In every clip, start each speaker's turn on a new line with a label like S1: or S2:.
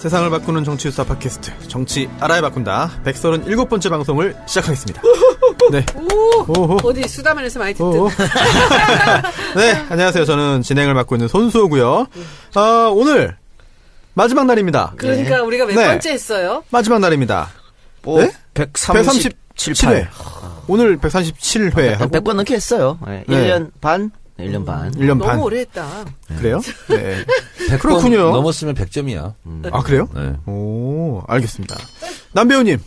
S1: 세상을 바꾸는 정치 수사 팟캐스트 정치 알아야 바꾼다 137번째 방송을 시작하겠습니다. 네.
S2: 오, 어디 수다만에서 많이 듣던.
S1: 네, 안녕하세요. 저는 진행을 맡고 있는 손수호고요. 오늘 마지막 날입니다.
S2: 그러니까 우리가 몇 번째 했어요?
S1: 마지막 날입니다.
S3: 네?
S1: 137회. 오늘 137회 하고
S3: 100번 넘게 했어요. 네. 1년 반? 1년 반.
S1: 1년 반.
S2: 너무 오래 했다.
S1: 그래요? 네.
S4: 100번
S1: 그렇군요.
S4: 넘었으면 100점이야.
S1: 아, 그래요?
S4: 네.
S1: 오, 알겠습니다. 남배우님.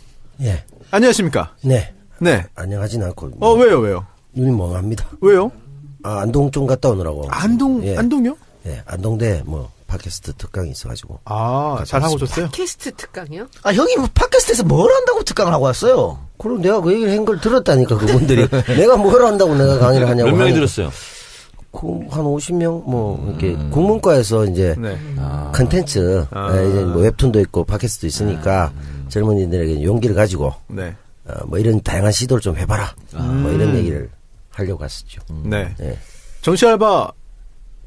S5: 예.
S1: 안녕하십니까?
S5: 네.
S1: 네.
S5: 안녕하진 않고.
S1: 왜요?
S5: 눈이 멍합니다.
S1: 왜요?
S5: 안동 좀 갔다 오느라고.
S1: 안동요?
S5: 예. 안동대 팟캐스트 특강이 있어가지고.
S1: 잘 하고 오셨어요?
S2: 팟캐스트 특강이요?
S3: 형이 팟캐스트에서 뭘 한다고 특강을 하고 왔어요?
S5: 그럼 내가 그 얘기를 한 걸 들었다니까, 그분들이. 내가 뭘 한다고 내가 강의를 하냐고.
S4: 몇 명이 들었어요?
S5: 한 50명? 이렇게, 국문과에서 이제, 컨텐츠, 이제 웹툰도 있고, 팟캐스트도 있으니까, 젊은이들에게 용기를 가지고,
S1: 네.
S5: 이런 다양한 시도를 좀 해봐라. 이런 얘기를 하려고 갔었죠.
S1: 네.
S5: 예.
S1: 정치 알바,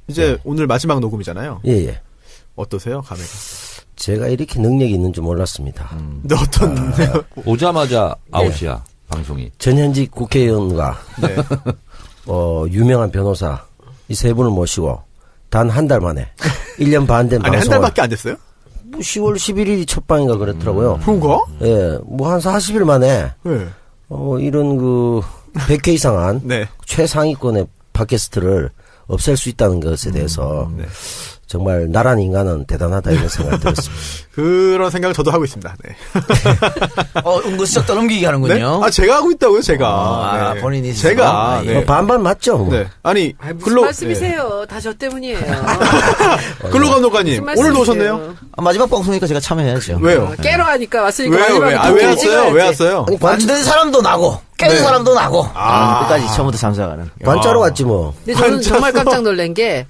S1: 이제 오늘 마지막 녹음이잖아요.
S5: 예.
S1: 어떠세요, 감회가?
S5: 제가 이렇게 능력이 있는 줄 몰랐습니다.
S1: 근데 어떤,
S4: 오자마자 아웃이야, 방송이.
S5: 전현직 국회의원과,
S1: 네.
S5: 유명한 변호사, 이 세 분을 모시고, 단 한 달 만에, 1년 반 된
S1: 아니,
S5: 방송을.
S1: 한 달밖에 안 됐어요?
S5: 10월 11일이 첫 방인가 그랬더라고요.
S1: 그런가?
S5: 예, 한 40일 만에,
S1: 네.
S5: 이런 100회 이상한,
S1: 네.
S5: 최상위권의 팟캐스트를 없앨 수 있다는 것에 대해서,
S1: 네.
S5: 정말 나란 인간은 대단하다 이런 생각이 들었습니다.
S1: 그런 생각을 저도 하고 있습니다. 네.
S3: 은근슬쩍 떠넘기기 하는군요.
S1: 네? 제가 하고 있다고요, 제가. 네.
S3: 본인이
S1: 제가.
S3: 스스로?
S1: 네.
S5: 반반 맞죠? 뭐.
S1: 네. 아니,
S2: 무슨 말씀이세요? 다 저 때문이에요.
S1: 근로감독관님, 오늘도 오셨네요?
S3: 마지막 방송이니까 제가 참여해야죠.
S1: 왜요?
S2: 깨러 하니까 왔으니까
S1: 왜요?
S2: 마지막에
S1: 왜
S2: 도끼
S1: 왔어요?
S2: 찍어야지.
S1: 왜 왔어요?
S5: 아니,
S3: 만든 사람도 나고, 깬 사람도 나고. 끝까지 처음부터 참석하는.
S5: 관짜로 왔지 뭐.
S2: 근데 저는 정말 깜짝 놀란 게,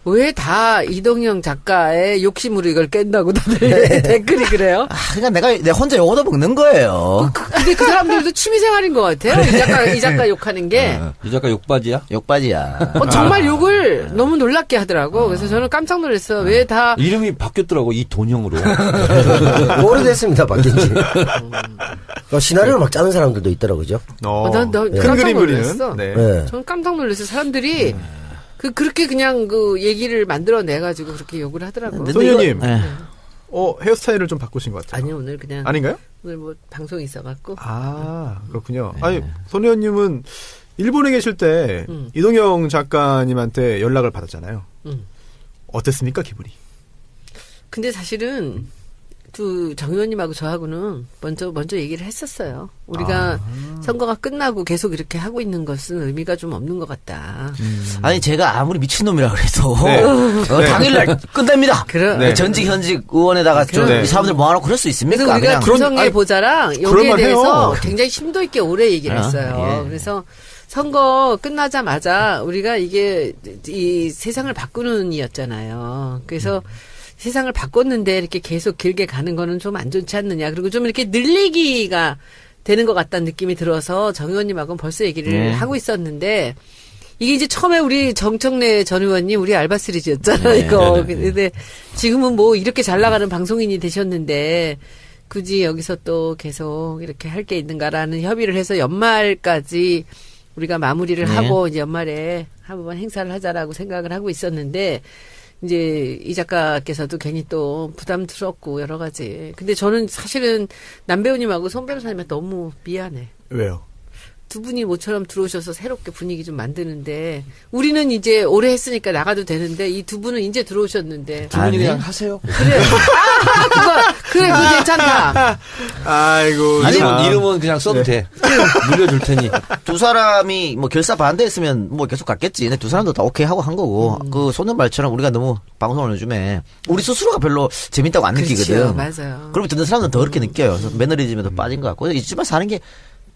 S2: 왜 다 이동영 작가의 욕심으로 이걸 깬다고 다들 댓글이 그래요?
S3: 그러니까 내가 혼자 욕 얻어먹는 거예요.
S2: 근데 그 사람들도 취미생활인 것 같아요. 이 작가 욕하는 게.
S4: 이 작가 욕바지야?
S3: 욕바지야.
S2: 정말 욕을 너무 놀랍게 하더라고. 그래서 저는 깜짝 놀랐어. 왜 다.
S4: 이름이 바뀌었더라고, 이돈형으로.
S5: 오래됐습니다, 바뀐 지. 시나리오를 막 짜는 사람들도 있더라고요, 그죠?
S2: 난
S1: 큰
S2: 깜짝
S1: 그림
S2: 놀랐어.
S1: 그리는. 네.
S5: 네.
S2: 저는 깜짝 놀랐어요. 사람들이 그렇게 그냥 얘기를 만들어내가지고 그렇게 욕을 하더라고요.
S1: 소녀님,
S3: 네.
S1: 헤어스타일을 좀 바꾸신 것 같아요.
S2: 아니요, 오늘 그냥.
S1: 아닌가요?
S2: 오늘 방송이 있어갖고.
S1: 그렇군요. 아니, 소녀님은 일본에 계실 때 이동영 작가님한테 연락을 받았잖아요. 어땠습니까, 기분이?
S2: 근데 사실은 정 의원님하고 저하고는 먼저 얘기를 했었어요. 우리가 선거가 끝나고 계속 이렇게 하고 있는 것은 의미가 좀 없는 것 같다.
S3: 아니, 제가 아무리 미친놈이라 그래도,
S1: 네.
S3: 당일날 끝냅니다.
S2: 네.
S3: 전직, 현직 의원에다가 좀 이 사람들 모아놓고 그럴 수 있습니까?
S2: 그래서 우리가 구성의 보자랑 여기에 대해서
S1: 해요.
S2: 굉장히 심도 있게 오래 얘기를 했어요.
S3: 예.
S2: 그래서 선거 끝나자마자 우리가 이게 이 세상을 바꾸는 이었잖아요. 그래서 세상을 바꿨는데 이렇게 계속 길게 가는 거는 좀 안 좋지 않느냐. 그리고 좀 이렇게 늘리기가 되는 것 같다는 느낌이 들어서 정 의원님하고는 벌써 얘기를 하고 있었는데 이게 이제 처음에 우리 정청래 전 의원님 우리 알바 시리즈였잖아요. 이거. 근데 지금은 이렇게 잘 나가는 방송인이 되셨는데 굳이 여기서 또 계속 이렇게 할 게 있는가라는 협의를 해서 연말까지 우리가 마무리를 하고 이제 연말에 한번 행사를 하자라고 생각을 하고 있었는데 이제 이 작가께서도 괜히 또 부담스럽고 여러 가지. 근데 저는 사실은 남 배우님하고 손 변호사님한테 너무 미안해.
S1: 왜요?
S2: 두 분이 모처럼 들어오셔서 새롭게 분위기 좀 만드는데 우리는 이제 오래 했으니까 나가도 되는데 이 두 분은 이제 들어오셨는데
S4: 두 분이 그냥 하세요.
S2: 그래. 그거 괜찮다.
S1: 아이고.
S4: 이름은 그냥 써도 돼. 물려줄 테니.
S3: 두 사람이 결사 반대했으면 계속 갔겠지. 근데 두 사람도 다 오케이 하고 한 거고. 그 소년발처럼 우리가 너무 방송을 요즘에 우리 스스로가 별로 재밌다고 안 느끼거든.
S2: 맞아요.
S3: 그러면 듣는 사람들은 더 그렇게 느껴요. 그래서 매너리즘에도 빠진 것 같고. 이쯤에 사는 게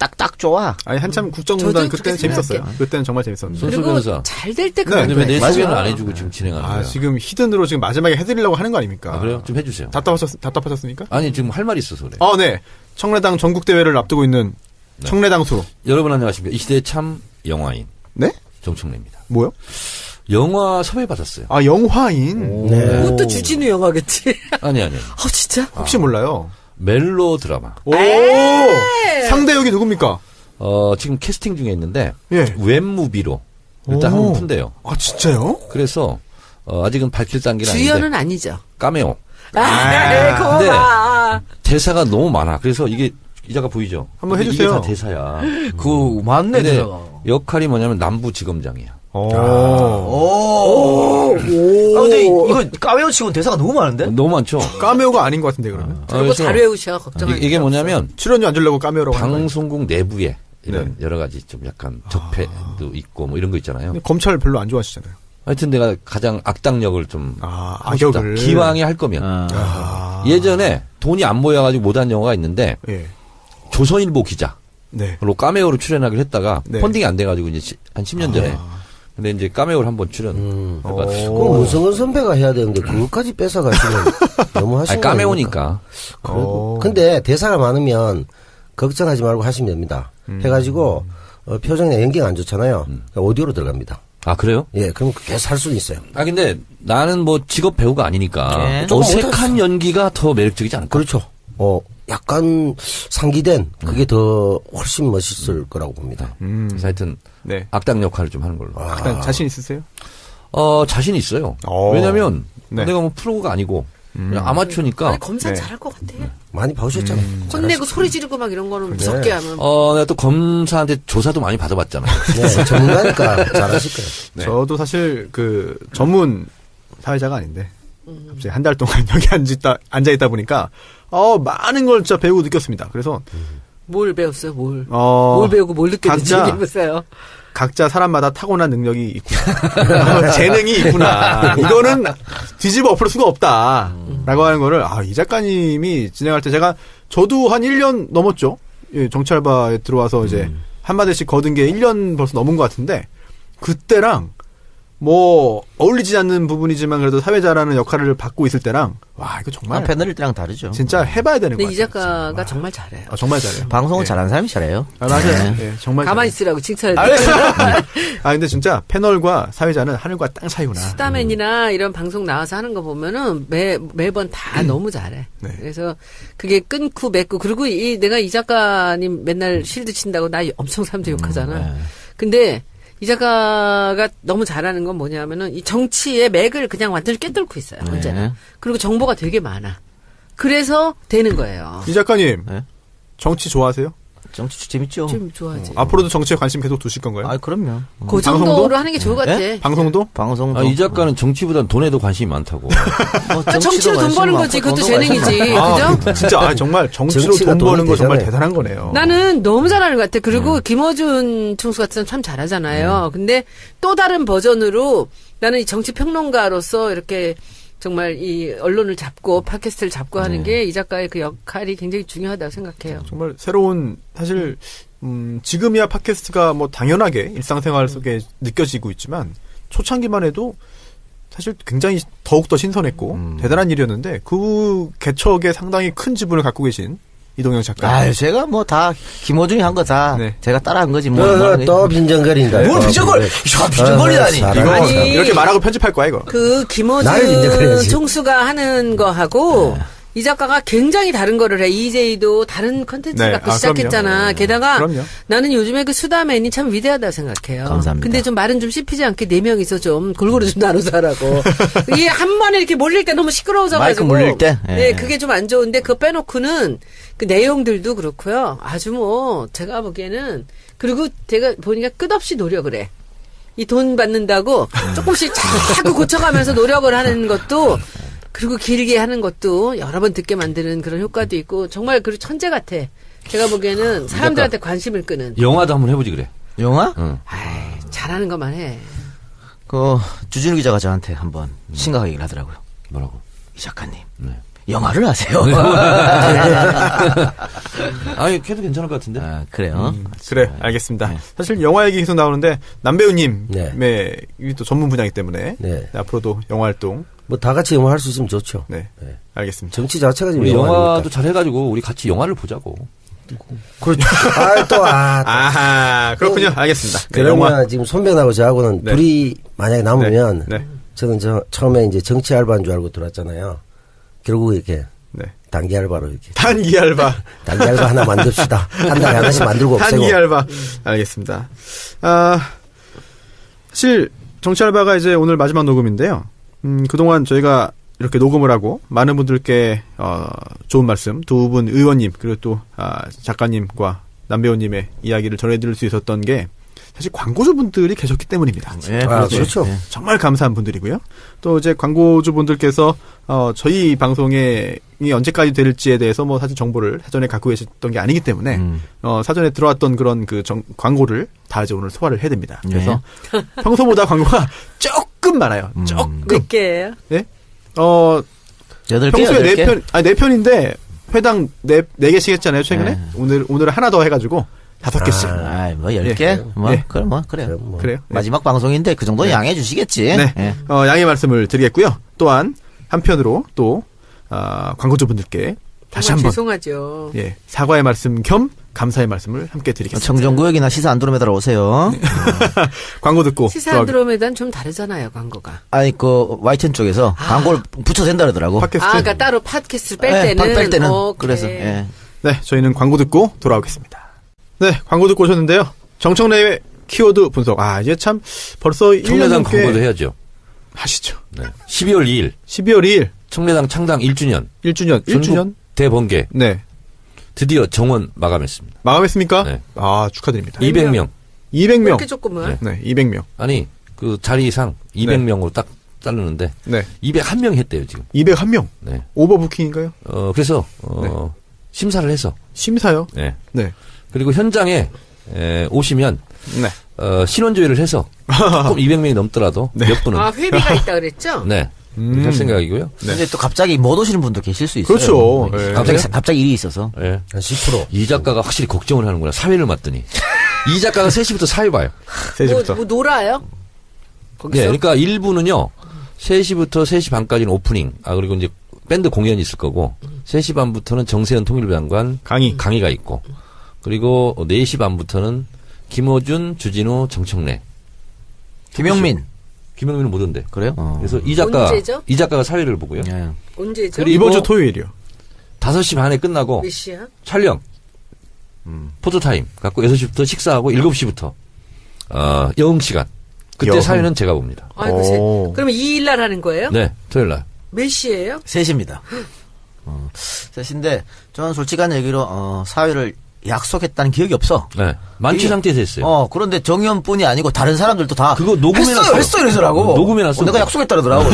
S3: 딱 좋아.
S1: 아니, 한참 국정농단
S2: 저도
S1: 그때는
S2: 그렇게
S1: 재밌었어요. 그때는 정말 재밌었는데.
S4: 손수
S2: 그리고
S4: 변호사.
S2: 잘 될 때
S1: 네.
S4: 근데 왜 내
S2: 그만둬요.
S4: 소개는 안 해주고 지금 진행하는 거야?
S1: 지금 히든으로 지금 마지막에 해드리려고 하는 거 아닙니까?
S4: 그래요? 좀 해주세요.
S1: 답답하셨습니까?
S4: 아니, 지금 할 말이 있어서 그래.
S1: 네. 청래당 전국대회를 앞두고 있는 청래당수.
S4: 여러분 안녕하십니까. 이 시대의 참 영화인.
S1: 네?
S4: 정청래입니다.
S1: 뭐요?
S4: 영화 섭외 받았어요.
S1: 아, 영화인.
S5: 네.
S2: 그것도 주진우 영화겠지.
S4: 아니.
S2: 진짜?
S1: 혹시 몰라요.
S4: 멜로 드라마.
S1: 오! 상대 역이 누굽니까?
S4: 지금 캐스팅 중에 있는데
S1: 예.
S4: 웹무비로 일단
S1: 오.
S4: 한번 푼대요.
S1: 아, 진짜요?
S4: 그래서 아직은 밝힐 단계는
S2: 주연은
S4: 아닌데
S2: 아니죠.
S4: 까메오.
S2: 그거
S4: 근데
S2: 봐.
S4: 대사가 너무 많아. 그래서 이게 기자가 보이죠?
S1: 한번
S4: 근데
S1: 해주세요.
S4: 이게 다 대사야.
S3: 그 맞네.
S4: 근데
S3: 대사가.
S4: 역할이 뭐냐면 남부지검장이야.
S1: 오.
S3: 오. 아, 근데 이거 까메오 치고는 대사가 너무 많은데?
S4: 너무 많죠?
S1: 까메오가 아닌 것 같은데, 그러면.
S2: 그리고
S4: 그래서
S2: 잘 외우셔. 걱정하지.
S4: 이게 뭐냐면
S1: 출연료 안 주려고 까메오라고 하는 거예요.
S4: 방송국 내부에 이런
S1: 네.
S4: 여러 가지 좀 약간 적폐도 있고 뭐 이런 거 있잖아요.
S1: 근데 검찰 별로 안 좋아하시잖아요.
S4: 하여튼 내가 가장 악당 역을 좀
S1: 아,
S4: 하고 싶다.
S1: 악역을.
S4: 기왕에 할 거면.
S1: 아.
S4: 예전에 돈이 안 모여가지고 못한 영화가 있는데
S1: 예.
S4: 조선일보 기자로
S1: 네.
S4: 까메오로 출연하기로 했다가
S1: 네.
S4: 펀딩이 안 돼가지고 이제 한 10년 전에 근데 이제 까메오를 한번 출연.
S5: 그럼 문성근 선배가 해야 되는데 그것까지 뺏어가시면 너무 하시는 거
S4: 까메오니까.
S5: 그래도. 근데 대사가 많으면 걱정하지 말고 하시면 됩니다. 해가지고 표정이나 연기가 안 좋잖아요. 오디오로 들어갑니다.
S4: 아 그래요?
S5: 예, 그럼 계속 할 수는 있어요.
S4: 아 근데 나는 뭐 직업 배우가 아니니까
S3: 네.
S4: 어색한 연기가 더 매력적이지 않을까?
S5: 그렇죠. 약간 상기된 그게 더 훨씬 멋있을 거라고 봅니다.
S4: 그래서 하여튼
S1: 네.
S4: 악당 역할을 좀 하는 걸로.
S1: 일단 자신 있으세요?
S4: 자신 있어요.
S1: 오.
S4: 왜냐면
S1: 네.
S4: 내가 뭐 프로가 아니고 그냥 아마추어니까.
S2: 아니, 검사
S1: 네.
S2: 잘할 것 같아.
S5: 많이 봐오셨잖아요.
S2: 혼내고 소리 지르고 막 이런 거는 무섭게 하면.
S4: 내가 또 검사한테 조사도 많이 받아봤잖아요.
S5: 네, 전문가니까 잘하실 거예요.
S4: 네.
S1: 저도 사실 그 전문 사회자가 아닌데 갑자기 한 달 동안 여기 앉아 있다 보니까 많은 걸 진짜 배우고 느꼈습니다. 그래서
S2: 뭘 배웠어요, 뭘? 뭘 배우고 뭘 느꼈는지
S1: 각자-
S2: 얘기해보세요.
S1: 각자 사람마다 타고난 능력이 있구나. 재능이 있구나. 이거는 뒤집어 엎을 수가 없다. 라고 하는 거를, 이 작가님이 진행할 때 저도 한 1년 넘었죠. 예, 정찰바에 들어와서 이제 한마디씩 거둔 게 1년 벌써 넘은 것 같은데, 그때랑 뭐, 어울리지 않는 부분이지만 그래도 사회자라는 역할을 받고 있을 때랑, 와, 이거 정말
S3: 패널일 때랑 다르죠.
S1: 진짜 해봐야 되는 것
S2: 근데
S1: 같아요.
S2: 이 작가가 정말 잘해요.
S1: 정말 잘해요.
S3: 방송을
S1: 예.
S3: 잘하는 사람이 잘해요.
S1: 맞아요. 예, 정말.
S2: 가만히
S1: 잘해요.
S2: 있으라고 칭찬을
S1: 근데 진짜 패널과 사회자는 하늘과 땅 차이구나.
S2: 수다맨이나 이런 방송 나와서 하는 거 보면은 매번 다 너무 잘해.
S1: 네.
S2: 그래서 그게 끊고 맺고 그리고 내가 이 작가님 맨날 쉴드 친다고 나 엄청 사람들 욕하잖아. 근데 이 작가가 너무 잘하는 건 뭐냐면은 이 정치의 맥을 그냥 완전히 꿰뚫고 있어요. 언제나. 그리고 정보가 되게 많아. 그래서 되는 거예요.
S1: 이 작가님,
S3: 네?
S1: 정치 좋아하세요?
S3: 정치 재밌죠.
S2: 좀 좋아하지.
S1: 앞으로도 정치에 관심 계속 두실 건가요?
S3: 그럼요.
S2: 그 정도로
S1: 방송도?
S2: 하는 게 좋을 것 같아.
S1: 방송도?
S3: 방송도.
S4: 이 작가는 정치보단 돈에도 관심이 많다고.
S2: 정치로 돈 버는 거지. 그것도 재능이지. 그죠?
S1: 진짜 정말 정치로
S5: 정치가
S1: 돈 버는
S5: 돈이
S1: 거 정말
S5: 되잖아요.
S1: 대단한 거네요.
S2: 나는 너무 잘하는 것 같아. 그리고 김어준 총수 같은 사람 참 잘하잖아요. 근데 또 다른 버전으로 나는 이 정치 평론가로서 이렇게 정말 이 언론을 잡고 팟캐스트를 잡고 하는 게 이 작가의 그 역할이 굉장히 중요하다고 생각해요.
S1: 정말 새로운 사실 지금이야 팟캐스트가 뭐 당연하게 일상생활 속에 느껴지고 있지만 초창기만 해도 사실 굉장히 더욱더 신선했고 대단한 일이었는데 그 개척에 상당히 큰 지분을 갖고 계신 이동영 작가.
S3: 제가 뭐 다 김호중이 한 거 다
S1: 네.
S3: 제가 따라한 거지 뭐.
S5: 또 빈정거린다.
S3: 뭘 빈정거려? 야, 빈정거리다니.
S1: 이거
S5: 이거
S2: 아니,
S1: 이렇게 말하고 편집할 거야 이거.
S2: 그
S5: 나를
S2: 김어준
S5: 인정해야지.
S2: 총수가 하는 거하고 이 작가가 굉장히 다른 거를 해. EJ도 다른 컨텐츠
S1: 네.
S2: 갖고
S1: 아,
S2: 시작했잖아.
S1: 그럼요.
S2: 게다가
S1: 그럼요.
S2: 나는 요즘에 그 수다맨이 참 위대하다고 생각해요.
S3: 감사합니다.
S2: 근데 좀 말은 좀 씹히지 않게 4명이서 좀 골고루 좀 나눠서 하라고. 이게 한 번에 이렇게 몰릴 때 너무 시끄러워져가지고.
S3: 마이크 몰릴 때? 예.
S2: 네, 그게 좀 안 좋은데 그거 빼놓고는 그 내용들도 그렇고요. 아주 뭐 제가 보기에는 그리고 제가 보니까 끝없이 노력을 해. 이 돈 받는다고 조금씩 자꾸 고쳐가면서 노력을 하는 것도 그리고 길게 하는 것도 여러 번 듣게 만드는 그런 효과도 있고 정말 그 천재 같아. 제가 보기에는 사람들한테 관심을 끄는.
S4: 영화도 한번 해보지 그래.
S3: 영화?
S2: 아이, 잘하는 것만 해.
S3: 주진우 기자가 저한테 한번 심각하게 얘기를 하더라고요.
S4: 뭐라고?
S3: 이 작가님.
S4: 네.
S3: 영화를 하세요.
S4: 아니, 걔도 괜찮을 것 같은데.
S3: 그래요.
S1: 그래, 알겠습니다. 사실 영화 얘기 계속 나오는데 남배우님의
S5: 네.
S1: 이게 또 전문 분야이기 때문에
S5: 네.
S1: 앞으로도 영화 활동
S5: 뭐 다 같이 영화 할 수 있으면 좋죠.
S1: 네, 알겠습니다.
S5: 정치 자체가 지금
S4: 우리
S5: 영화니까.
S4: 영화도 잘해가지고 우리 같이 영화를 보자고.
S5: 그렇죠.
S1: 아하, 그렇군요. 알겠습니다. 네,
S5: 그러면
S1: 영화.
S5: 지금 손병하고 저하고는
S1: 네.
S5: 둘이 만약에 남으면
S1: 네.
S5: 저는 처음에 이제 정치 알바인 줄 알고 들어왔잖아요. 결국 이렇게
S1: 네.
S5: 단기 알바로 이렇게
S1: 단기 알바.
S5: 단기 알바 하나 만듭시다. 한 달에 하나씩 만들고 없애고.
S1: 단기 알바. 알겠습니다. 사실 정치 알바가 이제 오늘 마지막 녹음인데요. 그동안 저희가 이렇게 녹음을 하고 많은 분들께 좋은 말씀, 두 분 의원님 그리고 또 작가님과 남배우님의 이야기를 전해드릴 수 있었던 게 사실 광고주분들이 계셨기 때문입니다.
S3: 네,
S5: 그렇죠.
S3: 네.
S1: 정말 감사한 분들이고요. 또 이제 광고주분들께서 저희 방송이 언제까지 될지에 대해서 뭐 사실 정보를 사전에 갖고 계셨던 게 아니기 때문에 사전에 들어왔던 그런 그 광고를 다 이제 오늘 소화를 해야 됩니다. 그래서 평소보다 광고가 조금 많아요. 조금.
S2: 몇 개예요?
S1: 네?
S3: 8개,
S1: 평소에
S3: 8개?
S1: 4편인데 회당 4개씩 했잖아요, 최근에. 오늘 하나 더 해가지고 5개씩.
S3: 뭐 10개?
S1: 예.
S3: 뭐,
S1: 예.
S3: 그래요.
S1: 그래요. 네.
S3: 마지막 방송인데 그 정도는 양해해 주시겠지.
S1: 네.
S3: 예.
S1: 양해 말씀을 드리겠고요. 또한 한편으로 또 광고주분들께 다시
S2: 정말
S1: 한번
S2: 죄송하죠.
S1: 예, 사과의 말씀 겸 감사의 말씀을 함께 드리겠습니다.
S3: 청정구역이나 시사 안드로메다로 오세요.
S1: 광고 듣고
S2: 시사 안드로메다는 좀 다르잖아요, 광고가.
S3: 아니 그 YTN 쪽에서 광고를 붙여 된다 그러더라고.
S1: 팟캐스트.
S2: 그러니까 따로 팟캐스트를 뺄
S3: 네,
S2: 때는.
S3: 뺄 때는
S2: 오케이.
S3: 그래서 예.
S1: 네, 저희는 광고 듣고 돌아오겠습니다. 네, 광고 듣고 오셨는데요. 정청래의 키워드 분석. 이제 참 벌써 1년
S4: 청래당
S1: 넘게
S4: 광고도 해야죠.
S1: 하시죠.
S4: 네. 12월 2일
S1: 12월 2일
S4: 청래당 창당 1주년
S1: 1주년
S4: 대번개
S1: 네.
S4: 드디어 정원 마감했습니다.
S1: 마감했습니까?
S4: 네.
S1: 축하드립니다.
S4: 200명.
S1: 200명.
S2: 이렇게 조금은.
S1: 네, 200명.
S4: 아니 그 자리상 200명으로 딱 자르는데
S1: 네.
S4: 201명 했대요 지금.
S1: 201명.
S4: 네.
S1: 오버부킹인가요?
S4: 그래서 심사를 해서
S1: 심사요?
S4: 네.
S1: 네.
S4: 그리고 현장에 오시면
S1: 네.
S4: 신원조회를 해서 조금 200명이 넘더라도 몇 분은
S2: 회비가 있다 그랬죠?
S4: 네. 할 생각이고요.
S1: 네.
S3: 근데 또 갑자기 못 오시는 분도 계실 수 있어요.
S1: 그렇죠. 네.
S3: 갑자기 일이 있어서.
S4: 네.
S5: 한 10%.
S4: 이 작가가 확실히 걱정을 하는구나. 사회를 맡더니. 이 작가가 3시부터 사회 봐요.
S1: 3시부터.
S2: 뭐 놀아요? 거기서?
S4: 네. 그러니까 1부는요. 3시부터 3시 반까지는 오프닝. 그리고 이제 밴드 공연이 있을 거고 3시 반부터는 정세현 통일부 장관 강의가 있고 그리고 4시 반부터는 김어준, 주진우, 정청래.
S3: 김용민은
S4: 못 온대.
S3: 그래요?
S4: 그래서
S2: 언제죠?
S4: 이 작가가 사회를 보고요.
S3: 예.
S2: 언제죠?
S4: 그리고
S1: 이번 주 토요일이요.
S4: 5시 반에 끝나고
S2: 몇 시야?
S4: 촬영. 포토타임 갖고 6시부터 식사하고 7시부터 여흥 시간. 그때
S1: 여흥.
S4: 사회는 제가 봅니다.
S1: 오.
S2: 그러면 2일 날 하는 거예요?
S4: 네, 토요일 날.
S2: 몇 시예요?
S3: 3시입니다. 3시인데 저는 솔직한 얘기로 사회를 약속했다는 기억이 없어.
S4: 네. 만취
S3: 이게-
S4: 상태에서 했어요.
S3: 그런데 정의원뿐이 아니고 다른 사람들도 다
S4: 그거 녹음해놨어요.
S3: 했어 이러더라고.
S4: 녹음해놨어.
S3: 내가 약속했다 그러더라고.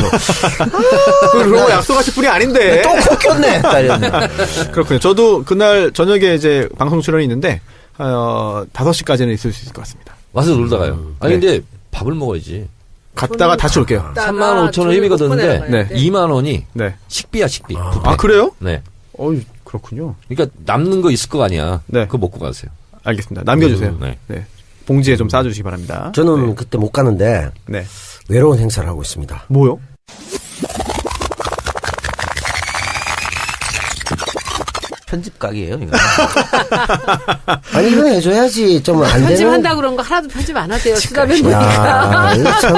S1: 그러고 약속하실 분이 아닌데.
S3: 또 콕꼈네.
S1: 그렇군요. 저도 그날 저녁에 이제 방송 출연이 있는데 5시까지는 있을 수 있을 것 같습니다.
S4: 와서 놀다 가요. 아니
S1: 네.
S4: 근데 밥을 먹어야지.
S1: 갔다가 다시 올게요.
S4: 35,000원 회비가 드는데
S1: 네.
S4: 2만 원이
S1: 네.
S4: 식비야 식비.
S1: 그래요?
S4: 네.
S1: 그렇군요.
S4: 그러니까 남는 거 있을 거 아니야.
S1: 네.
S4: 그거 먹고 가세요.
S1: 알겠습니다. 남겨주세요.
S4: 네.
S1: 네. 봉지에 좀 싸주시기 바랍니다.
S5: 저는 그때 못 가는데
S1: 네.
S5: 외로운 행사를 하고 있습니다.
S1: 뭐요?
S3: 편집 각이에요, 이거.
S5: 아니 이건 해줘야지 좀 안 되는.
S2: 편집한다 그런 거 하나도 편집 안 하대요. 수다 弁
S5: 야,
S2: 보니까.
S5: 이거 참.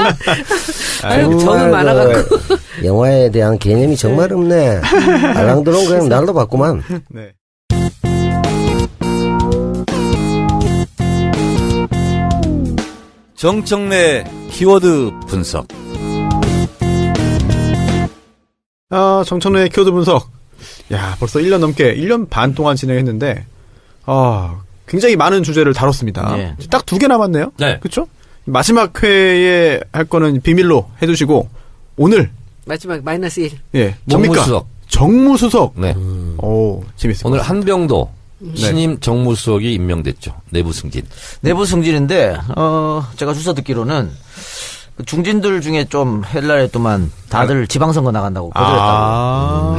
S2: 아유, 저는
S5: 정말
S2: 많아갖고.
S5: 영화에 대한 개념이 정말 없네. 알랑드롱 그냥 날도 봤구만.
S1: 네.
S4: 정청래 키워드 분석.
S1: 정청래의 키워드 분석. 야, 벌써 1년 넘게, 1년 반 동안 진행했는데, 굉장히 많은 주제를 다뤘습니다.
S3: 네.
S1: 딱 2개 남았네요?
S4: 네.
S1: 그쵸? 마지막 회에 할 거는 비밀로 해두시고, 오늘,
S2: 마지막 -1.
S1: 예, 뭡니까?
S4: 정무수석.
S1: 정무수석.
S4: 네.
S1: 오, 재밌습니다.
S4: 오늘 한병도 신임 정무수석이 임명됐죠. 내부 승진.
S3: 내부 승진인데, 제가 주워 듣기로는, 그 중진들 중에 좀 헬라에 또만 다들 지방선거 나간다고 거절했다고.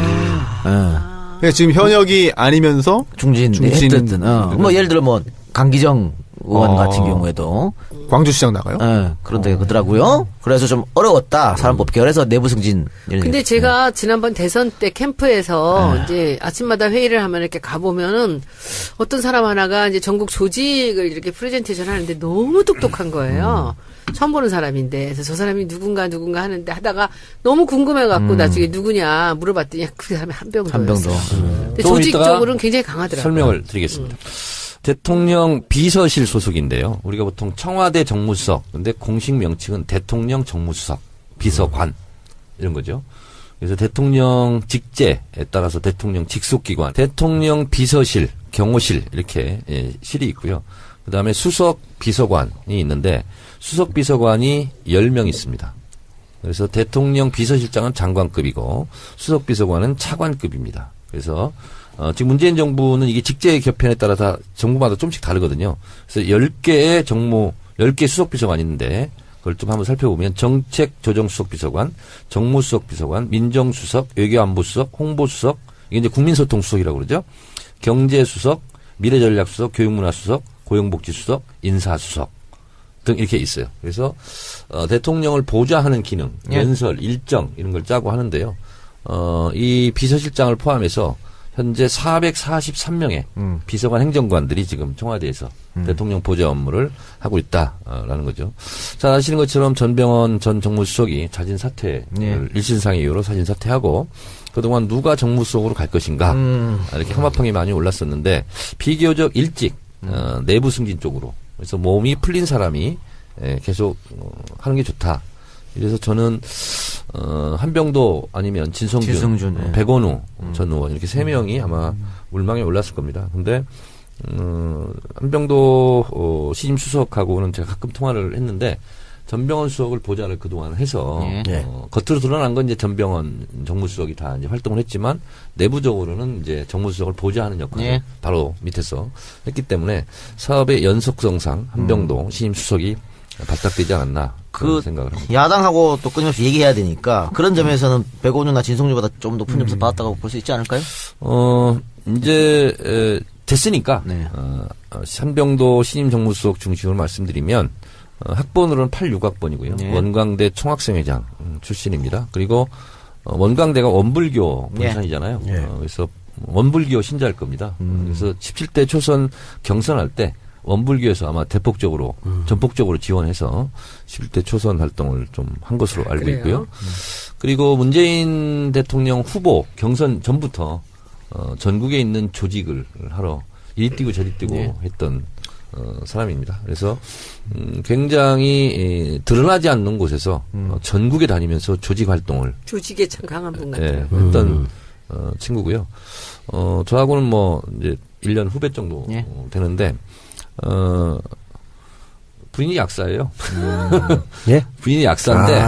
S1: 그러니까 지금 현역이 아니면서
S3: 중진
S1: 중진.
S3: 했든, 뭐 예를 들어 뭐 강기정 의원 같은 경우에도
S1: 광주시장 나가요?
S3: 예, 그런데 그러더라고요. 그래서 좀 어려웠다. 사람 뽑기. 그래서 내부 승진.
S2: 근데 제가 지난번 대선 때 캠프에서 이제 아침마다 회의를 하면 이렇게 가보면은 어떤 사람 하나가 이제 전국 조직을 이렇게 프레젠테이션 하는데 너무 똑똑한 거예요. 처음 보는 사람인데. 그래서 저 사람이 누군가 하는데 하다가 너무 궁금해갖고 나중에 누구냐 물어봤더니 그 사람이 한병도였어요. 근데
S4: 조금
S2: 조직적으로는 굉장히 강하더라고요.
S4: 설명을 드리겠습니다. 대통령 비서실 소속인데요. 우리가 보통 청와대 정무수석, 근데 공식 명칭은 대통령 정무수석, 비서관 이런 거죠. 그래서 대통령 직제에 따라서 대통령 직속기관, 대통령 비서실, 경호실 이렇게 실이 있고요. 그다음에 수석 비서관이 있는데 수석 비서관이 10명 있습니다. 그래서 대통령 비서실장은 장관급이고 수석 비서관은 차관급입니다. 그래서 지금 문재인 정부는 이게 직제 겹편에 따라 다 정부마다 좀씩 다르거든요. 그래서 10개의 10개 수석비서관이 있는데 그걸 좀 한번 살펴보면 정책조정수석비서관, 정무수석비서관, 민정수석, 외교안보수석, 홍보수석, 이게 이제 국민소통수석이라고 그러죠. 경제수석, 미래전략수석, 교육문화수석, 고용복지수석, 인사수석 등 이렇게 있어요. 그래서 대통령을 보좌하는 기능, 연설, 일정 이런 걸 짜고 하는데요. 이 비서실장을 포함해서 현재 443명의 비서관 행정관들이 지금 청와대에서 대통령 보좌 업무를 하고 있다라는 거죠. 자, 아시는 것처럼 전병헌 전 정무수석이 자진 사퇴를 일신상의 이유로 자진 사퇴하고 그동안 누가 정무수석으로 갈 것인가 이렇게 혐오평이 많이 올랐었는데 비교적 일찍 내부 승진 쪽으로 그래서 몸이 풀린 사람이 계속 하는 게 좋다. 그래서 저는 한병도 아니면 진성준, 백원우 전 의원 이렇게 3명이 아마 물망에 올랐을 겁니다. 근데 한병도 신임 수석하고는 제가 가끔 통화를 했는데 전병헌 수석을 보좌를 그동안 해서 겉으로 드러난 건 이제 전병헌 정무수석이 다 이제 활동을 했지만 내부적으로는 이제 정무수석을 보좌하는 역할을 바로 밑에서 했기 때문에 사업의 연속성상 한병도 신임 수석이 발탁되지 않았나 그런 생각을 합니다.
S3: 야당하고 또 끊임없이 얘기해야 되니까 그런 점에서는 백원우나 진성준보다 좀 높은 점수 받았다고 볼 수 있지 않을까요?
S4: 이제 됐으니까 한병도 신임 정무수석 중심으로 말씀드리면 학번으로는 86학번이고요. 원광대 총학생회장 출신입니다. 그리고 원광대가 원불교 본산이잖아요. 그래서 원불교 신자일 겁니다. 그래서 17대 초선 경선할 때 원불교에서 아마 대폭적으로 전폭적으로 지원해서 11대 초선 활동을 좀 한 것으로 알고
S2: 그래요?
S4: 있고요. 그리고 문재인 대통령 후보 경선 전부터 전국에 있는 조직을 하러 이리 뛰고 저리 뛰고 했던 사람입니다. 그래서 굉장히 드러나지 않는 곳에서 전국에 다니면서 조직 활동을
S2: 조직에 참 강한 분 같아요.
S4: 했던 친구고요. 저하고는 뭐 이제 1년 후배 정도 되는데 부인이 약사예요. 부인이 약사인데,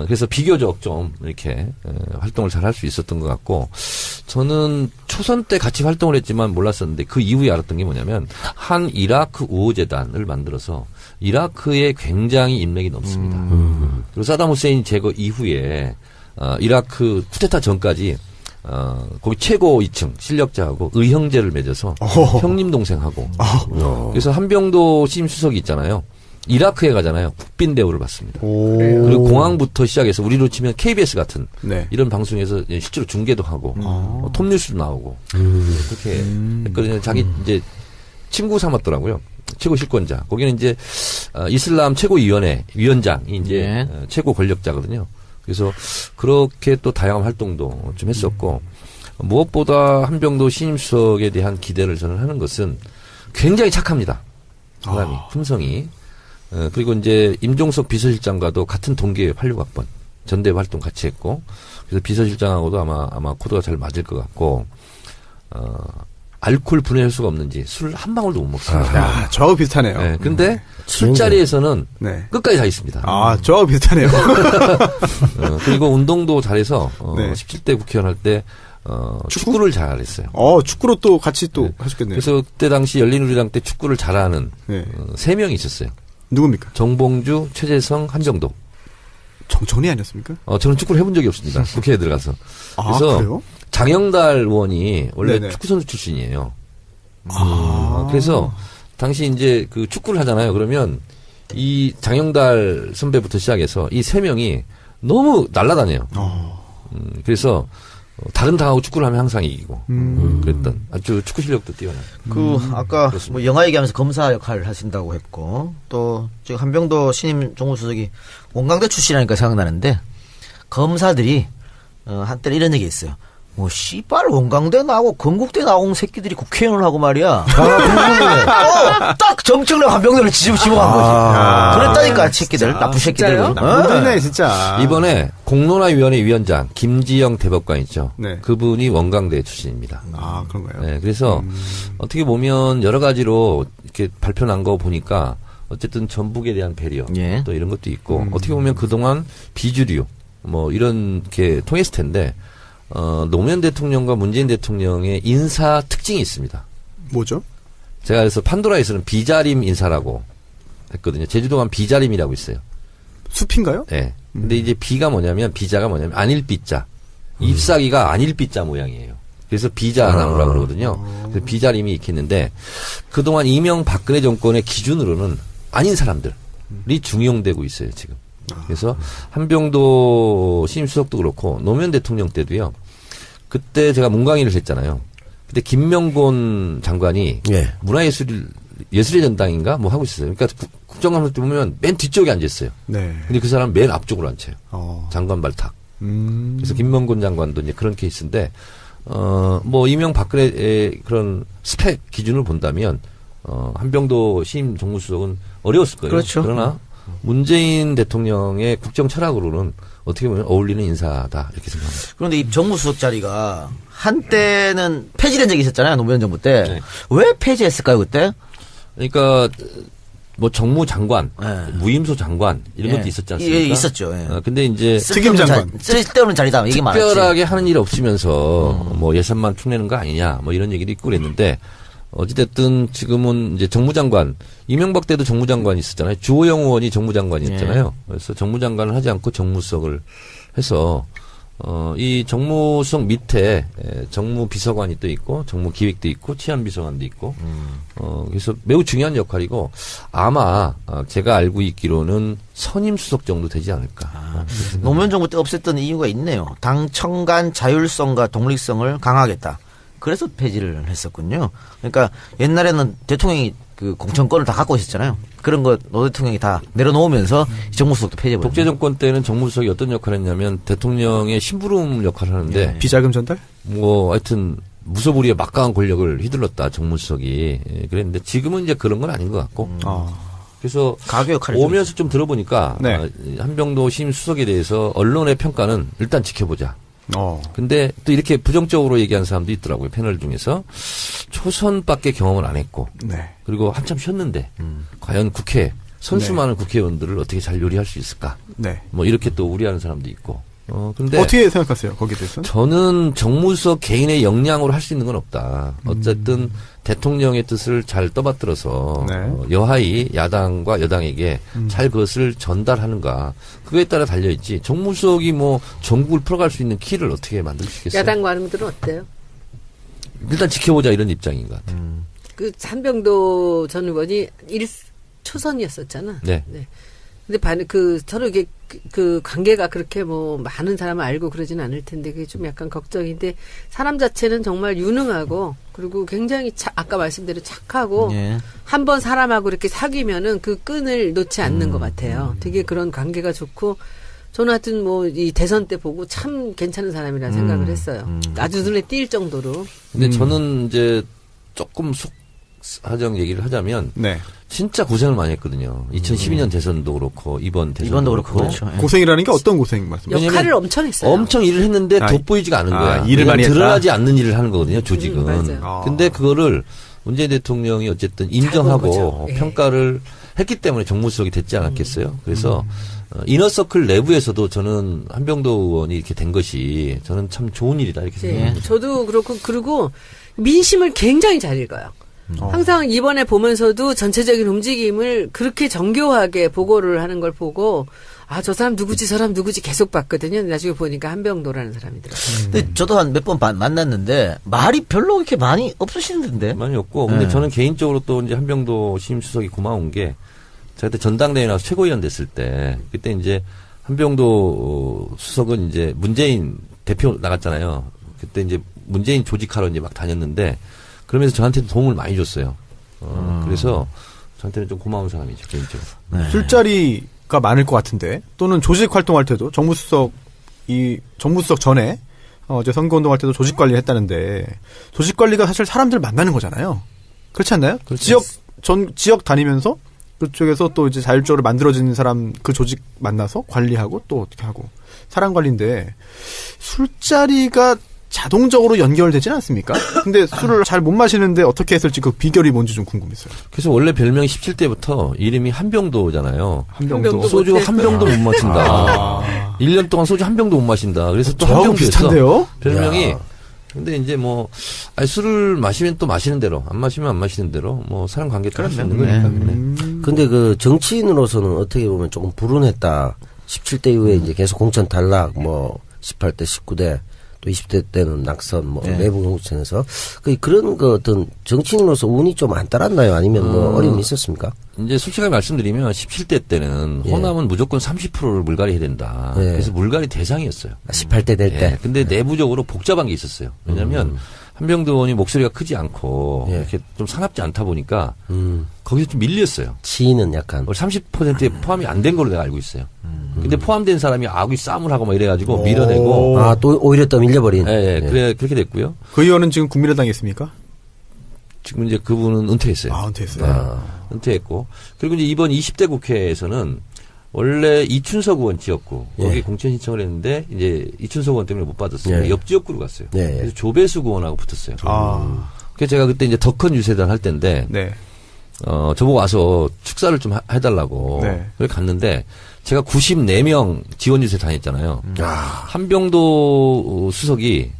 S4: 그래서 비교적 좀 이렇게 활동을 잘 할 수 있었던 것 같고, 저는 초선 때 같이 활동을 했지만 몰랐었는데 그 이후에 알았던 게 뭐냐면, 한 이라크 우호재단을 만들어서 이라크에 굉장히 인맥이 넘습니다. 그리고 사담 후세인 제거 이후에, 이라크 쿠데타 전까지 거기 최고 2층 실력자하고 의형제를 맺어서 형님 동생하고 그래서 한병도 신임 수석이 있잖아요. 이라크에 가잖아요. 국빈 대우를 받습니다. 그리고 공항부터 시작해서 우리로 치면 KBS 같은 이런 방송에서 실제로 중계도 하고 톱뉴스도 나오고 그렇게 했거든요. 자기 이제 친구 삼았더라고요. 최고 실권자. 거기는 이제 이슬람 최고위원회 위원장이 이제 최고 권력자거든요. 그래서 그렇게 또 다양한 활동도 좀 했었고 무엇보다 한병도 신임 수석에 대한 기대를 저는 하는 것은 굉장히 착합니다. 사람이 품성이 그리고 이제 임종석 비서실장과도 같은 동기의 86학번 전대 활동 같이 했고 그래서 비서실장하고도 아마 코드가 잘 맞을 것 같고 알코올 분해할 수가 없는지 술 한 방울도 못 먹습니다.
S1: 저하고 비슷하네요.
S4: 네, 근데 술자리에서는 끝까지 다 있습니다.
S1: 저하고 비슷하네요.
S4: 그리고 운동도 잘해서 17대 국회의원 할 때 축구를 잘했어요.
S1: 축구로 또 같이 또 하셨겠네요.
S4: 그래서 그때 당시 열린우리당 때 축구를 잘하는 3명이 있었어요.
S1: 누굽니까?
S4: 정봉주, 최재성, 한병도.
S1: 정청래 아니었습니까?
S4: 저는 축구를 해본 적이 없습니다. 국회에 들어가서. 그래서
S1: 그래요?
S4: 장영달 의원이 원래 축구 선수 출신이에요. 그래서 당시 이제 그 축구를 하잖아요. 그러면 이 장영달 선배부터 시작해서 이 세 명이 너무 날아다녀요. 그래서 다른 당하고 축구를 하면 항상 이기고 그랬던 아주 축구 실력도 뛰어나요.
S3: 아까 뭐 영화 얘기하면서 검사 역할을 하신다고 했고 또 지금 한병도 신임 정무수석이 원광대 출신이라니까 생각나는데 검사들이 한때 이런 얘기 했어요. 뭐 씨발 원광대 나오고 건국대 나온 새끼들이 국회의원을 하고 말이야. 딱 정청래 한병도를 집어간 거지. 그랬다니까 새끼들 나쁜 새끼들.
S1: 나쁘네 진짜.
S4: 이번에 공론화위원회 위원장 김지영 대법관 있죠.
S1: 네.
S4: 그분이 원광대 출신입니다.
S1: 아 그런가요?
S4: 네, 그래서 어떻게 보면 여러 가지로 이렇게 발표 난 거 보니까 어쨌든 전북에 대한 배려
S3: 예.
S4: 또 이런 것도 있고 어떻게 보면 그동안 비주류 뭐 이런 게 통했을 텐데 노무현 대통령과 문재인 대통령의 인사 특징이 있습니다.
S1: 뭐죠?
S4: 제가 그래서 판도라에서는 비자림 인사라고 했거든요. 제주도 가면 비자림이라고 있어요.
S1: 숲인가요?
S4: 네. 근데 이제 비가 뭐냐면 비자가 뭐냐면 안일비자. ip사귀가 안일비자 모양이에요. 그래서 비자나무라고 그러거든요. 그래서 비자림이 있겠는데 그동안 이명박근혜 정권의 기준으로는 아닌 사람들이 중용되고 있어요, 지금. 그래서 한병도 신임 수석도 그렇고 노무현 대통령 때도요. 그때 제가 문광일을 했잖아요. 그때 김명곤 장관이
S5: 예.
S4: 예술의 전당인가 뭐 하고 있었어요. 그러니까 국정감사 때 보면 맨 뒤쪽에 앉아 있어요.
S1: 네.
S4: 근데 그 사람 맨 앞쪽으로 앉혀요. 장관 발탁. 그래서 김명곤 장관도 이제 그런 케이스인데 뭐 이명박근혜의 그런 스펙 기준을 본다면 한병도 신임 정무수석은 어려웠을 거예요.
S3: 그렇죠.
S4: 그러나 문재인 대통령의 국정 철학으로는 어떻게 보면 어울리는 인사다 이렇게 생각합니다.
S3: 그런데 이 정무수석 자리가 한때는 폐지된 적이 있었잖아요. 노무현 정부 때.
S4: 네.
S3: 왜 폐지했을까요 그때?
S4: 그러니까 뭐 정무장관,
S3: 네.
S4: 무임소 장관 이런 것도 있었지 않습니까?
S3: 예, 있었죠. 예.
S4: 근데 이제
S1: 특임장관.
S3: 쓸데없는 자리다. 이게 많았지.
S4: 특별하게 하는 일 없으면서 뭐 예산만 축내는 거 아니냐 뭐 이런 얘기도 있고 그랬는데 어찌됐든 지금은 이제 정무장관 이명박 때도 정무장관이 있었잖아요. 주호영 의원이 정무장관이었잖아요. 그래서 정무장관을 하지 않고 정무수석을 해서 이 정무수석 밑에 정무비서관이 또 있고 정무기획도 있고 치안비서관도 있고 그래서 매우 중요한 역할이고 아마 제가 알고 있기로는 선임수석 정도 되지 않을까.
S3: 노무현 정부 때 없앴던 이유가 있네요. 당 청간 자율성과 독립성을 강화하겠다. 그래서 폐지를 했었군요. 그러니까 옛날에는 대통령이 그 공천권을 다 갖고 있었잖아요. 그런 거 노 대통령이 다 내려놓으면서 정무수석도 폐지해버렸어요.
S4: 독재 정권 때는 정무수석이 어떤 역할을 했냐면 대통령의 심부름 역할을 하는데
S1: 비자금 전달?
S4: 뭐 하여튼 무소불위의 막강한 권력을 휘둘렀다 정무수석이 그랬는데 지금은 이제 그런 건 아닌 것 같고 그래서
S3: 가교 역할을
S4: 오면서 좀 들어보니까
S1: 네.
S4: 한병도 신임 수석에 대해서 언론의 평가는 일단 지켜보자. 근데 또 이렇게 부정적으로 얘기한 사람도 있더라고요. 패널 중에서 초선밖에 경험을 안 했고
S1: 네.
S4: 그리고 한참 쉬었는데 과연 국회 선수 많은 국회의원들을 어떻게 잘 요리할 수 있을까?
S1: 네.
S4: 뭐 이렇게 또 우려하는 사람도 있고. 근데
S1: 어떻게 생각하세요? 거기에 대해서는?
S4: 저는 정무수석 개인의 역량으로 할 수 있는 건 없다. 어쨌든 대통령의 뜻을 잘 떠받들어서
S1: 네.
S4: 여하이 야당과 여당에게 잘 그것을 전달하는가. 그거에 따라 달려있지. 정무수석이 뭐 전국을 풀어갈 수 있는 키를 어떻게 만들 수 있겠어요?
S2: 야당 관음들은 어때요?
S4: 일단 지켜보자 이런 입장인 것 같아요.
S2: 그 한병도 전 의원이 1초선이었었잖아.
S4: 네.
S2: 근데 서로 이게 그 관계가 그렇게 뭐 많은 사람을 알고 그러지는 않을 텐데 그게 좀 약간 걱정인데 사람 자체는 정말 유능하고 그리고 굉장히 아까 말씀대로 착하고
S3: 예.
S2: 한번 사람하고 이렇게 사귀면은 그 끈을 놓지 않는 것 같아요. 되게 그런 관계가 좋고 저는 하여튼 뭐 이 대선 때 보고 참 괜찮은 사람이라 생각을 했어요. 아주 눈에 띌 정도로.
S4: 근데 저는 이제 조금 속하정 얘기를 하자면
S1: 네.
S4: 진짜 고생을 많이 했거든요. 2012년 대선도 그렇고 이번 대선도
S3: 이번도 그렇고 그렇죠. 예.
S1: 고생이라는 게 어떤 고생 말씀이세요?
S2: 역할을 엄청 했어요.
S4: 엄청 일을 했는데 돋보이지가 않은 거야.
S1: 일을 많이 했다?
S4: 드러나지 않는 일을 하는 거거든요, 조직은.
S2: 맞아요.
S4: 근데 그거를 문재인 대통령이 어쨌든 인정하고
S2: 예.
S4: 평가를 했기 때문에 정무수석이 됐지 않았겠어요. 그래서 이너서클 내부에서도 저는 한병도 의원이 이렇게 된 것이 저는 참 좋은 일이다 이렇게 생각합니다.
S2: 저도 그렇고 그리고 민심을 굉장히 잘 읽어요. 항상 이번에 보면서도 전체적인 움직임을 그렇게 정교하게 보고를 하는 걸 보고 아, 저 사람 누구지, 저 사람 누구지 계속 봤거든요. 나중에 보니까 한병도라는 사람이더라고요.
S3: 근데 저도 한 몇 번 만났는데 말이 별로 그렇게 많이 없으시는데.
S4: 많이 없고. 근데
S3: 네.
S4: 저는 개인적으로 또 이제 한병도 신임 수석이 고마운 게 제가 그때 전당대회 나와서 최고위원 됐을 때 그때 이제 한병도 수석은 이제 문재인 대표 나갔잖아요. 그때 이제 문재인 조직하러 이제 막 다녔는데 그러면서 저한테도 도움을 많이 줬어요. 그래서 저한테는 좀 고마운 사람이죠, 개인적으로.
S3: 네.
S1: 술자리가 많을 것 같은데 또는 조직 활동할 때도 정무수석 전에 이제 선거운동할 때도 조직 관리를 했다는데 조직 관리가 사실 사람들 만나는 거잖아요. 그렇지 않나요?
S4: 그렇죠.
S1: 지역 다니면서 그쪽에서 또 이제 자율적으로 만들어지는 사람 그 조직 만나서 관리하고 또 어떻게 하고 사람 관리인데 술자리가 자동적으로 연결되지는 않습니까? 근데 술을 잘 못 마시는데 어떻게 했을지 그 비결이 뭔지 좀 궁금했어요.
S4: 그래서 원래 별명이 17대부터 이름이 한병도잖아요.
S1: 한병도.
S4: 소주 한 병도 못 마신다. 1년 동안 소주 한 병도 못 마신다. 그래서 또 한
S1: 저하고
S4: 병도
S1: 비슷한데요?
S4: 별명이.
S5: 야.
S4: 근데 이제 뭐 술을 마시면 또 마시는 대로, 안 마시면 안 마시는 대로 뭐 사람 관계 할 수 있는 거니까. 네.
S5: 근데 그 정치인으로서는 어떻게 보면 조금 불운했다. 17대 이후에 이제 계속 공천 탈락, 뭐 18대, 19대, 또 20대 때는 낙선, 뭐 내부 공천에서 그런 그 어떤 정치인으로서 운이 좀 안 따랐나요? 아니면 뭐 어려움이 있었습니까?
S4: 이제 솔직하게 말씀드리면 17대 때는
S5: 예.
S4: 호남은 무조건 30%를 물갈이 해야 된다.
S5: 예.
S4: 그래서 물갈이 대상이었어요.
S5: 18대 될 때.
S4: 예. 근데 내부적으로 복잡한 게 있었어요. 왜냐하면 한병도 의원이 목소리가 크지 않고
S5: 예.
S4: 이렇게 좀 사납지 않다 보니까 거기서 좀 밀렸어요.
S5: 지인은 약간.
S4: 30%에 포함이 안 된 걸로 내가 알고 있어요. 근데 포함된 사람이 아귀 싸움을 하고 막 이래가지고 밀어내고.
S5: 아, 또 오히려 더 밀려버린.
S4: 예, 예. 그래, 그렇게 됐고요.
S1: 그 의원은 지금 국민의당에 있습니까?
S4: 지금 이제 그분은 은퇴했어요.
S1: 아, 은퇴했어요.
S4: 은퇴했고. 그리고 이제 이번 20대 국회에서는 원래 이춘석 의원 지역구 여기
S5: 예.
S4: 공천 신청을 했는데 이제 이춘석 의원 때문에 못 받았어요.
S5: 예.
S4: 옆 지역구로 갔어요.
S5: 예.
S4: 그래서 조배수 의원하고 붙었어요.
S1: 아,
S4: 그래서 제가 그때 이제 더 큰 유세단 할 때인데
S1: 네.
S4: 저보고 와서 축사를 좀 해달라고.
S1: 네.
S4: 그래서 갔는데 제가 94명 지원 유세 다녔잖아요. 한병도 수석이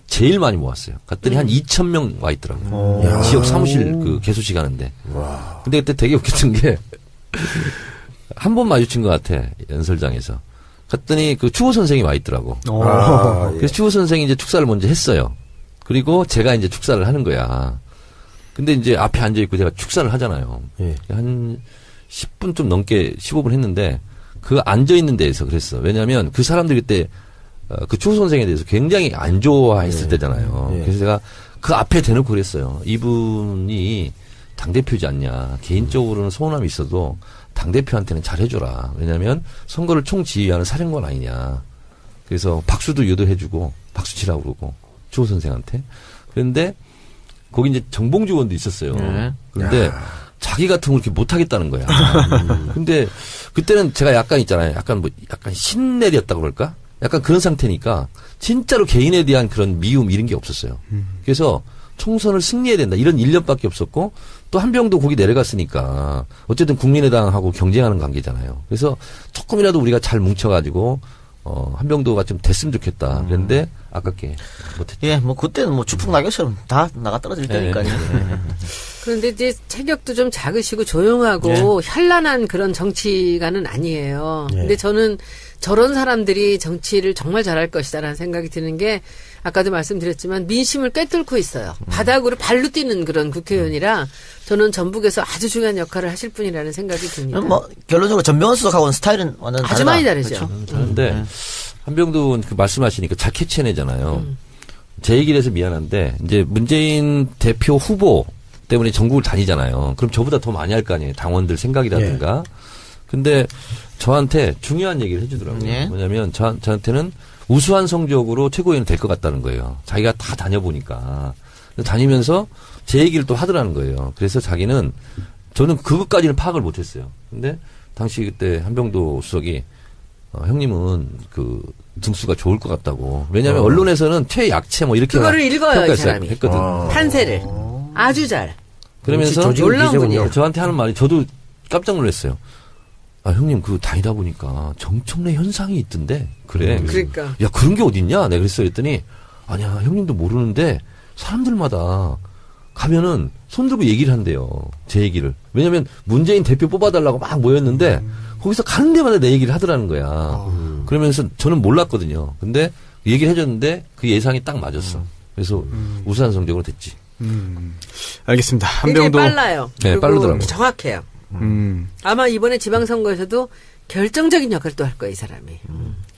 S4: 제일 많이 모았어요. 갔더니 한 2,000명 와 있더라고요. 지역 사무실 그 개소식 하는데. 근데 그때 되게 웃겼던 게 한 번 마주친 것 같아. 연설장에서. 갔더니 그 추호 선생이 와 있더라고.
S5: 아, 예.
S4: 그래서 추호 선생이 이제 축사를 먼저 했어요. 그리고 제가 이제 축사를 하는 거야. 근데 이제 앞에 앉아있고 제가 축사를 하잖아요.
S5: 예.
S4: 한 10분 좀 넘게 15분 했는데 그 앉아있는 데에서 그랬어. 왜냐하면 그 사람들이 그때 그 추호 선생에 대해서 굉장히 안 좋아했을 때잖아요.
S5: 예.
S4: 그래서 제가 그 앞에 대놓고 그랬어요. 이분이 당대표지 않냐. 개인적으로는 서운함이 있어도 당대표한테는 잘해줘라. 왜냐하면 선거를 총지휘하는 사령관 아니냐. 그래서 박수도 유도해주고 박수 치라고 그러고 추호 선생한테. 그런데 거기 이제 정봉주 의원도 있었어요. 그런데 자기 같은 걸 이렇게 못하겠다는 거야. 근데 그때는 제가 약간 있잖아요. 약간 신내렸다고 그럴까? 약간 그런 상태니까 진짜로 개인에 대한 그런 미움 이런 게 없었어요. 그래서 총선을 승리해야 된다. 이런 1년밖에 없었고 또 한병도 거기 내려갔으니까 어쨌든 국민의당하고 경쟁하는 관계잖아요. 그래서 조금이라도 우리가 잘 뭉쳐가지고 한병도가 좀 됐으면 좋겠다. 그런데 아깝게 못했죠.
S3: 예, 뭐 그때는 뭐 추풍낙엽처럼 다 나가 떨어질 때니까요.
S2: 그런데 이제 체격도 좀 작으시고 조용하고 현란한 그런 정치가는 아니에요. 근데 저는 저런 사람들이 정치를 정말 잘할 것이다라는 생각이 드는 게 아까도 말씀드렸지만 민심을 꿰뚫고 있어요. 바닥으로 발로 뛰는 그런 국회의원이라 저는 전북에서 아주 중요한 역할을 하실 분이라는 생각이 듭니다.
S3: 뭐 결론적으로 전병헌 수석하고는 스타일은 완전
S2: 아주 많이 다르죠.
S4: 다른데 한병도 그 말씀하시니까 잘 캐치해내잖아요. 제 얘기를 해서 미안한데 이제 문재인 대표 후보 때문에 전국을 다니잖아요. 그럼 저보다 더 많이 할 거 아니에요. 당원들 생각이라든가. 근데 저한테 중요한 얘기를 해주더라고요.
S3: 예.
S4: 뭐냐면 저한테는 우수한 성적으로 최고위원 될 것 같다는 거예요. 자기가 다 다녀보니까. 다니면서 제 얘기를 또 하더라는 거예요. 그래서 자기는 저는 그것까지는 파악을 못했어요. 근데 당시 그때 한병도 수석이 형님은 그 등수가 좋을 것 같다고. 왜냐하면 언론에서는 최약체 뭐 이렇게
S2: 그거를 읽어요, 이 사람이.
S4: 했거든.
S2: 판세를 아주 잘.
S4: 그러면서
S2: 놀라운 분이에요.
S4: 저한테 하는 말이 저도 깜짝 놀랐어요. 아 형님 그 다니다 보니까 정청래 현상이 있던데 그래.
S2: 그러니까.
S4: 야 그런 게 어딨냐? 내가 그랬어 했더니 아니야 형님도 모르는데 사람들마다 가면은 손 들고 얘기를 한대요. 제 얘기를. 왜냐면 문재인 대표 뽑아달라고 막 모였는데 거기서 가는 데마다 내 얘기를 하더라는 거야. 그러면서 저는 몰랐거든요. 근데 얘기를 해줬는데 그 예상이 딱 맞았어. 그래서 우수한 성적으로 됐지.
S1: 알겠습니다.
S2: 굉장히
S1: 한병도
S2: 빨라요.
S4: 네,
S2: 그리고
S4: 빠르더라고요.
S2: 정확해요. 아마 이번에 지방선거에서도 결정적인 역할을 또 할 거예요, 이 사람이.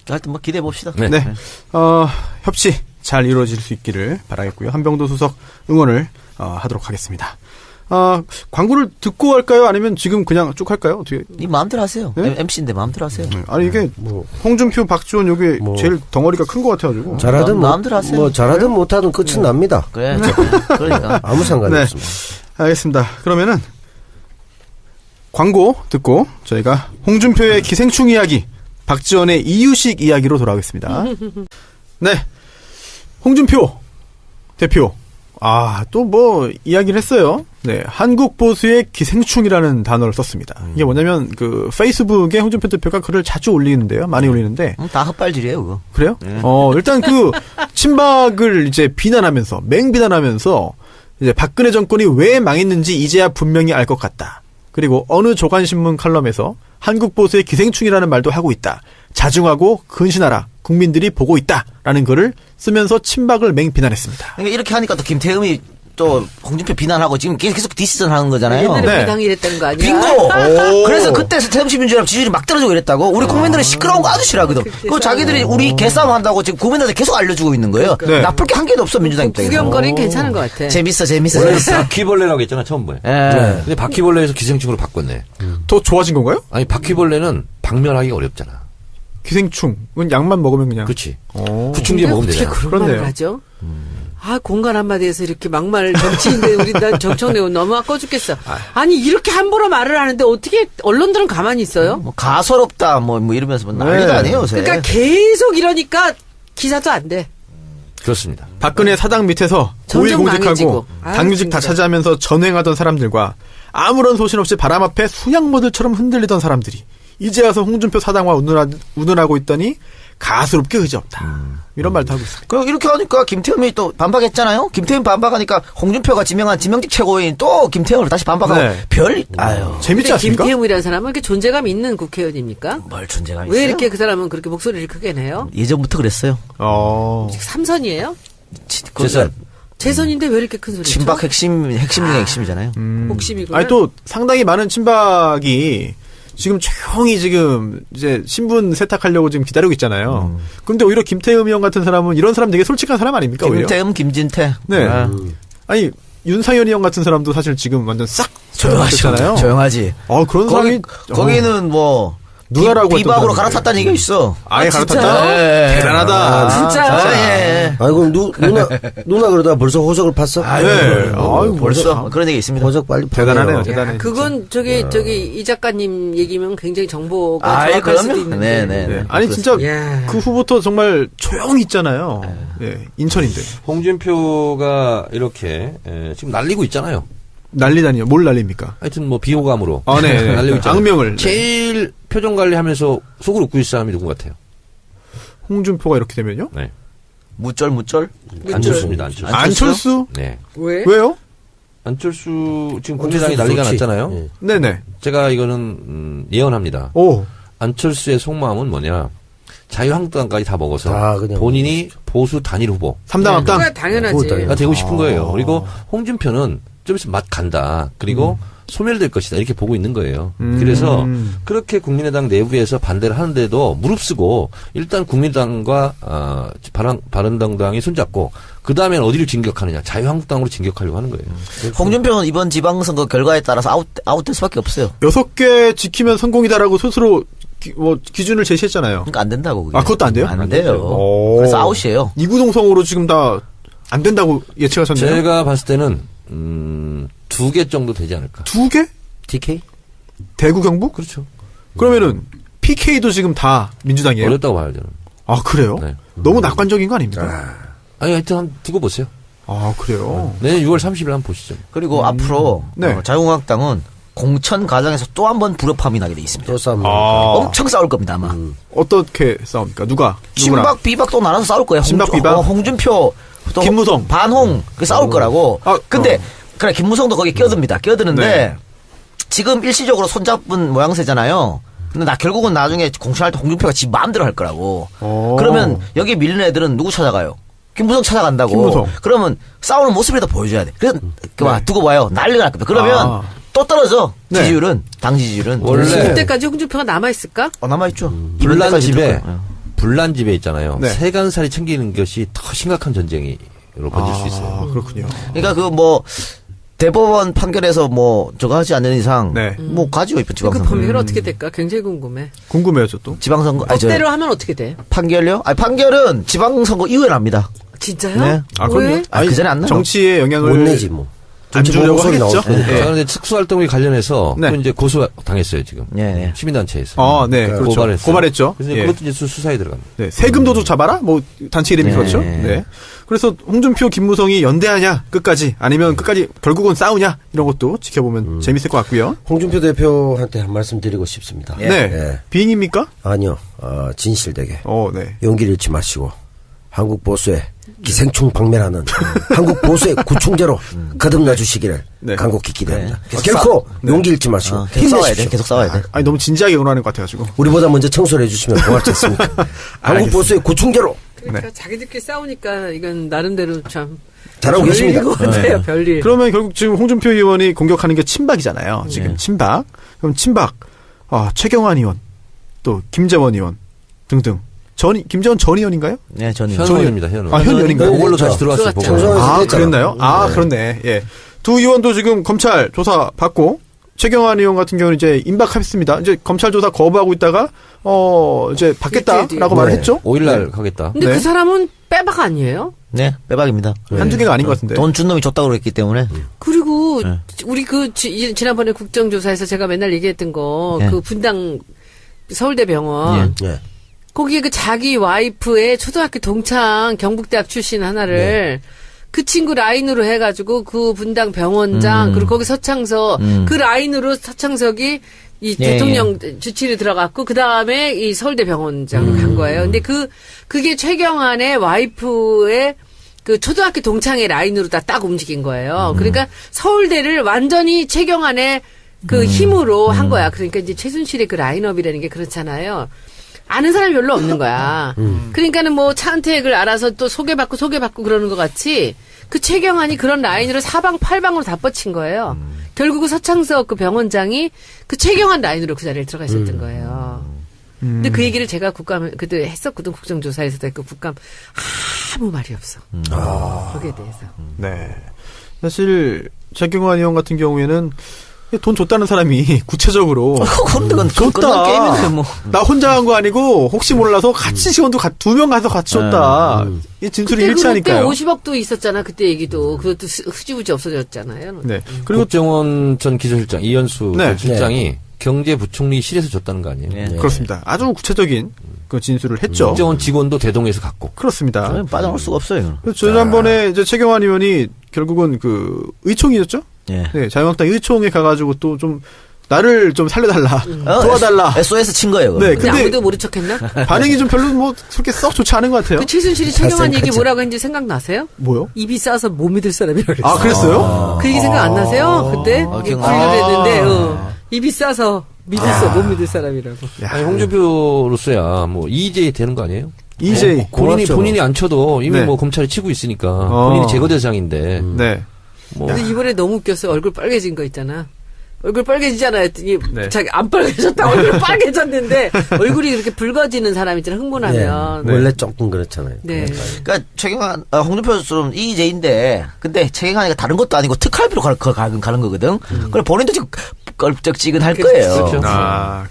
S3: 하여튼 뭐 기대해 봅시다.
S4: 네.
S1: 네. 협치 잘 이루어질 수 있기를 바라겠고요. 한병도 수석 응원을 하도록 하겠습니다. 광고를 듣고 할까요? 아니면 지금 그냥 쭉 할까요? 어떻게?
S3: 이 마음대로 하세요.
S1: 네?
S3: MC인데 마음대로 하세요.
S1: 아니 이게 홍준표, 박지원 요게 제일 덩어리가 큰 것 같아가지고.
S5: 잘하든
S3: 마음대로 하세요.
S5: 뭐 잘하든 못하든 끝은 납니다.
S3: 그래. 그러니까.
S5: 아무 상관이
S1: 네.
S5: 없습니다.
S1: 알겠습니다. 그러면은 광고 듣고 저희가 홍준표의 기생충 이야기, 박지원의 이유식 이야기로 돌아오겠습니다. 네, 홍준표 대표. 또 뭐 이야기를 했어요. 네, 한국 보수의 기생충이라는 단어를 썼습니다. 이게 뭐냐면 그 페이스북에 홍준표 대표가 글을 자주 올리는데요, 많이 올리는데.
S3: 다 헛발질이에요, 그거.
S1: 그래요? 일단 그 친박을 이제 비난하면서 맹비난하면서 이제 박근혜 정권이 왜 망했는지 이제야 분명히 알 것 같다. 그리고 어느 조간신문 칼럼에서 한국 보수의 기생충이라는 말도 하고 있다. 자중하고 근신하라. 국민들이 보고 있다라는 글을 쓰면서 친박을 맹비난했습니다.
S3: 그러니까 이렇게 하니까 또 김태흠이 또 홍준표 비난하고 지금 계속 디스전 하는 거잖아요.
S2: 옛날에
S1: 네.
S2: 비당이 이랬다는 거 아니야?
S3: 빙고! 그래서 그때 새정치민주연합 지지율이 막 떨어지고 이랬다고. 우리 국민들은 시끄러운 거 아주 싫어하거든. 그거 자기들이 우리 개싸움 한다고 지금 국민들한테 계속 알려주고 있는 거예요.
S1: 네.
S3: 나쁠 게 한 개도 없어, 민주당 입장에서.
S2: 구경거리는 괜찮은 것 같아.
S3: 재밌어.
S4: 원래 바퀴벌레라고 했잖아, 처음에.
S3: 예.
S4: 근데 바퀴벌레에서 기생충으로 바꿨네.
S1: 더 좋아진 건가요?
S4: 아니, 바퀴벌레는 박멸하기가 어렵잖아.
S1: 기생충은 약만 먹으면 그냥.
S4: 그렇지.
S1: 오.
S4: 구충제 먹으면
S2: 어떻게
S4: 되잖아.
S2: 그런
S1: 그렇네요.
S2: 말을 하죠? 공간 한마디에서 이렇게 막말 정치인데 우리 난 정청래고 너무 아까워 죽겠어. 아니 이렇게 함부로 말을 하는데 어떻게 언론들은 가만히 있어요?
S3: 뭐 가소롭다, 뭐 이러면서 뭐 난리도
S1: 네.
S3: 아니에요, 요새.
S2: 그러니까 계속 이러니까 기사도 안 돼.
S4: 그렇습니다.
S1: 박근혜 사당 밑에서
S2: 점점
S1: 고위공직하고
S2: 망해지고.
S1: 당규직 다
S2: 진짜.
S1: 차지하면서 전횡하던 사람들과 아무런 소신 없이 바람 앞에 수양모들처럼 흔들리던 사람들이 이제 와서 홍준표 사당과 운운하고 있더니 가스롭게 의지없다. 이런 말도 하고 있습니다.
S3: 그 이렇게 하니까 김태흠이 또 반박했잖아요. 김태흠 반박하니까 홍준표가 지명한 지명직 최고위인 또 김태흠을 다시 반박하고
S1: 네.
S3: 아유.
S1: 재밌지
S2: 근데
S1: 않습니까?
S2: 김태흠이라는 사람은 이렇게 존재감 있는 국회의원입니까?
S3: 뭘 존재감이
S2: 왜
S3: 있어요?
S2: 이렇게 그 사람은 그렇게 목소리를 크게 내요?
S3: 예전부터 그랬어요.
S2: 삼선이에요?
S4: 재산.
S2: 재선인데 왜 이렇게 큰 소리 쳐?
S3: 친박 핵심 중에 핵심이잖아요.
S2: 복심이구나.
S1: 아니 또 상당히 많은 친박이 지금 조용히 지금 이제 신분 세탁하려고 지금 기다리고 있잖아요. 근데 오히려 김태흠 의원 같은 사람은 이런 사람 되게 솔직한 사람 아닙니까? 오히려?
S3: 김태흠, 김진태.
S1: 네.
S3: 아,
S1: 윤상현 의원 같은 사람도 사실 지금 완전 싹 조용하잖아요.
S3: 조용하지.
S1: 그런 사람이
S3: 거기는 뭐
S1: 누나라고
S3: 비박으로
S1: 했던
S3: 갈아탔다는 얘기가 있어.
S1: 아예
S2: 진짜?
S1: 갈아탔다.
S3: 네.
S1: 대단하다.
S2: 진짜?
S3: 예.
S5: 아니 그럼 누나 그러다가 벌써 호적을 팠어?
S1: 네. 아유,
S3: 벌써 그런 얘기 있습니다.
S5: 호적 빨리
S1: 대단하네요.
S5: 파네요.
S1: 대단해.
S2: 그건 저기 이 작가님 얘기면 굉장히 정보가
S3: 아이,
S2: 정확할 수도
S3: 그럼요.
S2: 있는데.
S3: 네.
S1: 아니 진짜
S2: 야.
S1: 그 후부터 정말 조용히 있잖아요. 네, 인천인데
S4: 홍준표가 이렇게 지금 날리고 있잖아요.
S1: 난리다니요. 뭘 난립니까?
S4: 하여튼 뭐 비호감으로
S1: 네.
S4: 날리고 있잖아요.
S1: 악명을.
S4: 제일 표정 관리하면서 속을 웃고 있을 사람이 누구 같아요?
S1: 홍준표가 이렇게 되면요?
S4: 네.
S3: 무쩔.
S4: 안철수입니다. 안철수.
S1: 안철수?
S4: 네.
S2: 왜?
S1: 왜요?
S4: 안철수 지금 국민의당이 난리가
S5: 좋지.
S4: 났잖아요.
S5: 예.
S1: 네네.
S4: 제가 이거는 예언합니다.
S1: 오.
S4: 안철수의 속마음은 뭐냐? 자유한국당까지 다 먹어서
S5: 다 그냥
S4: 본인이 보수 단일 후보가
S1: 3당 합당.
S2: 그거야 당연하지.
S4: 되고 싶은 거예요. 그리고 홍준표는 좀 있으면 맛 간다. 그리고 소멸될 것이다. 이렇게 보고 있는 거예요. 그래서 그렇게 국민의당 내부에서 반대를 하는데도 무릅쓰고 일단 국민의당과 바른정당이 손잡고 그 다음엔 어디를 진격하느냐. 자유한국당으로 진격하려고 하는 거예요.
S3: 홍준표는 이번 지방선거 결과에 따라서 아웃될 수밖에 없어요.
S1: 6개 지키면 성공이다라고 스스로 기준을 제시했잖아요.
S3: 그러니까 안 된다고. 그게.
S1: 그것도 안 돼요?
S3: 안 돼요.
S1: 오.
S3: 그래서 아웃이에요.
S1: 이구동성으로 지금 다 안 된다고 예측하셨나요?
S4: 제가 봤을 때는 2개 정도 되지 않을까.
S1: 2개?
S5: TK?
S1: 대구 경북?
S4: 그렇죠.
S1: 그러면은 PK도 지금 다 민주당이에요?
S4: 어렵다고 봐요, 저는.
S1: 아, 그래요?
S4: 네.
S1: 너무 낙관적인 거 아닙니까?
S4: 아니, 하여튼 한번 두고 보세요.
S1: 아, 그래요?
S4: 내년 6월 30일 한번 보시죠.
S3: 그리고 앞으로
S1: 네.
S3: 자유한국당은 공천 과정에서 또 한 번 불협화음이 나게 돼 있습니다.
S5: 또 싸움.
S3: 엄청 싸울 겁니다 아마.
S1: 어떻게 싸웁니까? 누구랑?
S3: 친박 비박 또 나눠서 싸울 거예요.
S1: 친박, 비박?
S3: 홍준표 또
S1: 김무성.
S3: 반홍 그 싸울 거라고. 근데 그래 김무성도 거기 껴듭니다. 껴드는데
S1: 네.
S3: 지금 일시적으로 손잡은 모양새잖아요. 근데 결국은 나중에 공천할 때 홍준표가 지 마음대로 할 거라고.
S1: 오.
S3: 그러면 여기 밀리는 애들은 누구 찾아가요? 김무성 찾아간다고.
S1: 김무성.
S3: 그러면 싸우는 모습이라도 보여줘야 돼. 그래서 두고 봐요. 난리가 날 겁니다. 그러면 또 떨어져.
S1: 네.
S3: 지지율은 당 지지율은.
S4: 원래
S2: 그때까지 홍준표가 남아 있을까?
S3: 남아있죠.
S4: 불난 집에
S3: 어.
S4: 불난 집에 있잖아요.
S1: 네.
S4: 세간살이 챙기는 것이 더 심각한 전쟁으로 번질 수 있어요.
S1: 아, 그렇군요.
S3: 그러니까 대법원 판결에서 저거 하지 않는 이상
S1: 네.
S3: 가지고 있고
S2: 그
S3: 지방선거.
S2: 범위가 어떻게 될까? 굉장히 궁금해.
S1: 궁금해요, 저도.
S3: 지방선거
S2: 법대로 하면 어떻게 돼?
S3: 판결요? 판결은 지방선거 이후에 납니다.
S2: 진짜요?
S3: 네.
S1: 아,
S2: 왜?
S1: 그럼요.
S3: 그 전에 안 나요.
S1: 정치에 영향을
S5: 못 내지 뭐.
S1: 안 주려고
S5: 소리
S1: 하겠죠.
S5: 나올 거니까.
S1: 예.
S4: 그런데 특수활동에 관련해서
S1: 네.
S4: 또 이제 고소 당했어요 지금.
S3: 예.
S4: 시민단체에서.
S1: 네, 그렇죠.
S4: 고발했어요.
S1: 고발했죠.
S4: 그래서
S1: 예.
S4: 그것도 이제 수사에 들어갑니다.
S1: 네, 세금도둑 잡아라? 단체 이름이
S3: 네.
S1: 그렇죠. 네. 그래서 홍준표, 김무성이 연대하냐, 끝까지. 아니면 끝까지 결국은 싸우냐, 이런 것도 지켜보면 재밌을 것 같고요.
S5: 홍준표 대표한테 한 말씀 드리고 싶습니다.
S1: 네.
S5: 예.
S1: 비행입니까?
S5: 아니요, 진실되게.
S1: 네.
S5: 용기를 잃지 마시고, 한국 보수에 기생충 박멸하는 한국 보수의 구충제로 거듭나 주시기를
S1: 네.
S5: 간곡히 기대합니다.
S3: 계속
S5: 결코 용기 잃지 마시고
S3: 계속 싸워야 돼.
S5: 힘내십시오.
S3: 계속 싸워야 돼.
S1: 아니, 너무 진지하게 응원하는 것 같아가지고.
S5: 우리보다 먼저 청소를 해주시면 고맙지 않습니까? 한국
S1: 알겠습니다.
S5: 보수의 구충제로
S2: 그러니까 자기들끼리 싸우니까 이건 나름대로 참
S5: 잘하고 계십니다.
S2: 별일인 것 같아요. 별일.
S1: 그러면 결국 지금 홍준표 의원이 공격하는 게 친박이잖아요. 지금 친박. 그럼 친박, 최경환 의원, 또 김재원 의원 등등. 김재원 전 의원인가요?
S3: 네, 저는
S4: 현 의원입니다. 현 의원.
S1: 현 의원인가요?
S4: 그걸로 다시 들어왔어요.
S2: 들어갔죠.
S4: 보고.
S5: 청소년
S1: 그랬나요? 그렇네. 예. 두 의원도 지금 검찰 조사 받고, 최경환 의원 같은 경우는 이제 임박했습니다. 이제 검찰 조사 거부하고 있다가, 이제 받겠다라고 말을
S5: 네.
S1: 했죠?
S4: 5일날 가겠다.
S2: 근데
S1: 네.
S2: 그 사람은 빼박 아니에요?
S3: 네, 빼박입니다.
S1: 한두 개가 아닌 것 같은데.
S3: 돈 준 놈이 줬다고 그랬기 때문에.
S2: 그리고
S3: 네.
S2: 우리 지난번에 국정조사에서 제가 맨날 얘기했던 거
S3: 네.
S2: 그 분당 서울대병원
S5: 예.
S2: 거기에 그 자기 와이프의 초등학교 동창 경북대학 출신 하나를 그 친구 라인으로 해가지고 그 분당 병원장 그리고 거기 서창석 그 라인으로 서창석이 이
S3: 예,
S2: 대통령 주치를 들어갔고 그 다음에 이 서울대 병원장으로 간 거예요. 근데 그게 최경환의 와이프의 그 초등학교 동창의 라인으로 다 딱 움직인 거예요. 그러니까 서울대를 완전히 최경환의 그 힘으로 한 거야. 그러니까 이제 최순실의 그 라인업이라는 게 그렇잖아요. 아는 사람이 별로 없는 거야. 그러니까는 차은택을 알아서 또 소개받고 그러는 것 같이 그 최경환이 그런 라인으로 사방팔방으로 다 뻗친 거예요. 결국은 서창석 그 병원장이 그 최경환 라인으로 그 자리에 들어가 있었던 거예요. 근데 그 얘기를 제가 그때 했었거든. 국정조사에서도 했고 국감 아무 말이 없어. 거기에 대해서.
S1: 네. 사실, 최경환 의원 같은 경우에는 돈 줬다는 사람이 구체적으로
S3: 그런데 그건
S1: 줬다.
S3: 게임인데
S1: 나 혼자 한 거 아니고 혹시 몰라서 같이 지원도 2명 가서 같이 줬다. 이 진술이
S2: 그때
S1: 일치하니까요.
S2: 50억도 있었잖아. 그때 얘기도. 그것도 흐지부지 없어졌잖아요.
S1: 네.
S4: 그리고 국정원 전 기조실장 이현수
S1: 네.
S4: 전 실장이 경제부총리실에서 줬다는 거 아니에요?
S3: 네.
S1: 그렇습니다. 아주 구체적인 그 진술을 했죠.
S4: 국정원 직원도 대동에서 갔고.
S1: 그렇습니다.
S3: 저는 빠져나올 수가 없어요.
S1: 그래서 지난번에 이제 최경환 의원이 결국은 그 의총이었죠?
S3: 예.
S1: 네, 자유한국당 의총에 가가지고 또 좀 나를 좀 살려달라, 도와달라.
S3: SOS 친 거예요.
S1: 네,
S2: 근데
S1: 근데
S2: 아무도 모른 척했나?
S1: 반응이 좀 별로 그렇게 썩 좋지 않은 것 같아요.
S2: 그 최순실이 최경환 얘기 뭐라고 했는지 생각나세요?
S1: 뭐요?
S2: 입이 싸서 못 믿을 사람이라고 그랬어.
S1: 아, 그랬어요?
S2: 그 얘기 생각 안 나세요? 그때?
S3: 기억나.
S2: 분류를 했는데, 입이 싸서 못 믿을 사람이라고.
S4: 아니, 홍준표로서야 EJ 되는 거 아니에요?
S1: EJ.
S4: 본인이 안 쳐도 이미
S1: 네.
S4: 검찰이 치고 있으니까 본인이 제거 대상인데.
S1: 네.
S2: 근데 이번에 너무 웃겼어. 얼굴 빨개진 거 있잖아. 얼굴 빨개지잖아요. 했더니
S1: 네.
S2: 자기 안 빨개졌다. 얼굴 빨개졌는데 얼굴이 그렇게 붉어지는 사람 있잖아. 흥분하면.
S1: 네.
S5: 원래 조금 그렇잖아요.
S2: 네.
S3: 그러니까 최경환, 홍준표처럼 EJ인데, 근데 최경환이가 다른 것도 아니고 특활비로 가는 거거든. 그래 본인도 지금 껄쩍지근할 거예요.
S4: 그렇죠.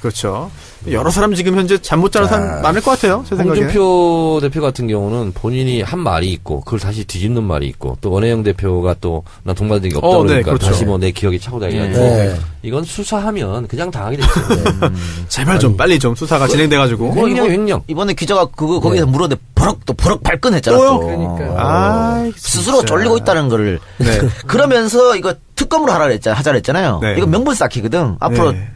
S1: 그렇죠. 여러 사람 지금 현재 잠 못 자는 사람 많을 것 같아요. 제 생각에.
S4: 홍준표 대표 같은 경우는 본인이 한 말이 있고 그걸 다시 뒤집는 말이 있고 또 원혜영 대표가 또 난 동반된 게 없다 그러니까
S1: 네, 그렇죠.
S4: 다시 내 기억이 차고 다니고
S5: 네.
S4: 이건 수사하면 그냥 당하게 됐죠.
S1: 제발 좀 빨리 좀 수사가 진행돼가지고.
S4: 횡령.
S3: 이번에 기자가 거기서 물었는데 버럭 발끈했잖아.
S1: 또요?
S3: 또.
S2: 그러니까.
S3: 스스로
S1: 진짜.
S3: 쫄리고 있다는 거를.
S1: 네.
S3: 그러면서 이거 특검으로 하자 그랬잖아요.
S1: 네.
S3: 이거 명분 쌓기거든. 앞으로
S1: 네.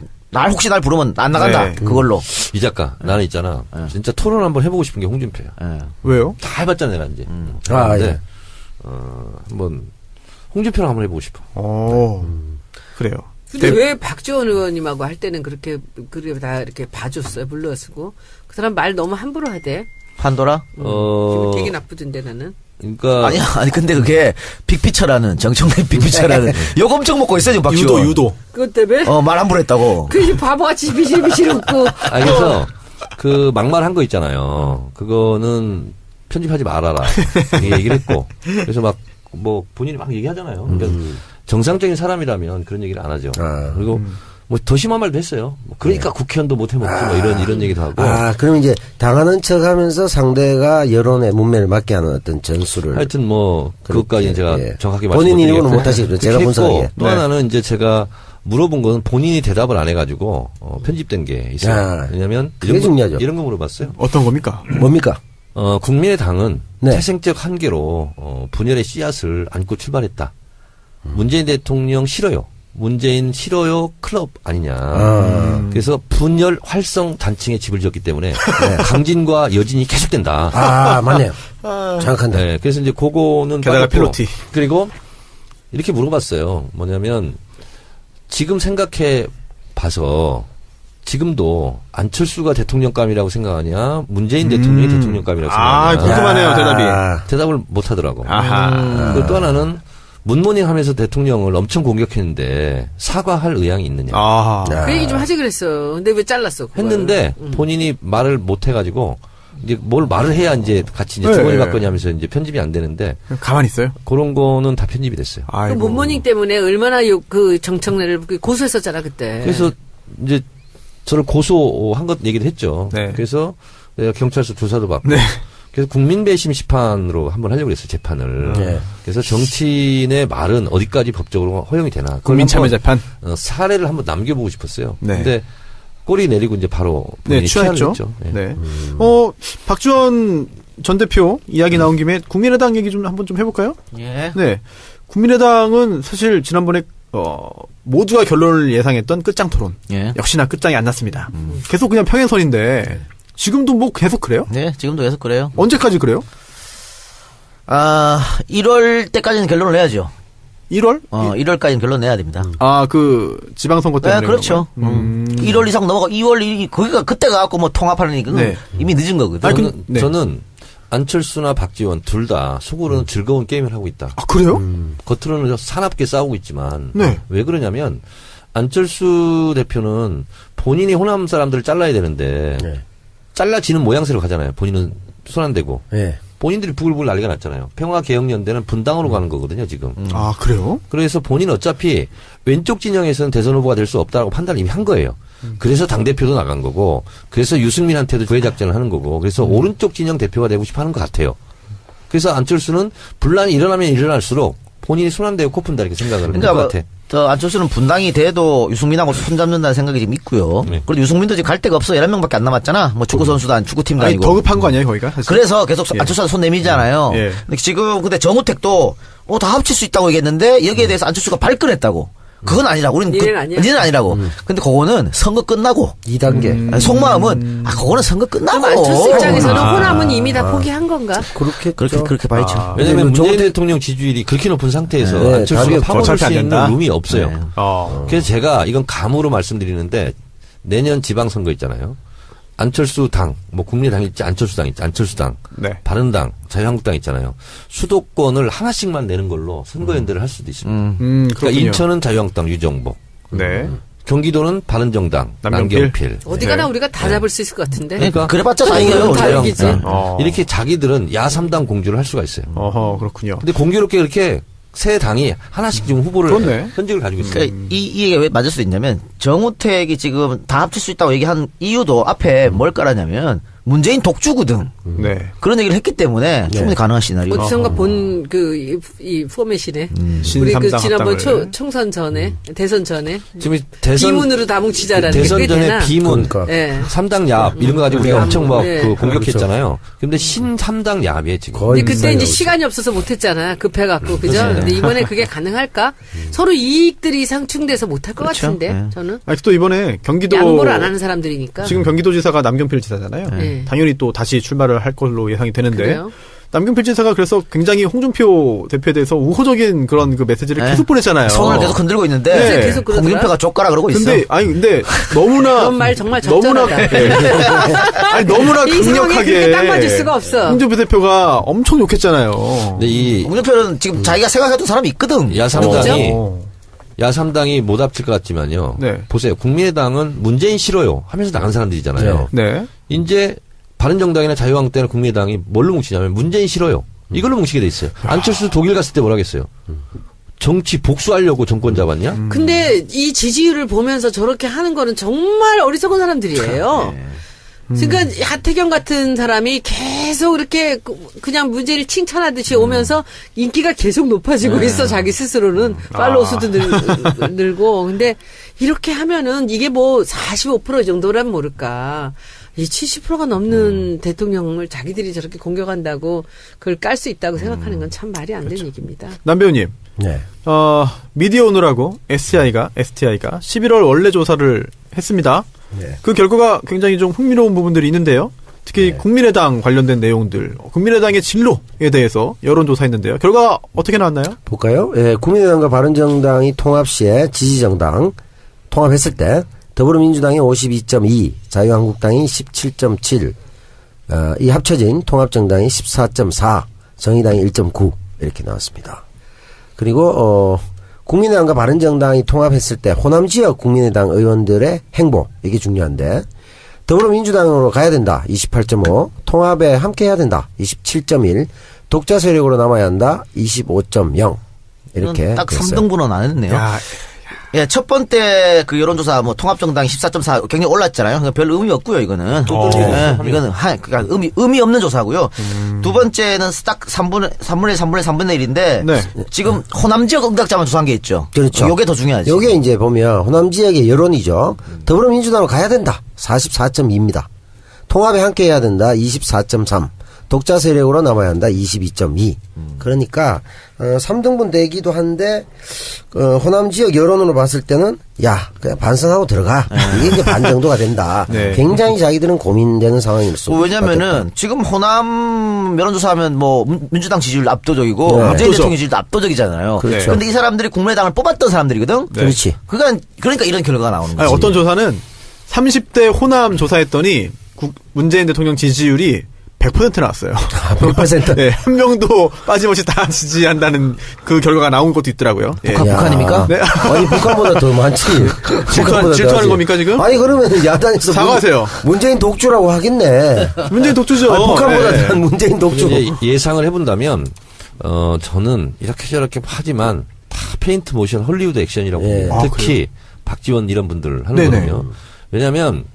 S3: 혹시 날 부르면 안 나간다.
S1: 네.
S3: 그걸로.
S4: 이 작가 나는 있잖아. 진짜 토론 한번 해보고 싶은 게 홍준표야.
S3: 예.
S1: 왜요?
S4: 다 해봤잖아 내가 이제.
S5: 예.
S4: 한번 홍준표랑 한번 해보고 싶어.
S1: 그래요.
S2: 근데 왜 박지원 의원님하고 할 때는 그렇게 다 이렇게 봐줬어요, 불러쓰고. 그 사람 말 너무 함부로 하대.
S3: 판도라?
S2: 기분 되게 나쁘던데 나는.
S4: 그러니까
S3: 아니 근데 그게 빅피처라는 정청래 빅피처라는 욕 엄청 먹고 있어요 지금 박지원.
S1: 유도.
S2: 그것 때문에?
S3: 말 함부로 했다고.
S2: 그 바보같이 비실비실 웃고.
S4: 그래서 그 막말한 거 있잖아요. 그거는 편집하지 말아라. 이렇게 얘기를 했고. 그래서 막 뭐 본인이 막 얘기하잖아요. 그러니까 정상적인 사람이라면 그런 얘기를 안 하죠. 그리고 뭐 더 심한 말도 했어요. 뭐 그러니까 국회의원도 못 해먹지 뭐 이런 얘기도 하고.
S5: 그럼 이제 당하는 척하면서 상대가 여론의 문매를 맞게 하는 어떤 전술을.
S4: 하여튼 뭐 그것까지는 제가 정확히
S5: 본인
S4: 말씀드리겠고.
S5: 이유는 못하시죠. 제가 분석하기에.
S4: 또 하나는 이제 제가 물어본 거는 본인이 대답을 안 해가지고 편집된 게 있어요. 왜냐하면
S5: 그게 중요하죠.
S4: 이런 거 물어봤어요.
S1: 어떤 겁니까?
S5: 뭡니까?
S4: 국민의당은
S5: 네.
S4: 태생적 한계로 분열의 씨앗을 안고 출발했다. 문재인 대통령 싫어요. 문재인 싫어요 클럽 아니냐. 그래서 분열 활성 단층에 집을 지었기 때문에 강진과 여진이 계속된다.
S5: 맞네요. 정확한데.
S4: 네, 그래서 이제 그거는
S1: 게다가
S4: 빠졌고.
S1: 필로티.
S4: 그리고 이렇게 물어봤어요. 뭐냐면 지금 생각해 봐서 지금도 안철수가 대통령감이라고 생각하냐, 문재인 대통령이 대통령감이라고 생각하냐.
S1: 궁금하네요, 대답이.
S4: 대답을 못 하더라고.
S1: 아하.
S4: 또 하나는 문모닝 하면서 대통령을 엄청 공격했는데 사과할 의향이 있느냐.
S2: 그 얘기 좀 하지 그랬어. 근데 왜 잘랐어? 그걸.
S4: 했는데 본인이 말을 못 해가지고 이제 뭘 말을 해야 이제 같이 이제 주거니 받거니 하면서 이제 편집이 안 되는데.
S1: 가만히 있어요?
S4: 그런 거는 다 편집이 됐어요.
S2: 그 문모닝 때문에 얼마나 그 정청래를 고소했었잖아, 그때.
S4: 그래서 이제 저를 고소한 것 얘기를 했죠.
S1: 네.
S4: 그래서 내가 경찰서 조사도 받고.
S1: 네.
S4: 그래서 국민배심 시판으로 한번 하려고 했어요, 재판을.
S5: 네.
S4: 그래서 정치인의 말은 어디까지 법적으로 허용이 되나.
S1: 국민참여재판.
S4: 사례를 한번 남겨보고 싶었어요.
S1: 네.
S4: 근데 꼬리 내리고 이제 바로
S1: 취하했죠.
S4: 네.
S1: 네. 박지원 전 대표 이야기 나온 김에 국민의당 얘기 좀 한번 좀 해볼까요?
S3: 예.
S1: 네. 국민의당은 사실 지난번에 모두가 결론을 예상했던 끝장 토론.
S3: 예.
S1: 역시나 끝장이 안 났습니다. 계속 그냥 평행선인데 지금도 뭐 계속 그래요?
S3: 네, 지금도 계속 그래요.
S1: 언제까지 그래요?
S3: 1월 때까지는 결론을 내야죠.
S1: 1월?
S3: 1월까지는 결론 내야 됩니다.
S1: 그 지방선거 때문에.
S3: 네, 그렇죠. 1월 이상 넘어가 2월 거기가 그때 가갖고 뭐 통합하는 얘기는
S1: 네.
S3: 이미 늦은 거거든요.
S4: 저는 안철수나 박지원 둘 다 속으로는 즐거운 게임을 하고 있다.
S1: 그래요?
S4: 겉으로는 사납게 싸우고 있지만
S1: 네.
S4: 왜 그러냐면 안철수 대표는 본인이 호남 사람들을 잘라야 되는데 잘라지는 모양새로 가잖아요. 본인은 손 안 대고.
S5: 네.
S4: 본인들이 부글부글 난리가 났잖아요. 평화개혁연대는 분당으로 가는 거거든요, 지금.
S1: 그래요?
S4: 그래서 본인은 어차피 왼쪽 진영에서는 대선 후보가 될 수 없다라고 판단을 이미 한 거예요. 그래서 당대표도 나간 거고, 그래서 유승민한테도 구애작전을 하는 거고, 그래서 오른쪽 진영 대표가 되고 싶어 하는 것 같아요. 그래서 안철수는 분란이 일어나면 일어날수록 본인이 손 안 대고 코 푼다 이렇게 생각을 하는 것 같아.
S3: 안철수는 분당이 돼도 유승민하고 손잡는다는 생각이 지금 있고요.
S4: 네.
S3: 그리고 유승민도 지금 갈 데가 없어. 11명밖에 안 남았잖아. 뭐 축구선수도 안 축구팀도
S1: 아니,
S3: 아니고.
S1: 더 급한 거 아니에요, 거기가? 사실?
S3: 그래서 계속 안철수한테 손 내밀잖아요.
S1: 예.
S3: 근데 지금 근데 정우택도 다 합칠 수 있다고 얘기했는데 여기에 대해서 안철수가 발끈했다고. 그건 아니라고. 우리는
S2: 니는 아니야.
S3: 니는 아니라고. 근데 그거는 선거 끝나고
S5: 2단계.
S3: 속마음은 그거는 선거 끝나고.
S2: 그럼 안철수 입장에서는 호남은 이미 다 포기한 건가?
S3: 그렇게 봐야죠.
S4: 왜냐면 문재인 대통령 지지율이 그렇게 높은 상태에서
S5: 네,
S4: 안철수가 파고들
S1: 어차피
S4: 수
S1: 안
S4: 있는
S1: 된다.
S4: 룸이 없어요.
S3: 네.
S4: 그래서 제가 이건 감으로 말씀드리는데 내년 지방선거 있잖아요. 안철수 당, 뭐 국민의당 있지, 안철수 당 있지, 안철수 당,
S1: 네.
S4: 바른당, 자유한국당 있잖아요. 수도권을 하나씩만 내는 걸로 선거연대를 할 수도 있습니다. 그러니까
S1: 그렇군요.
S4: 인천은 자유한국당 유정복,
S1: 네.
S4: 경기도는 바른정당
S1: 남경필.
S4: 남경필.
S2: 어디 가나 우리가 다 잡을 수 있을 것 같은데.
S4: 그러니까
S3: 그래봤자 다
S2: 이겨요.
S3: 이겨요.
S2: 다 이기지.
S4: 자유한국당. 이렇게 자기들은 야3당 공주를 할 수가 있어요.
S1: 그렇군요.
S4: 근데 공교롭게 이렇게 세 당이 하나씩 지금 후보를
S1: 그렇네.
S4: 현직을 가지고 있어요.
S3: 그러니까 이 얘기가 왜 맞을 수 있냐면 정우택이 지금 다 합칠 수 있다고 얘기한 이유도 앞에 뭘 깔았냐면 문재인 독주거든.
S1: 네.
S3: 그런 얘기를 했기 때문에 충분히 가능한 시나리오.
S2: 어디선가 본 이 포맷이네. 우리 그
S1: 신삼당
S2: 지난번
S1: 합당을.
S2: 총선 전에 대선 전에
S4: 지금 대선
S2: 비문으로 다 뭉치자라는 게
S4: 대선
S2: 꽤
S4: 전에
S2: 되나?
S4: 비문,
S5: 그러니까.
S2: 예.
S4: 3당 야합 이런 거 가지고 우리가 엄청 막
S2: 네.
S4: 그 공격했잖아요. 근데 신 3당 야합이에요 지금.
S5: 거의
S2: 근데 그때
S5: 비슷하게
S2: 이제
S5: 나오죠.
S2: 시간이 없어서 못했잖아. 급해갖고 그죠?
S4: 그렇죠.
S2: 근데 이번에 그게 가능할까? 서로 이익들이 상충돼서 못할 것
S3: 그렇죠.
S2: 같은데
S3: 네.
S2: 저는
S1: 또 이번에 경기도.
S2: 양보를 안 하는 사람들이니까.
S1: 지금 경기도지사가 남경필 지사잖아요.
S2: 네.
S1: 당연히 또 다시 출마를 할 걸로 예상이 되는데.
S2: 그래요?
S1: 남경필 지사가 그래서 굉장히 홍준표 대표에 대해서 우호적인 그런 그 메시지를
S3: 네.
S1: 계속 보냈잖아요.
S3: 손을 계속 흔들고 있는데
S1: 네.
S2: 계속 그러더라.
S3: 홍준표가 족가라 그러고 있어.
S1: 근데 너무나
S2: 그런 말 정말
S1: 너무나
S2: 적절하다.
S1: 아니 너무나
S2: 이 상황에
S1: 강력하게
S2: 그렇게 딱 맞을 수가 없어.
S1: 홍준표 대표가 엄청 욕했잖아요.
S4: 근데 이
S3: 홍준표는 지금 자기가 생각했던 사람이 있거든.
S4: 야삼당이 못 합칠 것 같지만요.
S1: 네.
S4: 보세요. 국민의당은 문재인 싫어요 하면서 나간 사람들이잖아요.
S1: 네.
S4: 이제 바른정당이나 자유한국당이나 국민의당이 뭘로 뭉치냐면 문재인 싫어요. 이걸로 뭉치게 돼 있어요. 안철수 독일 갔을 때 뭐라겠어요. 정치 복수하려고 정권 잡았냐?
S2: 근데 이 지지율을 보면서 저렇게 하는 거는 정말 어리석은 사람들이에요. 그러니까 하태경 같은 사람이 계속 이렇게 그냥 문재인을 칭찬하듯이 오면서 인기가 계속 높아지고 있어. 자기 스스로는 팔로우 수도 늘고. 근데 이렇게 하면은 이게 뭐 45% 정도란 모를까. 이 70%가 넘는 대통령을 자기들이 저렇게 공격한다고 그걸 깔 수 있다고 생각하는 건 참 말이 안 되는 얘기입니다.
S1: 남 배우님.
S5: 네.
S1: 미디어 오늘하고 STI가 11월 원래 조사를 했습니다.
S5: 네.
S1: 그 결과가 굉장히 좀 흥미로운 부분들이 있는데요. 특히 국민의당 관련된 내용들, 국민의당의 진로에 대해서 여론조사했는데요. 결과 어떻게 나왔나요?
S5: 볼까요? 예, 국민의당과 바른정당이 통합 시에 지지정당 통합했을 때 더불어민주당이 52.2, 자유한국당이 17.7, 이 합쳐진 통합정당이 14.4, 정의당이 1.9 이렇게 나왔습니다. 그리고 국민의당과 바른정당이 통합했을 때 호남 지역 국민의당 의원들의 행보 이게 중요한데 더불어민주당으로 가야 된다 28.5, 통합에 함께해야 된다 27.1, 독자 세력으로 남아야 한다 25.0 이렇게
S3: 딱
S5: 됐어요.
S3: 3등분은 안 했네요.
S1: 야,
S3: 예, 첫 번째 그 여론조사 뭐 통합정당이 14.4 굉장히 올랐잖아요. 그러니까 별 의미 없고요, 이거는. 예, 이거는 그러니까 의미 없는 조사고요. 두 번째는 딱 3분의 1인데
S1: 네.
S3: 지금 호남 지역 응답자만 조사한 게 있죠.
S5: 그렇죠.
S3: 요게 더 중요하지.
S5: 요게 이제 보면 호남 지역의 여론이죠. 더불어민주당으로 가야 된다. 44.2입니다. 통합에 함께 해야 된다. 24.3. 독자 세력으로 남아야 한다. 22.2. 그러니까 3등분 되기도 한데 호남 지역 여론으로 봤을 때는 야 그냥 반성하고 들어가. 이게 이제 반 정도가 된다.
S1: 네.
S5: 굉장히 자기들은 고민되는 상황일 수.
S3: 왜냐면은 지금 호남 여론조사하면 뭐 민주당 지지율 압도적이고
S5: 네.
S3: 문재인 대통령 지지율 압도적이잖아요.
S5: 그렇죠.
S3: 그런데 이 사람들이 국민의당을 뽑았던 사람들이거든.
S1: 네.
S5: 그렇지.
S3: 그러니까 이런 결과가 나오는 거지.
S1: 아니, 어떤 조사는 30대 호남 조사했더니 문재인 대통령 지지율이 100% 나왔어요.
S5: 100%?
S1: 네, 한 명도 빠짐없이 다 지지한다는 그 결과가 나온 것도 있더라고요. 예.
S3: 북한입니까?
S1: 네.
S5: 아니 북한보다 더 많지. 북한보다 더
S1: 질투하는
S5: 하지.
S1: 겁니까 지금?
S5: 아니 그러면 야당에서
S1: 사과하세요.
S5: 문재인 독주라고 하겠네.
S1: 문재인 독주죠.
S5: 아니, 북한보다
S1: 네.
S5: 더 문재인 독주.
S4: 이제 예상을 해본다면 저는 이렇게 저렇게 하지만 다 페인트 모션 헐리우드 액션이라고
S5: 예.
S4: 봅니다. 특히 박지원 이런 분들 하는
S1: 네네.
S4: 거거든요. 왜냐하면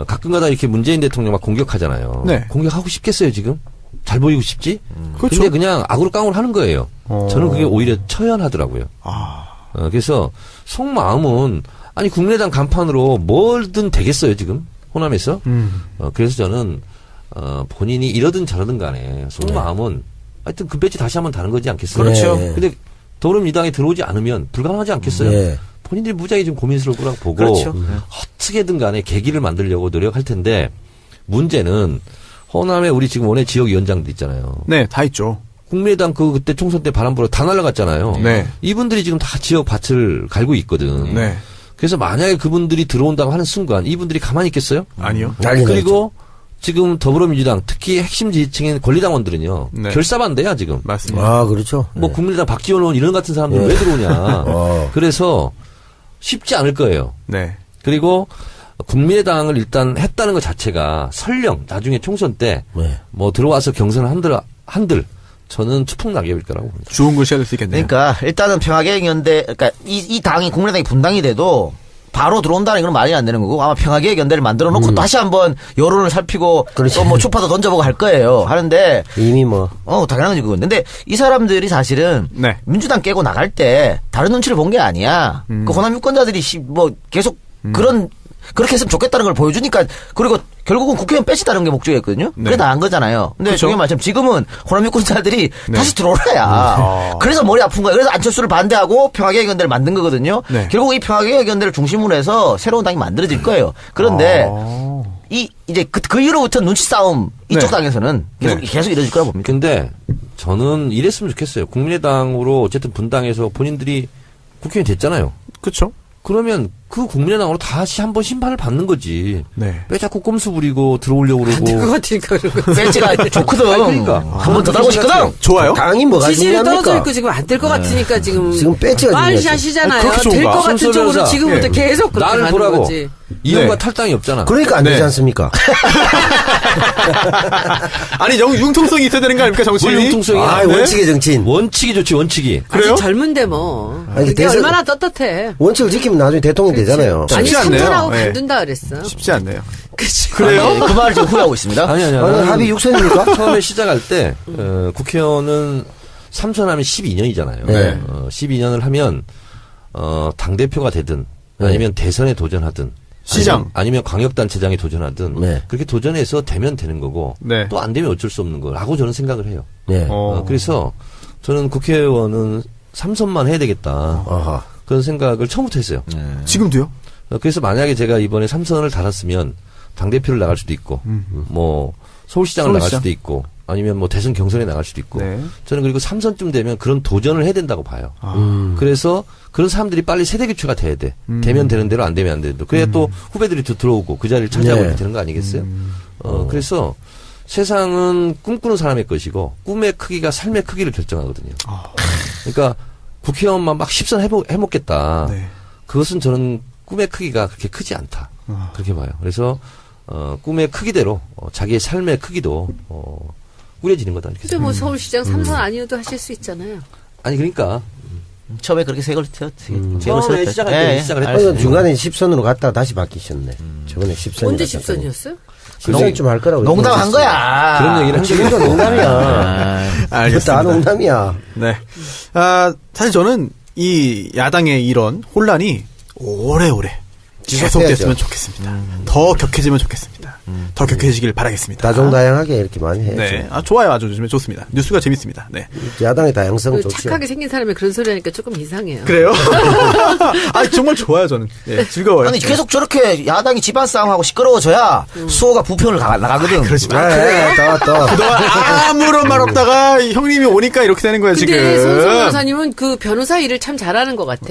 S4: 가끔가다 이렇게 문재인 대통령 막 공격하잖아요.
S1: 네.
S4: 공격하고 싶겠어요 지금? 잘 보이고 싶지?
S1: 그렇죠.
S4: 근데 그냥 악으로 깡으로 하는 거예요. 저는 그게 오히려 처연하더라고요.
S1: 아.
S4: 그래서 속마음은 아니 국민의당 간판으로 뭐든 되겠어요 지금 호남에서. 그래서 저는 본인이 이러든 저러든 간에 속마음은 하여튼 그 배지 다시 한번 다는 거지 않겠어요?
S5: 그렇죠.
S4: 근데 더불어민주당에 들어오지 않으면 불가능하지 않겠어요?
S5: 네.
S4: 본인들이 무지하게 좀 고민스러울 거라고 보고
S3: 그렇죠.
S4: 어떻게든 간에 계기를 만들려고 노력할 텐데 문제는 호남에 우리 지금 원외 지역위원장들 있잖아요.
S1: 네, 다 있죠.
S4: 국민의당 그때 총선 때 바람 불어 다 날아갔잖아요.
S1: 네.
S4: 이분들이 지금 다 지역 밭을 갈고 있거든.
S1: 네.
S4: 그래서 만약에 그분들이 들어온다고 하는 순간 이분들이 가만히 있겠어요?
S1: 아니요.
S5: 난리
S4: 그리고 지금 더불어민주당 특히 핵심 지지층인 권리당원들은요.
S1: 네.
S4: 결사반대야 지금.
S1: 맞습니다.
S5: 아 그렇죠.
S4: 뭐 국민의당 박지원 의원 이런 같은 사람들 왜 들어오냐. 그래서 쉽지 않을 거예요.
S1: 네.
S4: 그리고 국민의당을 일단 했다는 것 자체가 설령 나중에 총선 때 뭐
S5: 네.
S4: 들어와서 경선을 한들 저는 추풍낙엽일 거라고 봅니다.
S1: 좋은 글씨가 될 수 있겠네요.
S3: 그러니까 일단은 평화계획연대 그러니까 이 당이 국민의당이 분당이 돼도 바로 들어온다는 건 말이 안 되는 거고 아마 평화계획연대를 만들어 놓고 다시 한번 여론을 살피고
S5: 그렇지.
S3: 또 뭐 추파도 던져보고 할 거예요. 하는데
S5: 이미 뭐
S3: 당연하지 그건. 근데 이 사람들이 사실은
S1: 네.
S3: 민주당 깨고 나갈 때 다른 눈치를 본 게 아니야. 그 호남 유권자들이 뭐 계속 그렇게 했으면 좋겠다는 걸 보여주니까 그리고 결국은 국회의원 빼시다는 게 목적이었거든요.
S1: 네.
S3: 그게 나간 거잖아요. 근데
S1: 그쵸?
S3: 중요한 말씀 지금은 호남 유권자들이
S1: 네.
S3: 다시 들어오라야. 그래서 머리 아픈 거예요. 그래서 안철수를 반대하고 평화개혁연대를 만든 거거든요.
S1: 네.
S3: 결국 이 평화개혁연대를 중심으로 해서 새로운 당이 만들어질 거예요. 그런데 이제 그 이후로부터 눈치 싸움 이쪽
S1: 네.
S3: 당에서는 계속 이뤄질 거라 봅니다.
S4: 근데 저는 이랬으면 좋겠어요. 국민의당으로 어쨌든 분당에서 본인들이 국회의원이 됐잖아요.
S1: 그렇죠.
S4: 그러면 그 국민의당으로 다시 한번 심판을 받는 거지.
S1: 네.
S4: 왜 자꾸 꼼수 부리고 들어오려고
S2: 그거
S4: 그러고.
S2: 같으니까 그러고.
S3: 배지가 좋거든.
S4: 그러니까.
S3: 한 번 더 달고 싶거든.
S1: 좋아요.
S5: 당이 뭐가
S2: 지지율이 떨어져
S5: 중요합니까?
S2: 있고 지금 안 될 것 같으니까 지금
S5: 배지가 중요하죠.
S2: 말샷이잖아요.
S1: 그렇게 좋은가?
S2: 될 것 같은
S4: 순서
S2: 쪽으로
S4: 변호사.
S2: 지금부터
S1: 예.
S2: 계속 그렇게
S4: 나를
S2: 가는
S4: 보라고.
S2: 거지.
S4: 이용과
S1: 네.
S4: 탈당이 없잖아.
S5: 그러니까 안
S1: 네.
S5: 되지 않습니까?
S1: 아니 융통성이 있어야 되는 거 아닙니까 정치인이?
S4: 뭘 융통성이야?
S5: 아,
S1: 네?
S5: 원칙의 정치인.
S4: 원칙이 좋지, 원칙이.
S1: 그래요?
S2: 아직 젊은데 뭐.
S5: 아니,
S2: 이게
S5: 대선-
S2: 얼마나 떳떳해.
S5: 원칙을 지키면 나중에 대통령 되잖아요.
S2: 아니
S1: 쉽지 않네요.
S2: 3선하고
S1: 네.
S2: 간둔다 그랬어.
S1: 쉽지 않네요.
S2: 그치.
S1: 그래요?
S3: 아니, 그 말을 좀 후회하고 있습니다.
S4: 아니.
S5: 아니,
S4: 나는
S5: 합의 6선입니까?
S4: 처음에 시작할 때, 국회의원은 3선하면 12년이잖아요.
S5: 네.
S4: 12년을 하면, 당대표가 되든, 아니면 대선에 도전하든,
S1: 시장.
S4: 아니면 광역단체장에 도전하든,
S5: 네.
S4: 그렇게 도전해서 되면 되는 거고,
S1: 네.
S4: 또 안 되면 어쩔 수 없는 거라고 저는 생각을 해요.
S5: 네.
S4: 그래서 저는 국회의원은 3선만 해야 되겠다.
S5: 아하.
S4: 그런 생각을 처음부터 했어요.
S1: 지금도요?
S4: 그래서 만약에 제가 이번에 3선을 달았으면 당대표를 나갈 수도 있고, 뭐, 서울시장을 나갈
S1: 서울시장.
S4: 수도 있고, 아니면 뭐 대선 경선에 나갈 수도 있고,
S1: 네.
S4: 저는 그리고 3선쯤 되면 그런 도전을 해야 된다고 봐요. 그래서 그런 사람들이 빨리 세대 교체가 돼야 돼. 되면 되는 대로 안 되면 안 되는 대로. 그래야 또 후배들이 또 들어오고 그 자리를 차지하고
S5: 네.
S4: 이렇게 되는 거 아니겠어요? 그래서 세상은 꿈꾸는 사람의 것이고 꿈의 크기가 삶의 크기를 결정하거든요. 그러니까 국회의원만 막 10선 해먹겠다.
S1: 네.
S4: 그것은 저는 꿈의 크기가 그렇게 크지 않다. 그렇게 봐요. 그래서 꿈의 크기대로 자기의 삶의 크기도 꾸려지는 거다. 이렇게
S2: 근데 뭐 서울시장 3선 아니어도 하실 수 있잖아요.
S4: 아니 그러니까
S3: 처음에 그렇게 색을 튀었지.
S4: 처음에 시작할 때 시작을
S5: 아니,
S4: 했죠.
S5: 중간에 10선으로 갔다가 다시 바뀌셨네. 저번에 10선.
S2: 언제 10선이었어요?
S5: 10선 좀 할 거라고.
S3: 농담한 거야.
S4: 그런 얘기를 한 적이
S5: 지금도
S4: 없고.
S5: 농담이야.
S1: 알겠습니다.
S5: 다 농담이야.
S1: 네. 사실 저는 이 야당의 이런 혼란이 오래오래 계속됐으면 좋겠습니다. 더 격해지면 좋겠습니다. 더 격해지길 바라겠습니다.
S5: 다종다양하게 이렇게 많이 해야죠.
S1: 네. 좋아요. 아주 요즘에 좋습니다. 뉴스가 재밌습니다. 네.
S5: 야당의 다양성은
S2: 그
S5: 좋죠.
S2: 착하게 생긴 사람이 그런 소리 하니까 조금 이상해요.
S1: 그래요? 정말 좋아요, 저는. 네, 즐거워요.
S3: 아니 계속 저렇게 야당이 집안 싸움하고 시끄러워져야 수호가 부평을 나가거든.
S1: 그러지 마.
S5: 그래, 또.
S1: 그동안 아무런 말 없다가 형님이 오니까 이렇게 되는 거야, 지금.
S2: 근데 손수 변호사님은 그 변호사 일을 참 잘하는 것 같아.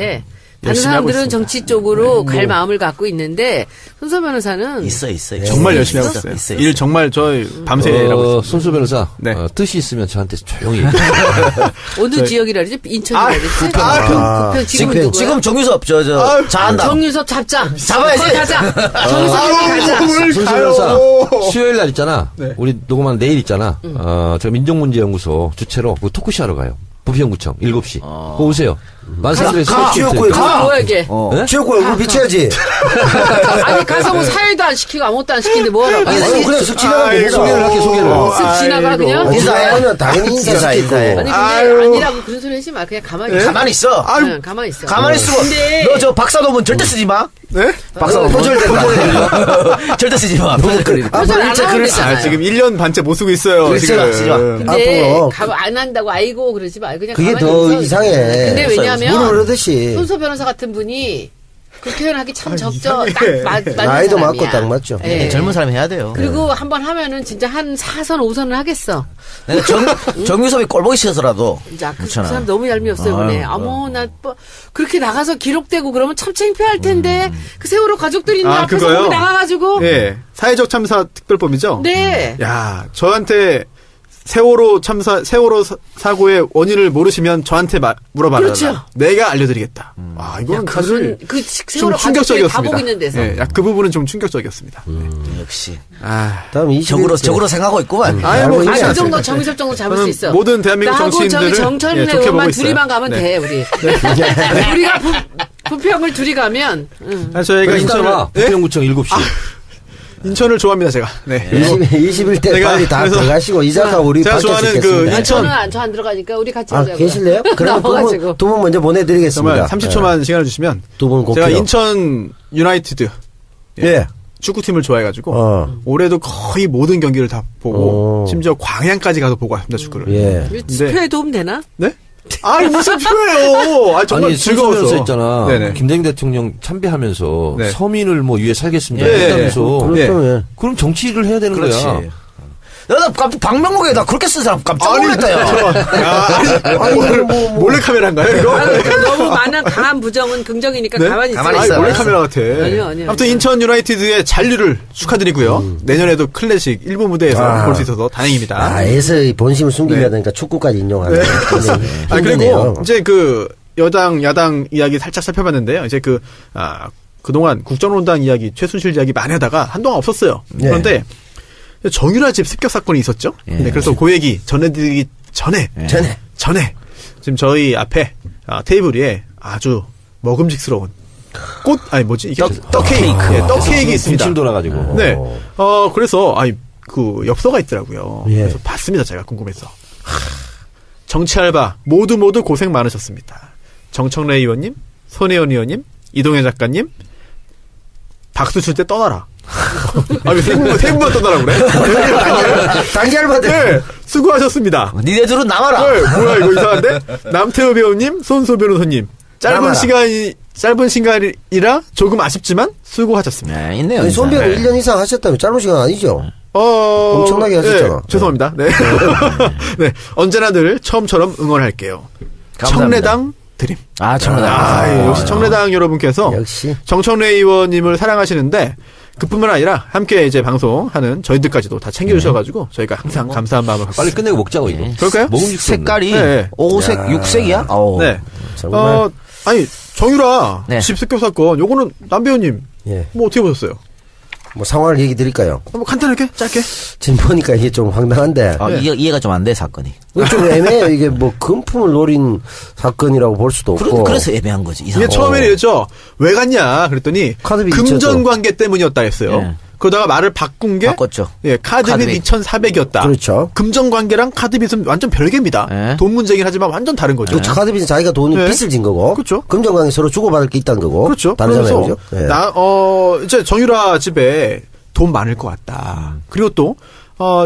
S2: 다른
S1: 열심히 하고
S2: 사람들은
S1: 있습니다.
S2: 정치 쪽으로 갈 마음을 갖고 있는데 손수 변호사는
S3: 있어.
S1: 정말 열심히 하고 있어요.
S3: 있어.
S1: 일 정말 밤새 일하고 있습니다.
S4: 손수 변호사
S1: 네.
S4: 뜻이 있으면 저한테 조용히 얘기해.
S2: 어느 지역이라 그러지? 인천이라 그러지?
S5: 아,
S2: 부평 지금은
S5: 지금-
S2: 누구야?
S3: 지금 정유섭 잘한다.
S2: 정유섭 잡자.
S3: 잡아야지.
S2: 거기 가자. 정유섭 가자.
S4: 손수 변호사 수요일 날 있잖아.
S1: 네.
S4: 우리 녹음한 내일 있잖아. 저 민족문제연구소 주최로 그 토크쇼 하러 가요. 부평구청 7시. 그거 오세요. 많은 사람들이
S5: 지역구에 가.
S2: 뭐야 이게?
S4: 네?
S5: 지역구 얼굴 비춰야지.
S2: 아니 가서 뭐 사회도 안 시키고 아무것도 안 시키는데 뭐 하라고?
S5: 아니, 그냥 슥 지나가면 됩니다.
S4: 소개를 할게 소개를.
S2: 쓱 지나가 그냥?
S5: 아, 지나가면 당연히
S3: 인사해.
S5: 인사시키고.
S2: 아니 근데
S1: 아유.
S2: 아니라고 그런 소리 하지 마. 그냥 가만히 있어.
S3: 가만히 있어.
S2: 그냥 가만히 있어.
S3: 가만히 있어.
S2: 근데
S3: 너 저 박사도문 절대 쓰지 마.
S1: 네?
S3: 박사도문
S5: 표절된다.
S3: 절대 쓰지 마. 표절.
S2: 표절 안 하면 되잖아요.
S1: 지금 1년 반째 못 쓰고 있어요.
S3: 그렇지
S1: 지금.
S3: 마, 쓰지 마.
S2: 근데
S5: 앞으로
S2: 안 한다고 아이고 그러지 마. 그냥
S5: 그게
S2: 가만히
S5: 더
S2: 있어.
S5: 이상해.
S2: 근데
S5: 물을
S2: 왜냐면
S5: 흐르듯이.
S2: 손소 변호사 같은 분이 국회의원 하기 참 적죠.
S1: 이상해.
S2: 딱 맞는
S5: 나이도
S2: 사람이야.
S5: 맞고 딱 맞죠.
S2: 예.
S3: 젊은 사람이 해야 돼요.
S2: 그리고 한 번 하면은 진짜 한 4선, 5선을 하겠어.
S3: 내가 정유섭이 꼴보기 싫어서라도.
S2: 이제 그
S3: 그렇잖아.
S2: 사람 너무 얄미웠어요, 이번에. 나 뭐, 그렇게 나가서 기록되고 그러면 참 창피할 텐데, 그 세월호 가족들이 있는 앞에서
S1: 그거요?
S2: 거기 나가가지고.
S1: 예. 사회적 참사 특별법이죠?
S2: 네.
S1: 야, 저한테 세월호 사고의 원인을 모르시면 저한테 물어봐라.
S2: 그렇죠.
S1: 내가 알려드리겠다. 이거는 사실
S2: 그
S1: 좀
S2: 세월호 가족들이
S1: 충격적이었습니다.
S2: 가보고 있는 데서.
S1: 예, 그 부분은 좀 충격적이었습니다.
S3: 역시.
S5: 다음 21대.
S3: 적으로 생각하고 있구만.
S1: 아유, 뭐,
S5: 알고 있지
S2: 그
S1: 않습니다.
S2: 정도 정의섭 정도 잡을 수
S1: 저는
S2: 있어.
S1: 모든 대한민국
S2: 나하고
S1: 정치인들을
S2: 저기 정철민
S1: 예, 좋게 보고
S2: 의원만
S1: 있어요.
S2: 둘이만 가면
S1: 네.
S2: 돼, 우리. 우리가 부평을 둘이 가면.
S1: 저희가
S4: 인천아
S1: 예?
S4: 부평구청 7시.
S1: 인천을 좋아합니다, 제가. 네.
S5: 21대
S1: 내가
S5: 빨리 다
S1: 그래서
S5: 들어가시고 이자카 우리
S1: 제가
S5: 밖에
S1: 좋아하는
S5: 있겠습니다.
S1: 인천.
S2: 저 안 들어가니까 우리 같이
S5: 아,
S2: 하자고요.
S5: 계실래요? 그럼
S2: 나와가지고.
S5: 두 분 먼저 보내드리겠습니다.
S1: 정말 30초만 시간을 주시면
S5: 두 분 꼭
S1: 제가
S5: 필요.
S1: 인천 유나이티드
S5: 예.
S1: 축구팀을 좋아해가지고 올해도 거의 모든 경기를 다 보고 심지어 광양까지 가서 보고 왔습니다, 축구를.
S5: 예.
S2: 투표에 도움 되나?
S1: 네? 아니 무슨 표예요? 아 정말
S4: 아니
S1: 즐거웠어.
S4: 순수면서 있잖아.
S1: 네네.
S4: 김대중 대통령 참배하면서
S1: 네.
S4: 서민을 뭐 위해 살겠습니다
S1: 네.
S4: 했다면서.
S1: 네.
S5: 그렇죠. 예.
S4: 그럼 정치를 해야 되는
S3: 그렇지.
S4: 거야.
S3: 나 깜짝 방명록에 나 그렇게 쓴 사람 깜짝 놀랐다, 야.
S1: 아니 몰래 카메라인가요 이거?
S2: 아, 그러니까 너무 많은 강한 부정은 긍정이니까
S1: 네?
S2: 가만히
S3: 가만히
S2: 있어요.
S3: 있어요.
S1: 몰래 카메라 같아.
S2: 아니요.
S1: 아무튼 인천 유나이티드의 잔류를 축하드리고요. 내년에도 클래식 일부 무대에서
S5: 아.
S1: 볼 수 있어서 다행입니다.
S5: 아, 에서의 본심을 숨기려다
S1: 네.
S5: 보니까 축구까지 인용하는.
S1: 네. 아,
S5: 힘드네요.
S1: 그리고 이제 그 여당 야당 이야기 살짝 살펴봤는데요. 이제 그동안 국정농단 이야기, 최순실 이야기 많이 하다가 한동안 없었어요.
S5: 네.
S1: 그런데 정유라 집 습격 사건이 있었죠. 네, 그래서 그 얘기 전해드리기 전에 지금 저희 앞에 테이블 위에 아주 먹음직스러운 떡 케이크. 예, 떡 케이크 있습니다.
S4: 군침 돌아가지고.
S1: 네. 그래서 그 엽서가 있더라고요.
S5: 예.
S1: 그래서 봤습니다. 제가 궁금해서. 정치 알바 모두 고생 많으셨습니다. 정청래 의원님, 손혜원 의원님, 이동현 작가님, 박수 칠 때 떠나라. 왜 세 분만 떠나라 그래?
S5: 단기 알바들.
S1: 네, 수고하셨습니다.
S3: 니네들은 남아라.
S1: 네, 뭐야 이거 이상한데? 남태호 배우님, 손소 변호사님,
S5: 남아라.
S1: 짧은 시간이라 조금 아쉽지만 수고하셨습니다.
S3: 네, 있네요.
S5: 아니,
S3: 인사.
S5: 손배우
S3: 네.
S5: 1년 이상 하셨다면 짧은 시간 아니죠? 엄청나게 하셨잖아.
S1: 네, 죄송합니다. 네. 네. 언제나 늘 처음처럼 응원할게요.
S3: 감사합니다.
S1: 청래당 드림.
S3: 아, 청래당.
S1: 역시 청래당 여러분께서
S5: 역시.
S1: 정청래 의원님을 사랑하시는데 그뿐만 아니라 함께 이제 방송하는 저희들까지도 다 챙겨주셔가지고 저희가 항상 감사한 마음을 갖고
S4: 빨리
S1: 있습니다.
S4: 끝내고 먹자고 이거.
S1: 그럴까요?
S4: 먹음직스럽네.
S3: 색깔이
S1: 네.
S3: 5색,
S5: 야.
S3: 6색이야? 어.
S1: 네.
S5: 정말.
S1: 정유라
S3: 네.
S1: 집 습격 사건 요거는 남 배우님
S5: 예.
S1: 뭐 어떻게 보셨어요?
S5: 뭐 상황을 얘기 드릴까요?
S1: 뭐 간단하게 짧게.
S5: 지금 보니까 이게 좀 황당한데.
S3: 아, 이해가 좀 안 돼, 사건이.
S5: 이거 좀 애매해요. 이게 뭐 금품을 노린 사건이라고 볼 수도 없고.
S3: 그래서 애매한 거지.
S1: 이게 처음에는 이랬죠. 왜 갔냐 그랬더니
S5: 카드비
S1: 금전
S5: 미쳤죠.
S1: 관계 때문이었다 했어요.
S3: 네.
S1: 그러다가 말을 바꾼 게
S3: 바꿨죠.
S1: 예, 카드빚
S3: 카드빚.
S1: 2,400이었다.
S5: 그렇죠.
S1: 금전 관계랑 카드빚은 완전 별개입니다.
S3: 네.
S1: 돈 문제긴 하지만 완전 다른 거죠.
S5: 그렇죠. 카드빚은 자기가 돈이
S1: 네.
S5: 빚을 진 거고.
S1: 그렇죠.
S5: 금전관계 서로 주고받을 게 있다는 거고.
S1: 그렇죠.
S5: 다르잖아요.
S1: 그래서
S5: 그죠? 예.
S1: 이제 정유라 집에 돈 많을 것 같다. 그리고 또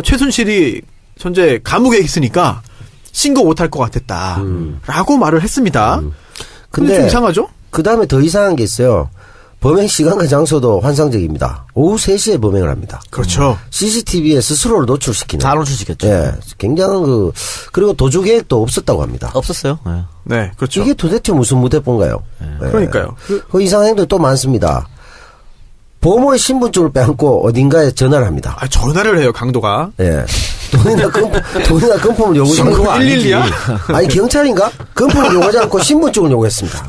S1: 최순실이 현재 감옥에 있으니까 신고 못할 것 같았다. 라고 말을 했습니다. 근데 좀 이상하죠?
S5: 그 다음에 더 이상한 게 있어요. 범행 시간과 장소도 환상적입니다. 오후 3시에 범행을 합니다.
S1: 그렇죠.
S5: CCTV에 스스로를 노출시키는.
S3: 잘 노출시켰죠.
S5: 예. 굉장한 그리고 도주 계획도 없었다고 합니다.
S3: 없었어요. 네.
S1: 네, 그렇죠.
S5: 이게 도대체 무슨 무대본가요? 예.
S1: 그러니까요.
S5: 그 이상한 행동이 또 많습니다. 보모의 신분증을 빼앗고 어딘가에 전화를 합니다.
S1: 전화를 해요, 강도가.
S5: 예. 돈이나 금품을 요구하지
S1: 그거 112야?
S5: 아니, 경찰인가? 금품을 요구하지 않고 신분증을 요구했습니다.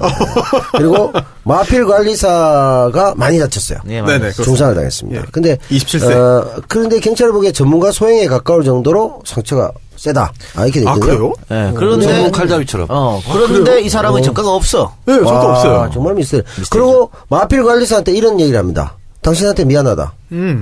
S5: 그리고 마필 관리사가 많이 다쳤어요.
S3: 네,
S1: 네네.
S3: 맞아요.
S5: 중상을 당했습니다.
S1: 예.
S5: 근데
S1: 27세.
S5: 그런데 경찰을 보기에 전문가 소행에 가까울 정도로 상처가 세다. 이렇게
S1: 아,
S5: 됐거든요.
S1: 그래요?
S3: 네, 그런데
S4: 전문 칼잡이처럼.
S3: 그런데 이 사람은 전과가 없어.
S1: 네, 전과 없어요.
S5: 정말 미스터리. 그리고 마필 관리사한테 이런 얘기를 합니다. 당신한테 미안하다.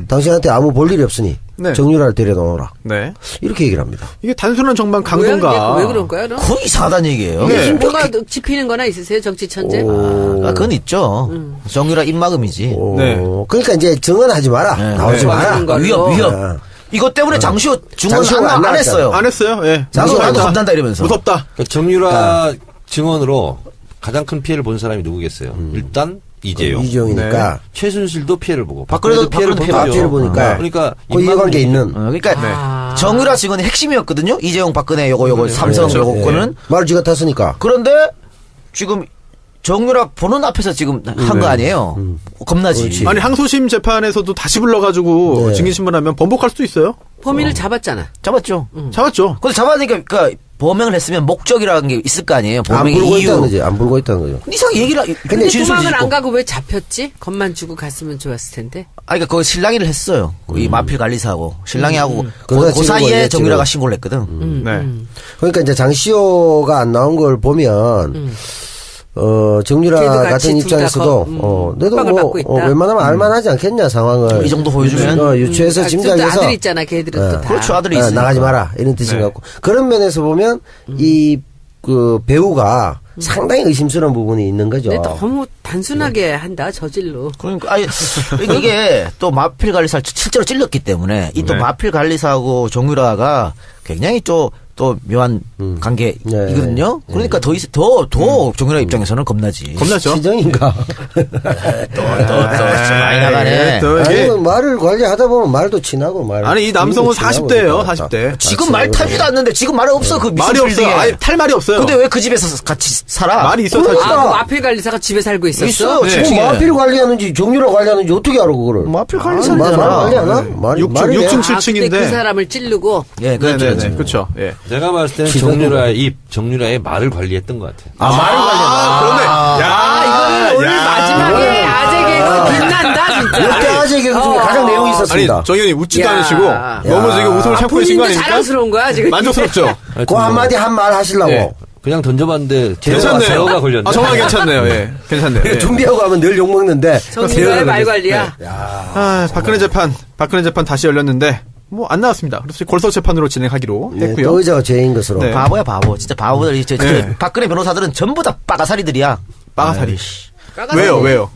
S5: 당신한테 아무 볼 일이 없으니
S1: 네.
S5: 정유라를 데려놓으라.
S1: 네.
S5: 이렇게 얘기를 합니다.
S1: 이게 단순한 정말 강도인가.
S2: 왜 그런 거야?
S3: 거의 이상하다는 얘기예요.
S1: 네.
S2: 뭐가 짚히는 거나 있으세요? 정치 천재?
S3: 그건 있죠. 정유라 입막음이지.
S1: 네.
S5: 그러니까 이제 증언하지 마라.
S3: 네.
S5: 나오지
S2: 네.
S5: 마라.
S2: 맞는 걸로.
S3: 위협. 이것 때문에 장시호 증언
S5: 장시호가
S3: 안
S5: 안
S3: 했어요.
S1: 안 했어요. 예.
S3: 장시호 나도
S1: 무섭다.
S3: 겁난다 이러면서.
S1: 무섭다.
S4: 그러니까 정유라 증언으로 가장 큰 피해를 본 사람이 누구겠어요? 일단 이재용.
S5: 이재용이니까.
S4: 최순실도 피해를 보고
S3: 박근혜도
S4: 피해를
S3: 박근혜도
S4: 보죠.
S5: 피해를 보니까.
S4: 그러니까
S5: 그 이해관계 있는.
S3: 그러니까 정유라 증언이 핵심이었거든요. 이재용, 박근혜 요거 삼성
S1: 그렇죠.
S3: 요거 거는.
S5: 말을 쥐가 탔으니까.
S3: 그런데 지금 정유라 보는 앞에서 지금 한 거 아니에요. 겁나지.
S1: 아니 항소심 재판에서도 다시 불러가지고
S5: 네.
S1: 증인신문하면 번복할 수도 있어요.
S2: 범인을 잡았잖아.
S3: 잡았죠.
S1: 잡았죠.
S3: 근데 잡아니까 그러니까 범행을 했으면 목적이라는 게 있을 거 아니에요.
S5: 안
S3: 범행의
S5: 불고
S3: 이유.
S5: 있다는 거지. 안 불고 있다는 거죠.
S3: 이상 얘기를
S2: 근데
S3: 진술
S2: 도망을 안
S3: 짓고.
S2: 가고 왜 잡혔지? 겁만 주고 갔으면 좋았을 텐데.
S3: 그러니까 거기 신랑이를 했어요. 이 마필 관리사하고 신랑이하고
S5: 그러다
S3: 그
S5: 지금
S3: 사이에
S5: 걸렸지,
S3: 정유라가
S5: 뭐.
S3: 신고를 했거든.
S1: 네.
S5: 그러니까 이제 장시호가 안 나온 걸 보면, 정유라
S2: 걔도 같이
S5: 같은
S2: 둘
S5: 입장에서도,
S2: 다
S5: 내도
S2: 협박을
S5: 뭐,
S2: 받고 있다.
S5: 웬만하면 알만하지 않겠냐, 상황을.
S3: 이 정도 보여주면.
S5: 유추해서
S2: 좀
S5: 짐작해서.
S2: 아들 있잖아. 걔들은 또 다.
S3: 그렇죠. 아들이 있으니까.
S5: 나가지 마라. 이런 뜻인
S1: 네.
S5: 것 같고. 그런 면에서 보면, 그 배우가 상당히 의심스러운 부분이 있는 거죠.
S2: 근데 너무 단순하게 한다. 저질로.
S3: 그러니까 아니 이게 또 마필 관리사 실제로 찔렀기 때문에 이 또
S1: 네.
S3: 마필 관리사하고 정유라가 굉장히 또 또 묘한 관계이거든요.
S5: 네.
S3: 그러니까 더 정유라 입장에서는 겁나지.
S1: 겁나죠?
S5: 시정인가?
S3: 또 많이 나가네.
S1: 또
S5: 아니,
S1: 이게
S5: 말을 관리하다 보면 말도 친하고
S1: 아니 이 남성은 40대예요. 40대.
S3: 지금 말 타지도 않는데 지금 말은 없어. 그
S1: 말이 없어요. 아예 탈 말이 없어요.
S3: 근데 왜 그 집에서 같이 살아?
S1: 말이 있어
S5: 그러니까.
S1: 사실.
S2: 그 마필 관리사가 집에 살고 있었어?
S3: 있어.
S1: 네.
S3: 층층에.
S5: 뭐 마필 관리하는지 정유라 관리하는지 어떻게 알아 그거를?
S3: 마필
S5: 말
S3: 관리사잖아.
S5: 관리하나? 말이
S1: 6층
S2: 아,
S1: 7층인데.
S2: 그때 그 사람을 찌르고.
S3: 예, 그렇죠.
S1: 네네네. 그렇죠. 예.
S4: 제가 봤을 때는 정유라의 말을 관리했던 것 같아요.
S5: 말을
S1: 그러네.
S2: 이거는 오늘 마지막에 아재 개그 빛난다, 진짜.
S5: 역대 아재 개그 중에 가장 내용이 있었습니다.
S1: 아니 정현이 웃지도
S2: 야.
S1: 않으시고 너무 지금 웃음을 참고 계신 거
S2: 본인도
S1: 아닙니까?
S2: 자랑스러운 거야, 지금.
S1: 만족스럽죠.
S5: 그 한마디 한 말 하시려고.
S1: 예.
S4: 그냥 던져봤는데
S1: 괜찮네요.
S4: 제어가 걸렸네.
S1: 정말 괜찮네요. 예. 괜찮네요. 예.
S5: 준비하고 하면 늘 욕먹는데.
S2: 정유라의 말 관리야.
S1: 박근혜 재판 다시 열렸는데 뭐 안 나왔습니다. 그래서 골서 재판으로 진행하기로
S5: 네,
S1: 했고요.
S5: 또 의자가 죄인 것으로.
S1: 네.
S3: 바보야, 바보. 진짜 바보들.
S1: 네.
S3: 박근혜 변호사들은 전부 다 빠가사리들이야.
S1: 빠가사리.
S2: 까가지고.
S1: 왜요?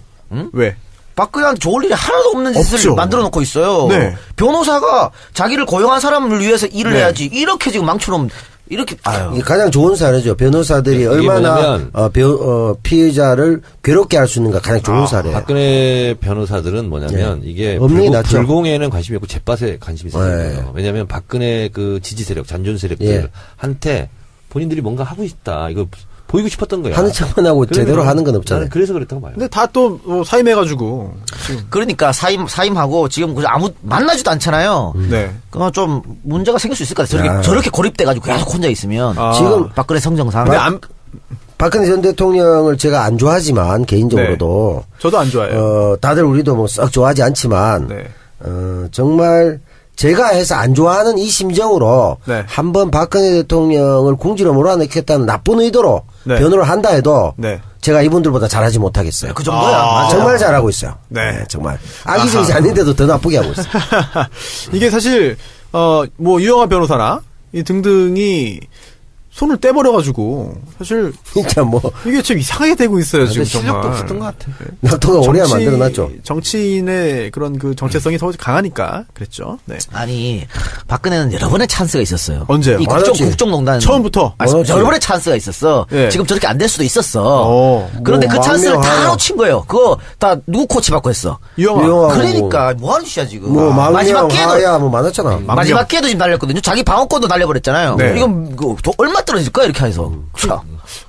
S1: 왜?
S3: 박근혜한테 좋을 일이 하나도 없는 짓을
S1: 없죠.
S3: 만들어 놓고 있어요.
S1: 네.
S3: 변호사가 자기를 고용한 사람을 위해서 일을
S1: 네.
S3: 해야지. 이렇게 지금 망쳐놓으면, 이렇게,
S5: 이게 가장 좋은 사례죠. 변호사들이
S4: 이게
S5: 얼마나
S4: 뭐냐면
S5: 피해자를 괴롭게 할 수 있는가 가장 좋은 사례예요.
S4: 박근혜 변호사들은 뭐냐면 이게
S5: 없는 게 낫죠.
S4: 불공에는 관심이 없고 재빠에 관심이 있어요.
S5: 네.
S4: 왜냐하면 박근혜 그 지지 세력, 잔존 세력들한테 본인들이 뭔가 하고 있다. 이거 보이고 싶었던 거야.
S5: 하는 척만 하고 제대로 하는 건 없잖아요.
S4: 나는 그래서 그랬다고 봐요.
S1: 근데 다 또 사임해가지고 지금
S3: 그러니까 사임하고 지금 만나지도 않잖아요.
S1: 네.
S3: 그건 좀 문제가 생길 수 있을 것 같아요. 저렇게 고립돼가지고 계속 혼자 있으면.
S5: 지금
S3: 박근혜 성정상.
S1: 근데
S5: 박근혜 전 대통령을 제가 안 좋아하지만 개인적으로도
S1: 저도 안 좋아해요.
S5: 다들 우리도 뭐 썩 좋아하지 않지만
S1: 네.
S5: 정말 제가 해서 안 좋아하는 이 심정으로
S1: 네.
S5: 한번 박근혜 대통령을 궁지로 몰아넣겠다는 나쁜 의도로
S1: 네.
S5: 변호를 한다 해도
S1: 네.
S5: 제가 이분들보다 잘하지 못하겠어요.
S3: 그 정도야. 맞아요.
S5: 정말 잘하고 있어요.
S1: 네.
S5: 정말 악의적이지 않는데도 더 나쁘게 하고 있어요.
S1: 이게 사실 뭐 유영하 변호사나 이 등등이 손을 떼버려가지고 사실
S5: 진짜 뭐
S1: 이게 좀 이상하게 되고 있어요 지금
S4: 실력도
S1: 정말.
S4: 없었던 것 같아.
S5: 낙토가 오래야 만들어놨죠.
S1: 정치인의 그런 그 정체성이 더 강하니까 그랬죠. 네.
S3: 아니, 박근혜는 여러 번의 찬스가 있었어요.
S1: 언제요?
S3: 이
S5: 많았지.
S3: 국정농단.
S1: 처음부터.
S5: 많았지.
S3: 여러 번의 찬스가 있었어.
S1: 예.
S3: 지금 저렇게 안 될 수도 있었어.
S1: 어.
S3: 그런데
S5: 뭐
S3: 그 찬스를 다
S5: 망명하여.
S3: 놓친 거예요. 그거 다 누구 코치받고 했어.
S1: 유영하.
S5: 유영하.
S3: 그러니까 뭐 하는 짓이야 지금.
S5: 뭐
S3: 마지막
S5: 망명,
S3: 기회도
S5: 하야 뭐 많았잖아.
S3: 마지막 기회도 지금 날렸거든요. 자기 방어권도 날려버렸잖아요.
S1: 네.
S3: 이건 얼마 떨어질까 이렇게 해서. 참.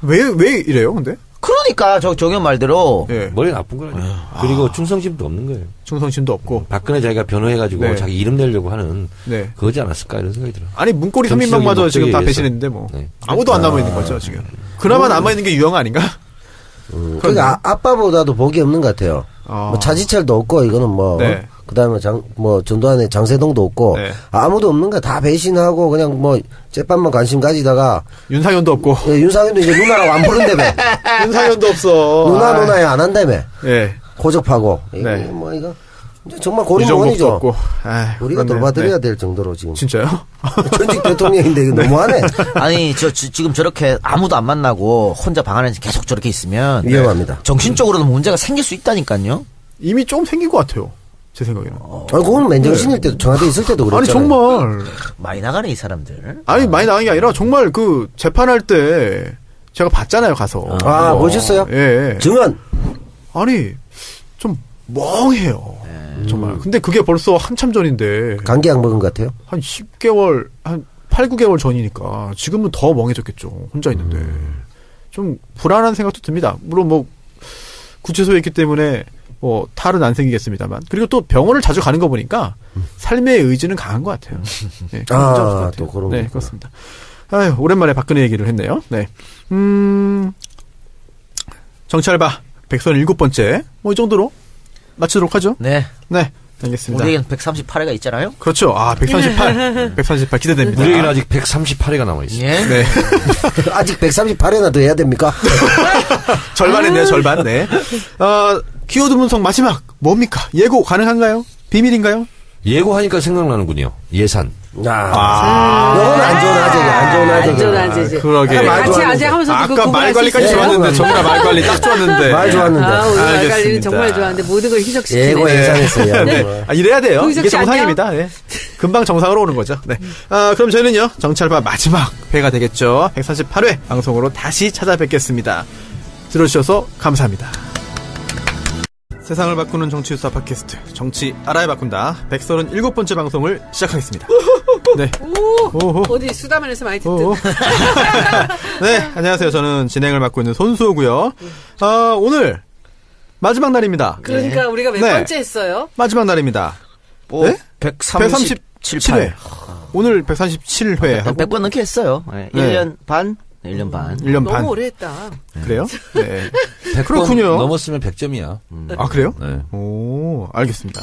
S1: 왜 이래요 근데?
S3: 그러니까 정현 말대로
S1: 예.
S4: 머리 나쁜 거예요. 그리고 충성심도 없는 거예요.
S1: 충성심도 없고.
S4: 박근혜 자기가 변호해가지고
S1: 네.
S4: 자기 이름 내려고 하는
S1: 네.
S4: 그거지 않았을까 이런 생각이 들어요.
S1: 아니 문고리
S4: 정치적인
S1: 3인방마저 지금 다
S4: 목적에
S1: 배신했는데 뭐
S4: 네.
S1: 아무도 안 남아 있는 거죠 지금. 그나마 남아 있는 게 유영하 아닌가?
S5: 그러니까 아빠보다도 복이 없는 것 같아요. 뭐 차지철도 없고 이거는 뭐
S1: 네.
S5: 그다음에 전두환의 장세동도 없고
S1: 네.
S5: 아무도 없는 거야. 다 배신하고 그냥 뭐 재판만 관심 가지다가
S1: 윤상현도 없고.
S5: 윤상현도 이제 누나라고 안 부른다며.
S1: 윤상현도 없어.
S5: 누나에 안 한다며.
S1: 예.
S5: 고접하고.
S1: 네.
S5: 뭐 이거 정말
S1: 유정복도
S5: 고리무원이죠.
S1: 없고. 아,
S5: 우리가
S1: 그렇네요.
S5: 돌봐드려야
S1: 네.
S5: 될 정도로 지금.
S1: 진짜요?
S5: 전직 대통령인데 이거 너무하네.
S3: 아니 지금 저렇게 아무도 안 만나고 혼자 방 안에서 계속 저렇게 있으면
S5: 위험합니다.
S3: 정신적으로는 문제가 생길 수 있다니까요.
S1: 이미 좀 생긴 것 같아요. 제 생각에는.
S5: 아니 그건 맨정신일 때도 청와대 있을 때도
S1: 아니
S5: 그랬잖아요.
S1: 정말.
S3: 많이 나가네 이 사람들.
S1: 아니 많이 나간 게 아니라 정말 그 재판할 때 제가 봤잖아요 가서.
S5: 아, 보셨어요?
S1: 예.
S5: 증언.
S1: 아니 좀 멍해요. 정말. 근데 그게 벌써 한참 전인데
S5: 감기약 먹은 것 같아요.
S1: 한 10개월 한 8, 9개월 전이니까 지금은 더 멍해졌겠죠. 혼자 있는데. 좀 불안한 생각도 듭니다. 물론 뭐 구치소에 있기 때문에 뭐 탈은 안 생기겠습니다만. 그리고 또 병원을 자주 가는 거 보니까 삶의 의지는 강한 것 같아요. 네, 그런 문제 없을 것 같아요.
S5: 또 그런
S1: 네,
S5: 거구나.
S1: 그렇습니다. 아유, 오랜만에 박근혜 얘기를 했네요. 네. 정치알바 137번째. 뭐 이 정도로 마치도록 하죠.
S3: 네.
S1: 네. 알겠습니다.
S3: 우리에겐 138회가 있잖아요.
S1: 그렇죠. 아, 138. 138 기대됩니다.
S4: 우리에게는 아직 138회가 남아있어요.
S3: 예.
S1: 네.
S5: 아직 138회나 더 해야 됩니까?
S1: 절반 했네요, 절반. 네. 키워드 분석 마지막 뭡니까? 예고 가능한가요? 비밀인가요?
S4: 예고하니까 생각나는군요. 예산.
S5: 이건 안 좋은 아재죠. 안 좋은 아재죠.
S2: 안 좋은 아재죠.
S1: 그러게.
S2: 같이 아재 하면서도
S1: 아까 말 관리까지
S5: 있어요.
S1: 좋았는데 정말 말 관리 딱 좋았는데.
S5: 말 좋았는데.
S2: 우리 말 관리는
S1: 알겠습니다.
S2: 정말 좋아하는데 모든 걸 희석시키네.
S5: 예고 예산했어요.
S1: 이래야 돼요.
S2: 홍희석
S1: 이게
S2: 씨
S1: 정상입니다. 네. 금방 정상으로 오는 거죠. 네. 그럼 저희는요, 정치알바 마지막 회가 되겠죠. 148회 방송으로 다시 찾아뵙겠습니다. 들어주셔서 감사합니다. 세상을 바꾸는 정치 수사 팟캐스트 정치 알아야 바꾼다 137번째 방송을 시작하겠습니다. 네. 오호.
S2: 어디 수다만에서 많이 듣던.
S1: 오호. 네, 안녕하세요. 저는 진행을 맡고 있는 손수호고요. 오늘 마지막 날입니다.
S2: 그러니까 우리가 몇
S1: 네.
S2: 번째 했어요?
S1: 마지막 날입니다. 네?
S3: 137회.
S1: 오늘 137회 하고
S3: 100번 넘게 했어요. 네.
S1: 네.
S3: 1년 반? 1년 반.
S1: 1년 반.
S2: 너무 오래 했다.
S1: 그래요? 네.
S4: 100번
S1: 그렇군요.
S4: 넘었으면 100점이야.
S1: 아, 그래요?
S4: 네.
S1: 오, 알겠습니다.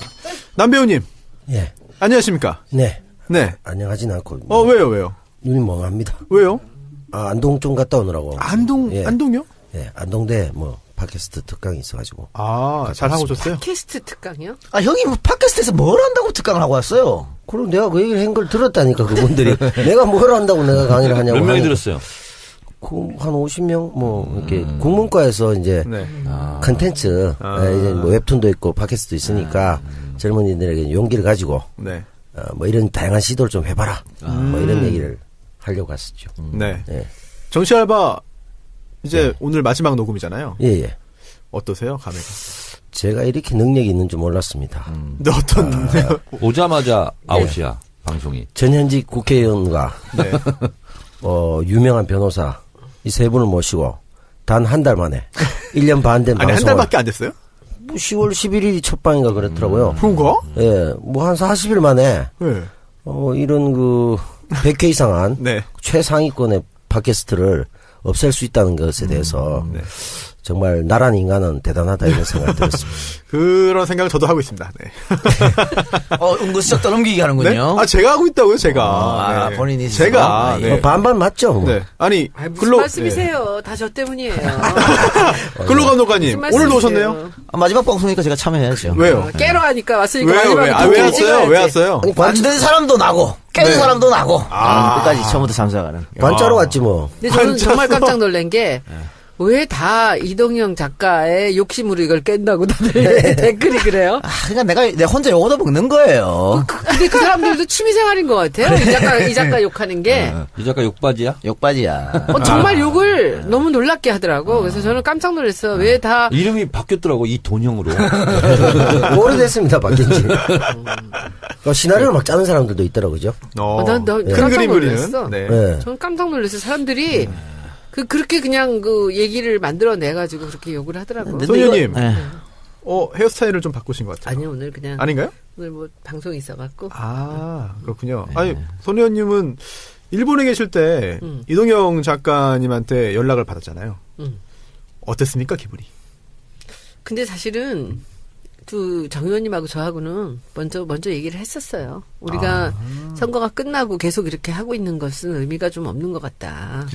S1: 남배우님,
S5: 예.
S1: 안녕하십니까?
S5: 네.
S1: 네.
S5: 안녕하진 않고.
S1: 왜요?
S5: 눈이 멍합니다.
S1: 왜요?
S5: 안동 좀 갔다 오느라고. 예.
S1: 안동요?
S5: 예. 안동대 팟캐스트 특강이 있어가지고.
S1: 잘 하고 오셨어요?
S2: 팟캐스트 특강이요?
S3: 형이 뭐 팟캐스트에서 뭘 한다고 특강을 하고 왔어요?
S5: 그럼 내가 그 얘기를 한 걸 들었다니까, 그분들이. 내가 뭘 한다고 내가 강의를 하냐고.
S4: 몇 명이
S5: 하니까.
S4: 들었어요?
S5: 한 50명? 이렇게, 국문과에서 이제,
S1: 네.
S5: 컨텐츠, 이제 웹툰도 있고, 팟캐스트도 있으니까, 젊은이들에게 용기를 가지고,
S1: 네.
S5: 이런 다양한 시도를 좀 해봐라. 이런 얘기를 하려고 했었죠.
S1: 네.
S5: 예.
S1: 정치 알바, 이제 오늘 마지막 녹음이잖아요.
S5: 예, 예.
S1: 어떠세요, 감회가?
S5: 제가 이렇게 능력이 있는 줄 몰랐습니다.
S1: 근데 어떤,
S4: 오자마자 아웃이야, 방송이.
S5: 전현직 국회의원과,
S1: 네.
S5: 유명한 변호사, 이 세 분을 모시고, 단 한 달 만에, 1년 반 된
S1: 아니, 한
S5: 방송을.
S1: 달밖에 안 됐어요?
S5: 10월 11일이 첫 방인가 그랬더라고요.
S1: 그런가?
S5: 예, 한 40일 만에,
S1: 네.
S5: 이런 100회 이상한
S1: 네.
S5: 최상위권의 팟캐스트를 없앨 수 있다는 것에 대해서
S1: 네.
S5: 정말 나란 인간은 대단하다 이런 생각이 들었습니다.
S1: 그런 생각을 저도 하고 있습니다. 네.
S3: 은근슬쩍 떠넘기기 하는군요.
S1: 네? 제가 하고 있다고요, 제가. 네.
S3: 본인이
S1: 제가.
S3: 스스로?
S1: 네.
S5: 반반 맞죠? 뭐.
S1: 네. 아니,
S2: 무슨 말씀이세요? 다 저 때문이에요.
S1: 근로감독관님,
S2: 무슨
S1: 오늘도
S2: 말씀이세요?
S1: 오셨네요?
S3: 마지막 방송이니까 제가 참여해야죠.
S1: 왜요?
S2: 깨러 가니까 왔으니까
S1: 왜요?
S2: 마지막에
S1: 왜
S2: 또
S1: 왔어요?
S2: 찍어야지.
S1: 왜 왔어요?
S5: 아니,
S3: 만든 사람도 나고 깨는
S1: 네.
S3: 사람도 나고 끝까지 처음부터 참석하는.
S5: 관짜로 왔지 뭐.
S2: 근데 저는 정말 깜짝 놀란 게, 왜 다 이동영 작가의 욕심으로 이걸 깬다고 다들 댓글이 그래요?
S3: 그러니까 내가 혼자 욕 먹는 거예요.
S2: 근데 그 사람들도 취미생활인 것 같아요. 이 작가 욕하는 게.
S4: 이 작가 욕바지야?
S3: 욕바지야.
S2: 정말 욕을 너무 놀랍게 하더라고. 그래서 저는 깜짝 놀랐어. 왜 다.
S4: 이름이 바뀌었더라고, 이돈형으로.
S5: 오래됐습니다, 바뀐 지. 시나리오를 막 짜는 사람들도 있더라고요, 그죠?
S2: 난
S1: 큰
S2: 깜짝
S1: 그림
S2: 놀랐어.
S1: 그리는. 네.
S5: 네.
S2: 저는 깜짝 놀랐어요. 사람들이 그렇게 그냥 얘기를 만들어내가지고 그렇게 욕을 하더라고.
S1: 소녀님,
S3: 네.
S1: 헤어스타일을 좀 바꾸신 것 같아요.
S2: 아니요, 오늘 그냥.
S1: 아닌가요?
S2: 오늘 뭐 방송이 있어갖고.
S1: 그렇군요. 아니, 손혜원님은 일본에 계실 때 이동영 작가님한테 연락을 받았잖아요. 어땠습니까, 기분이?
S2: 근데 사실은 정 의원님하고 저하고는 먼저 얘기를 했었어요. 우리가 선거가 끝나고 계속 이렇게 하고 있는 것은 의미가 좀 없는 것 같다.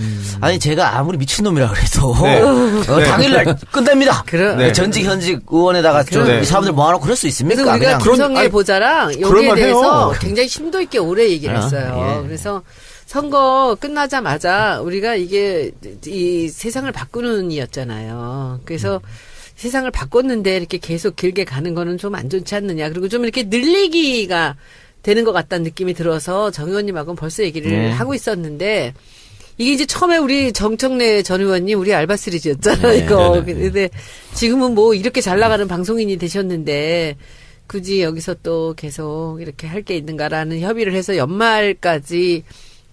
S3: 아니 제가 아무리 미친놈이라 그래도
S1: 네.
S3: 당일날 끝냅니다.
S2: 네.
S3: 전직 현직 의원에다가 좀
S1: 네.
S3: 이 사람들 모아놓고 그럴 수 있습니까?
S2: 그래서 우리가
S3: 그냥.
S2: 구성의 보자랑 여기에
S1: 그럴만해요.
S2: 대해서 굉장히 심도 있게 오래 얘기를 했어요.
S3: 예.
S2: 그래서 선거 끝나자마자 우리가 이게 이 세상을 바꾸는 이었잖아요. 그래서 세상을 바꿨는데 이렇게 계속 길게 가는 거는 좀 안 좋지 않느냐. 그리고 좀 이렇게 늘리기가 되는 것 같다는 느낌이 들어서 정 의원님하고는 벌써 얘기를 하고 있었는데 이게 이제 처음에 우리 정청래 전 의원님 우리 알바 시리즈였잖아요. 이거. 근데 지금은 뭐 이렇게 잘 나가는 방송인이 되셨는데 굳이 여기서 또 계속 이렇게 할 게 있는가라는 협의를 해서 연말까지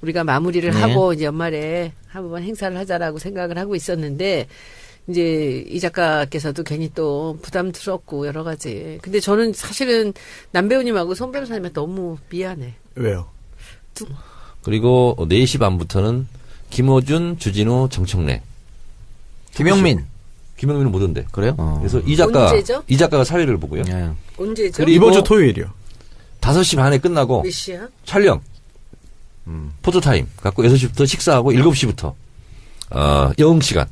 S2: 우리가 마무리를 하고 이제 연말에 한번 행사를 하자라고 생각을 하고 있었는데 이제 이 작가께서도 괜히 또 부담스럽고 여러 가지. 근데 저는 사실은 남 배우님하고 손 변호사님한테 너무 미안해.
S1: 왜요?
S4: 그리고 4시 반부터는 김어준, 주진우, 정청래.
S3: 김용민.
S4: 김영민은 못 온대.
S3: 그래요?
S4: 그래서
S2: 언제죠?
S4: 이 작가가 사회를 보고요.
S3: 예.
S2: 언제죠?
S4: 그리고
S1: 이번 주 토요일이요.
S4: 5시 반에 끝나고
S2: 몇 시야?
S4: 촬영. 포토타임 갖고 6시부터 식사하고 7시부터 영시간.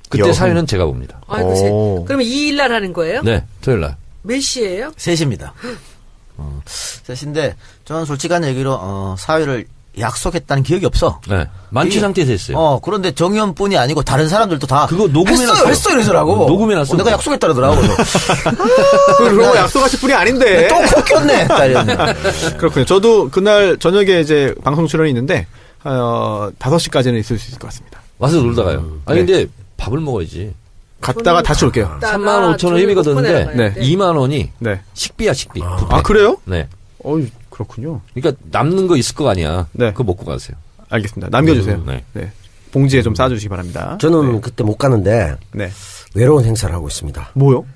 S4: 그때
S1: 영.
S4: 사회는 제가 봅니다.
S2: 아이고, 그러면 2일 날 하는 거예요?
S4: 네, 토요일 날.
S2: 몇 시예요?
S3: 3시입니다. 셋인데 저는 솔직한 얘기로 사회를 약속했다는 기억이 없어.
S4: 네. 만취 상태에서 했어요.
S3: 그런데 정의원뿐이 아니고 다른 사람들도 다
S4: 그거 녹음해놨어.
S3: 했어 이러더라고.
S4: 녹음해놨어.
S3: 내가 약속했다 그러더라고.
S1: 그러고 약속하실 분이 아닌데.
S3: 또 컸겠네.
S1: 그렇군요. 저도 그날 저녁에 이제 방송 출연이 있는데 5시까지는 있을 수 있을 것 같습니다.
S4: 와서 놀다가요. 아니 근데 밥을 먹어야지.
S1: 갔다가 다시 올게요.
S4: 35,000원 회비가 드는데
S1: 네.
S4: 2만 원이
S1: 네.
S4: 식비야 식비.
S1: 아 그래요?
S4: 네.
S1: 그렇군요.
S4: 그러니까 남는 거 있을 거 아니야.
S1: 네.
S4: 그거 먹고 가세요.
S1: 알겠습니다. 남겨주세요.
S4: 네.
S1: 네. 봉지에 좀 싸주시기 바랍니다.
S5: 저는 그때 못 가는데
S1: 네.
S5: 외로운 행사를 하고 있습니다.
S1: 뭐요?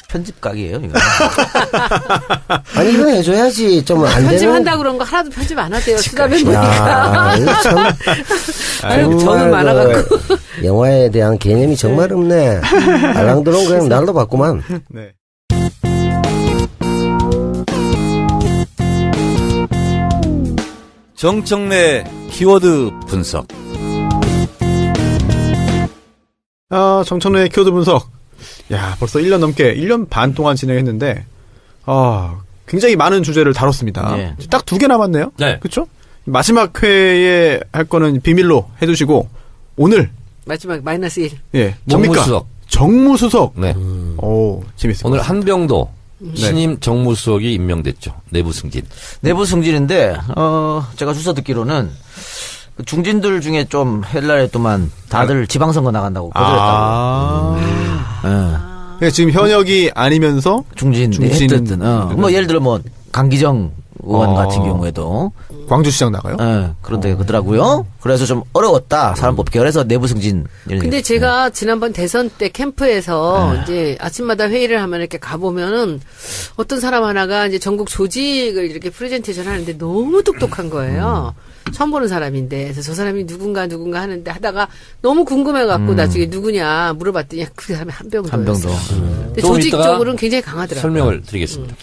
S3: 편집 각이에요, 이거.
S5: 아니 이건 해줘야지 좀 안 되는.
S2: 편집한다 그런 거 하나도 편집 안 하대요. 수다맨
S5: 야,
S2: 보니까.
S5: 이거 참.
S2: 아유, 저는
S5: 정말
S2: 많아갖고.
S5: 영화에 대한 개념이 정말 없네. 알랑드롱 그냥 날도 봤구만.
S1: 네.
S4: 정청래 키워드 분석.
S1: 정청래의 키워드 분석. 야, 벌써 1년 넘게, 1년 반 동안 진행했는데, 굉장히 많은 주제를 다뤘습니다.
S3: 네.
S1: 딱 2개 남았네요?
S4: 네.
S1: 그쵸? 마지막 회에 할 거는 비밀로 해두시고, 오늘,
S2: 마지막 -1.
S1: 예, 뭡니까?
S4: 정무수석.
S1: 정무수석.
S4: 네.
S1: 오, 재밌습니다.
S4: 오늘 한병도 신임 정무수석이 임명됐죠. 내부 승진.
S3: 내부 승진인데 제가 주워 듣기로는 그 중진들 중에 좀 헬날에 또만 다들 지방선거 나간다고 거절했다고.
S1: 그러니까 지금 현역이 아니면서
S3: 중진 했든 뭐 예를 들어 뭐 강기정 의원 같은 경우에도
S1: 광주시장 나가요?
S3: 그런데 그러더라고요. 그래서 좀 어려웠다 사람 뽑기. 그래서 내부 승진.
S2: 근데 제가 지난번 대선 때 캠프에서 이제 아침마다 회의를 하면 이렇게 가보면은 어떤 사람 하나가 이제 전국 조직을 이렇게 프레젠테이션 하는데 너무 똑똑한 거예요. 처음 보는 사람인데. 그래서 저 사람이 누군가 하는데 하다가 너무 궁금해갖고 나중에 누구냐 물어봤더니 그 사람이 한병도였어요. 근데 조직적으로는 굉장히 강하더라고요.
S4: 설명을 드리겠습니다.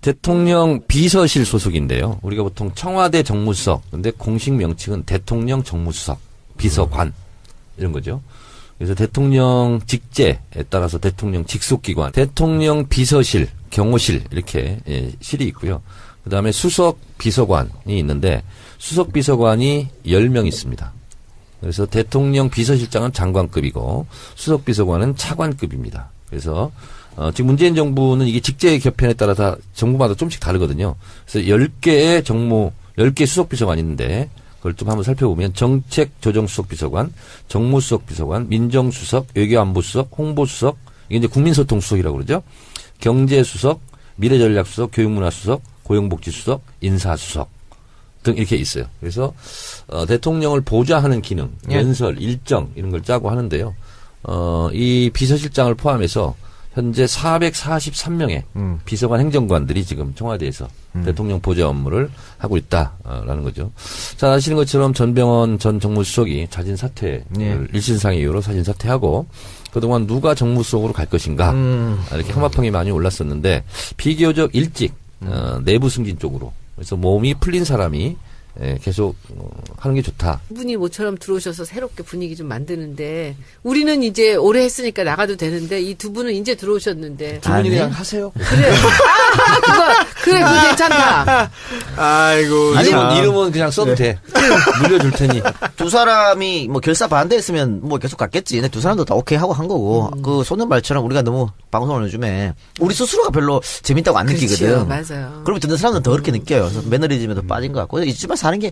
S4: 대통령 비서실 소속인데요. 우리가 보통 청와대 정무수석, 근데 공식 명칭은 대통령 정무수석, 비서관 이런 거죠. 그래서 대통령 직제에 따라서 대통령 직속기관, 대통령 비서실, 경호실 이렇게 실이 있고요. 그다음에 수석 비서관이 있는데 수석 비서관이 10명 있습니다. 그래서 대통령 비서실장은 장관급이고 수석 비서관은 차관급입니다. 그래서 지금 문재인 정부는 이게 직제 겹편에 따라 다 정부마다 좀씩 다르거든요. 그래서 10개의 10개 수석비서관이 있는데 그걸 좀 한번 살펴보면 정책조정수석비서관, 정무수석비서관, 민정수석, 외교안보수석, 홍보수석, 이게 이제 국민소통수석이라고 그러죠. 경제수석, 미래전략수석, 교육문화수석, 고용복지수석, 인사수석 등 이렇게 있어요. 그래서 대통령을 보좌하는 기능, 연설, 일정 이런 걸 짜고 하는데요. 이 비서실장을 포함해서 현재 443명의 비서관 행정관들이 지금 청와대에서 대통령 보좌 업무를 하고 있다라는 거죠. 자, 아시는 것처럼 전병헌 전 정무수석이 자진 사퇴를 일신상의 이유로 자진 사퇴하고 그동안 누가 정무수석으로 갈 것인가 이렇게 혐오평이 많이 올랐었는데 비교적 일찍 내부 승진 쪽으로 그래서 몸이 풀린 사람이 계속 하는 게 좋다.
S2: 분이 모처럼 들어오셔서 새롭게 분위기 좀 만드는데 우리는 이제 오래 했으니까 나가도 되는데 이 두 분은 이제 들어오셨는데
S4: 두 분이 그냥 하세요.
S2: 그래. 그거 괜찮다.
S1: 아이고.
S4: 이름은 그냥 써도 돼. 물려줄 테니.
S3: 두 사람이 뭐 결사 반대했으면 뭐 계속 갔겠지. 근데 두 사람도 다 오케이 하고 한 거고. 그 소년발처럼 우리가 너무 방송을 요즘에 우리 스스로가 별로 재밌다고 안 느끼거든.
S2: 맞아요.
S3: 그러면 듣는 사람들은 더 그렇게 느껴요. 그래서 매너리즘에도 빠진 것 같고 이쯤에 사는 게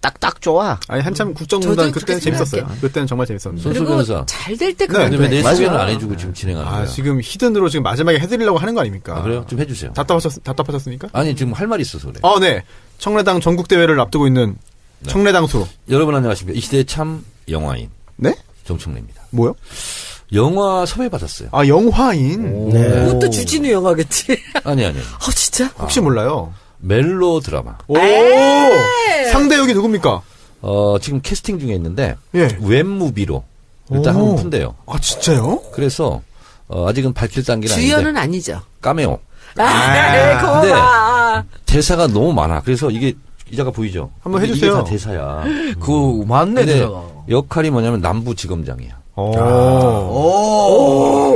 S3: 딱 좋아.
S1: 아니 한참 국정농단
S2: 저도
S1: 그때는
S2: 그렇게
S1: 재밌었어요. 그때는 정말 재밌었는데.
S4: 손수
S2: 그리고
S4: 변호사.
S2: 잘 될 때
S4: 근데
S2: 그만둬.
S4: 왜 내 소개는 안 해주고 지금 진행하는 거야?
S1: 지금 히든으로 지금 마지막에 해드리려고 하는 거 아닙니까?
S4: 아, 그래요? 좀 해주세요.
S1: 답답하셨습니까?
S4: 아니 지금 할 말이 있어서 그래.
S1: 네. 청래당 전국대회를 앞두고 있는 청래당수.
S4: 여러분 안녕하십니까. 이 시대의 참 영화인.
S1: 네?
S4: 정청래입니다.
S1: 뭐요?
S4: 영화 섭외 받았어요.
S1: 영화인.
S5: 네.
S2: 그것도 주진우 영화겠지.
S4: 아니.
S2: 진짜?
S1: 혹시 몰라요?
S4: 멜로 드라마.
S1: 오! 상대 역이 누굽니까?
S4: 지금 캐스팅 중에 있는데
S1: 예.
S4: 웹무비로 일단 한번 푼대요.
S1: 아, 진짜요?
S4: 그래서 아직은 밝힐 단계는
S2: 주연은
S4: 아닌데
S2: 아니죠.
S4: 까메오.
S2: 근데
S4: 대사가 너무 많아. 그래서 이게 기자가 보이죠?
S1: 한번
S4: 근데
S1: 해주세요.
S4: 이게 다 대사야.
S3: 맞네.
S4: 근데 역할이 뭐냐면 남부지검장이야.
S1: 오.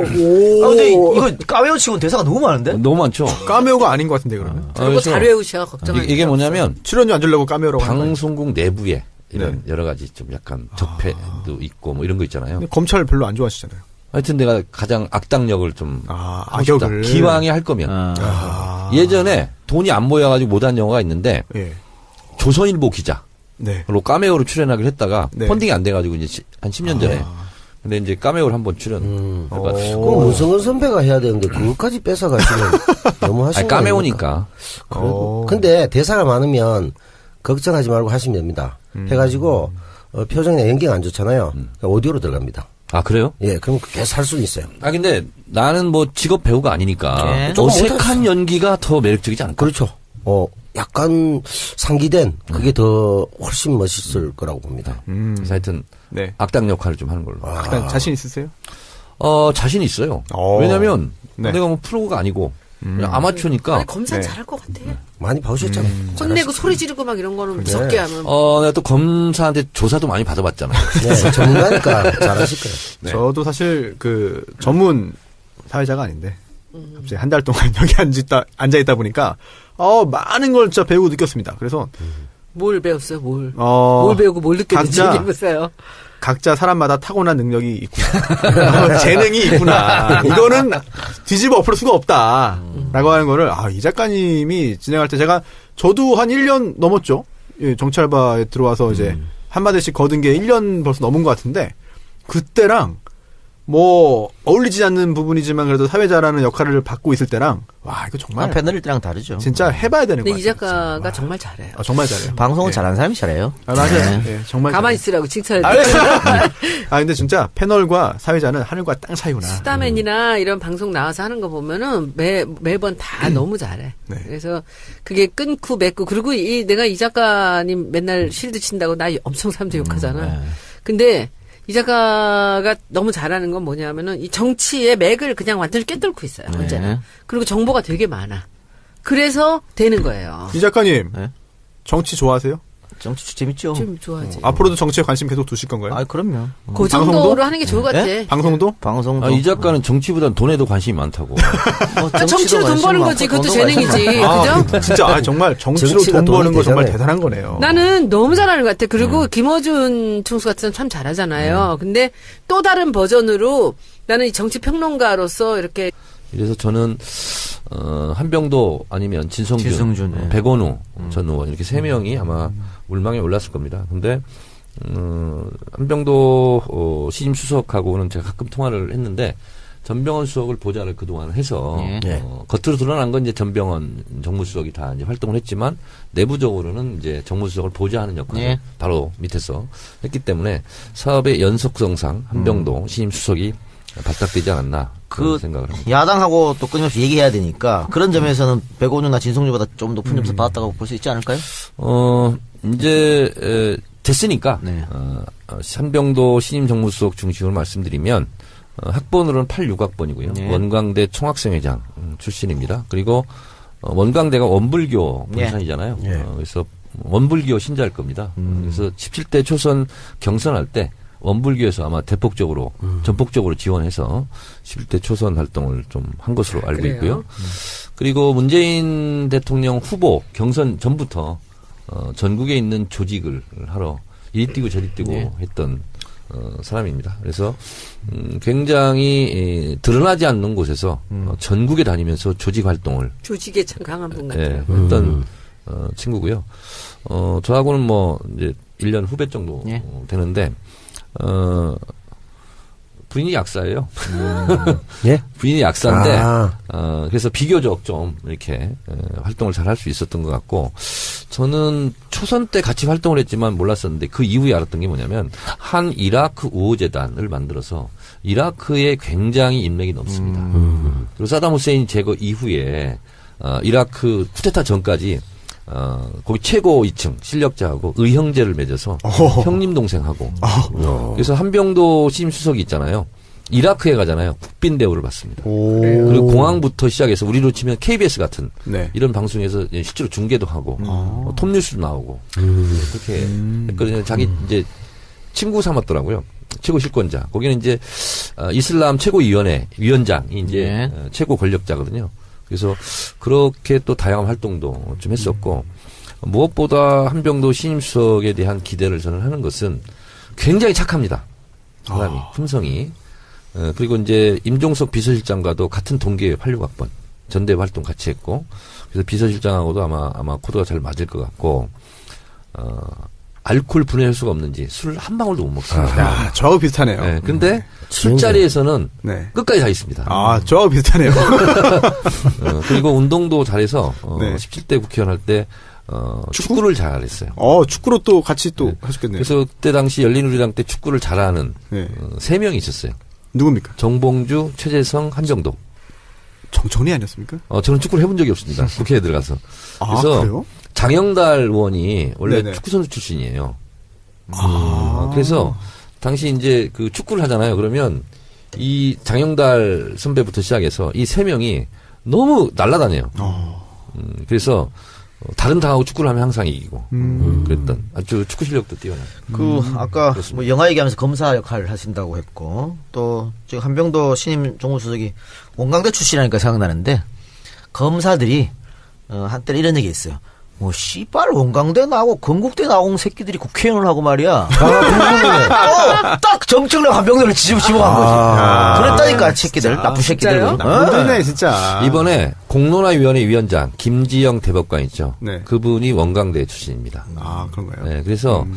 S3: 근데 이거 까메오 치고는 대사가 너무 많은데?
S4: 너무 많죠.
S1: 까메오가 아닌 것 같은데 그러면.
S2: 그리고
S4: 그래서
S2: 잘 외우셔. 걱정하지.
S4: 이게 뭐냐면
S1: 출연료 안 주려고 까메오라고 하는 거예요.
S4: 방송국 내부에 이런
S1: 네.
S4: 여러 가지 좀 약간 적폐도 있고 뭐 이런 거 있잖아요.
S1: 근데 검찰 별로 안 좋아하시잖아요.
S4: 하여튼 내가 가장 악당력을 좀 하고 싶다.
S1: 악역을.
S4: 기왕에 할 거면. 예전에 돈이 안 모여가지고 못한 영화가 있는데
S1: 예.
S4: 조선일보 기자.
S1: 네.
S4: 로 까메오로 출연하기로 했다가
S1: 네.
S4: 펀딩이 안 돼가지고 이제 한 10년 전에. 근데 이제 까메오를 한번 출연해가지고.
S5: 그럼 문성근 선배가 해야 되는데 그것까지 뺏어가시면 너무 하신
S4: 아니,
S5: 거 아닙니까?
S4: 까메오니까.
S5: 그래도 근데 대사가 많으면 걱정하지 말고 하시면 됩니다. 해가지고 표정이나 연기가 안 좋잖아요. 그러니까 오디오로 들어갑니다.
S4: 아, 그래요?
S5: 예, 그럼 계속 할 수는 있어요.
S4: 아, 근데 나는 뭐 직업 배우가 아니니까
S3: 네.
S4: 어색한 연기가 더 매력적이지 않을까?
S5: 그렇죠. 약간 상기된 그게 더 훨씬 멋있을 거라고 봅니다.
S4: 그래서 하여튼
S1: 네.
S4: 악당 역할을 좀 하는 걸로.
S1: 일단 자신 있으세요?
S4: 자신 있어요.
S1: 오.
S4: 왜냐면
S1: 네.
S4: 내가 뭐 프로가 아니고 그냥 아마추어니까.
S2: 아니, 검사
S1: 네.
S2: 잘할 것 같아.
S5: 많이 봐오셨잖아요.
S2: 혼내고 소리 지르고 막 이런 거는 무섭게 하면.
S4: 내가 또 검사한테 조사도 많이 받아봤잖아요.
S5: 네, 전문가니까 잘하실 거예요.
S4: 네.
S1: 저도 사실 그 전문 사회자가 아닌데 갑자기 한 달 동안 여기 앉아 있다 보니까 많은 걸 진짜 배우고 느꼈습니다. 그래서
S2: 뭘 배웠어요, 뭘? 뭘 배우고 뭘 느꼈는지
S1: 각자-
S2: 얘기해보세요.
S1: 각자 사람마다 타고난 능력이 있구나. 재능이 있구나. 이거는 뒤집어 엎을 수가 없다. 라고 하는 거를, 이 작가님이 진행할 때 저도 한 1년 넘었죠. 예, 정치알바에 들어와서 이제 한마디씩 거둔 게 1년 벌써 넘은 것 같은데, 그때랑 뭐, 어울리지 않는 부분이지만 그래도 사회자라는 역할을 받고 있을 때랑, 와, 이거 정말
S3: 패널일 때랑 다르죠.
S1: 진짜 해봐야 되는 것
S2: 근데 이
S1: 같아요.
S2: 작가가 정말 잘해요.
S1: 정말 잘해요.
S3: 방송을
S1: 예.
S3: 잘하는 사람이 잘해요.
S1: 맞아요. 예, 정말.
S2: 가만히
S1: 잘해요.
S2: 있으라고 칭찬을
S1: 근데 진짜 패널과 사회자는 하늘과 땅 차이구나.
S2: 수다맨이나 이런 방송 나와서 하는 거 보면은 매번 다 너무 잘해.
S1: 네.
S2: 그래서 그게 끊고 맺고 그리고 내가 이 작가님 맨날 실드 친다고 나 엄청 사람들 욕하잖아. 근데 이 작가가 너무 잘하는 건 뭐냐면은 이 정치의 맥을 그냥 완전히 꿰뚫고 있어요. 언제나. 그리고 정보가 되게 많아. 그래서 되는 거예요.
S1: 이 작가님,
S3: 네.
S1: 정치 좋아하세요?
S3: 정치 재밌죠.
S2: 좀 좋아하지.
S1: 앞으로도 정치에 관심 계속 두실 건가요?
S3: 그럼요.
S2: 그 정도로
S1: 방송도?
S2: 하는 게 좋을 것 같아.
S1: 방송도?
S3: 방송도.
S4: 이 작가는 정치보단 돈에도 관심이 많다고.
S2: 정치로 돈 버는 거지. 그것도 재능이지. 그죠?
S1: 진짜 정말 정치로
S5: 정치가
S1: 돈 버는
S5: 돈이
S1: 거 정말
S5: 되잖아요.
S1: 대단한 거네요.
S2: 나는 너무 잘하는 것 같아. 그리고 김어준 총수 같은 사람 참 잘하잖아요. 근데 또 다른 버전으로 나는 이 정치 평론가로서 이렇게
S4: 그래서 저는 한병도 아니면 진성준,
S3: 진성준,
S4: 백원우 전 의원 이렇게 세 명이 아마 물망에 올랐을 겁니다. 근데 한병도 시임 수석하고는 제가 가끔 통화를 했는데 전병헌 수석을 보좌를 그동안 해서 겉으로 드러난 건 이제 전병헌 정무수석이 다 이제 활동을 했지만 내부적으로는 이제 정무수석을 보좌하는 역할을 바로 밑에서 했기 때문에 사업의 연속성상 한병도 시임 수석이 발탁되지 않았나 그런 생각을 합니다.
S3: 야당하고 또 끊임없이 얘기해야 되니까 그런 점에서는 백원우나 진성준보다 좀 높은 점수 받았다고 볼 수 있지 않을까요?
S4: 이제 됐으니까 한병도 신임 정무수석 중심으로 말씀드리면 학번으로는 86학번이고요. 원광대 총학생회장 출신입니다. 그리고 원광대가 원불교 본산이잖아요. 그래서 원불교 신자일 겁니다. 그래서 17대 초선 경선할 때 원불교에서 아마 대폭적으로 전폭적으로 지원해서 11대 초선 활동을 좀 한 것으로 알고
S2: 그래요?
S4: 있고요. 그리고 문재인 대통령 후보 경선 전부터 전국에 있는 조직을 하러 이리 뛰고 저리 뛰고 했던 사람입니다. 그래서 굉장히 드러나지 않는 곳에서 전국에 다니면서 조직 활동을
S2: 조직에 참 강한 분 같아요.
S4: 했던 친구고요. 저하고는 뭐 이제 1년 후배 정도 되는데 부인이 약사예요.
S5: 예?
S4: 부인이 약사인데 그래서 비교적 좀 이렇게 활동을 잘 할 수 있었던 것 같고 저는 초선 때 같이 활동을 했지만 몰랐었는데 그 이후에 알았던 게 뭐냐면 한 이라크 우호재단을 만들어서 이라크에 굉장히 인맥이 넘습니다. 그리고 사담 후세인 제거 이후에 이라크 쿠데타 전까지 거기 최고 2층 실력자하고 의형제를 맺어서 형님 동생하고 그래서 한병도 신임 수석이 있잖아요. 이라크에 가잖아요. 국빈 대우를 받습니다. 그리고 공항부터 시작해서 우리로 치면 KBS 같은 이런 방송에서 실제로 중계도 하고 톱뉴스도 나오고 그렇게 했거든요. 자기 이제 친구 삼았더라고요. 최고 실권자. 거기는 이제 이슬람 최고위원회 위원장이 이제
S3: 네.
S4: 최고 권력자거든요. 그래서 그렇게 또 다양한 활동도 좀 했었고 무엇보다 한병도 신임 수석에 대한 기대를 저는 하는 것은 굉장히 착합니다. 사람이 품성이. 그리고 이제 임종석 비서실장과도 같은 동기의 86학번 전대 활동 같이 했고 그래서 비서실장하고도 아마 코드가 잘 맞을 것 같고 알코올 분해할 수가 없는지 술 한 방울도 못 먹습니다.
S1: 야, 저하고 비슷하네요.
S4: 네, 근데 술자리에서는
S1: 네.
S4: 끝까지 가 있습니다.
S1: 아, 저하고 비슷하네요.
S4: 그리고 운동도 잘해서
S1: 네.
S4: 17대 국회의원 할 때 축구를 잘했어요.
S1: 축구로 또 같이 또 하셨겠네요.
S4: 그래서 그때 당시 열린우리당 때 축구를 잘하는
S1: 네.
S4: 3명이 있었어요.
S1: 누굽니까?
S4: 정봉주, 최재성, 한병도.
S1: 정청래 아니었습니까?
S4: 저는 축구를 해본 적이 없습니다. 국회에 들어가서.
S1: 아,
S4: 그래서
S1: 그래요?
S4: 장영달 의원이 원래
S1: 네네.
S4: 축구 선수 출신이에요. 그래서 당시 이제 그 축구를 하잖아요. 그러면 이 장영달 선배부터 시작해서 이 3명이 너무 날아다녀요. 그래서 다른 당하고 축구를 하면 항상 이기고 그랬던 아주 축구 실력도 뛰어나요.
S3: 아까 뭐 영화 얘기하면서 검사 역할을 하신다고 했고 또 지금 한병도 신임 정무수석이 원광대 출신이니까 생각나는데 검사들이 한때 이런 얘기 했어요. 뭐 씨발 원광대 나오고 건국대 나온 새끼들이 국회의원을 하고 말이야. 딱 정청래 한병도를 집어간 거지. 그랬다니까 새끼들 나쁜 새끼들.
S1: 나쁘네 진짜.
S4: 이번에 공론화위원회 위원장 김지영 대법관 있죠.
S1: 네.
S4: 그분이 원광대 출신입니다.
S1: 아, 그런가요?
S4: 네, 그래서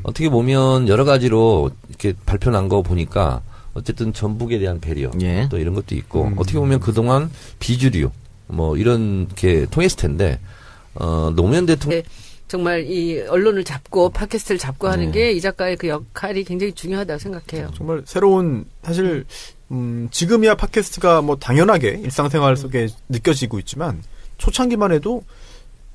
S4: 어떻게 보면 여러 가지로 이렇게 발표 난 거 보니까 어쨌든 전북에 대한 배려
S3: 예.
S4: 또 이런 것도 있고 어떻게 보면 그동안 비주류 뭐 이런 게 통했을 텐데 노무현 대통령
S2: 정말 이 언론을 잡고 팟캐스트를 잡고 하는 게 이 작가의 그 역할이 굉장히 중요하다고 생각해요.
S1: 정말 새로운 사실 지금이야 팟캐스트가 뭐 당연하게 일상생활 속에 느껴지고 있지만 초창기만 해도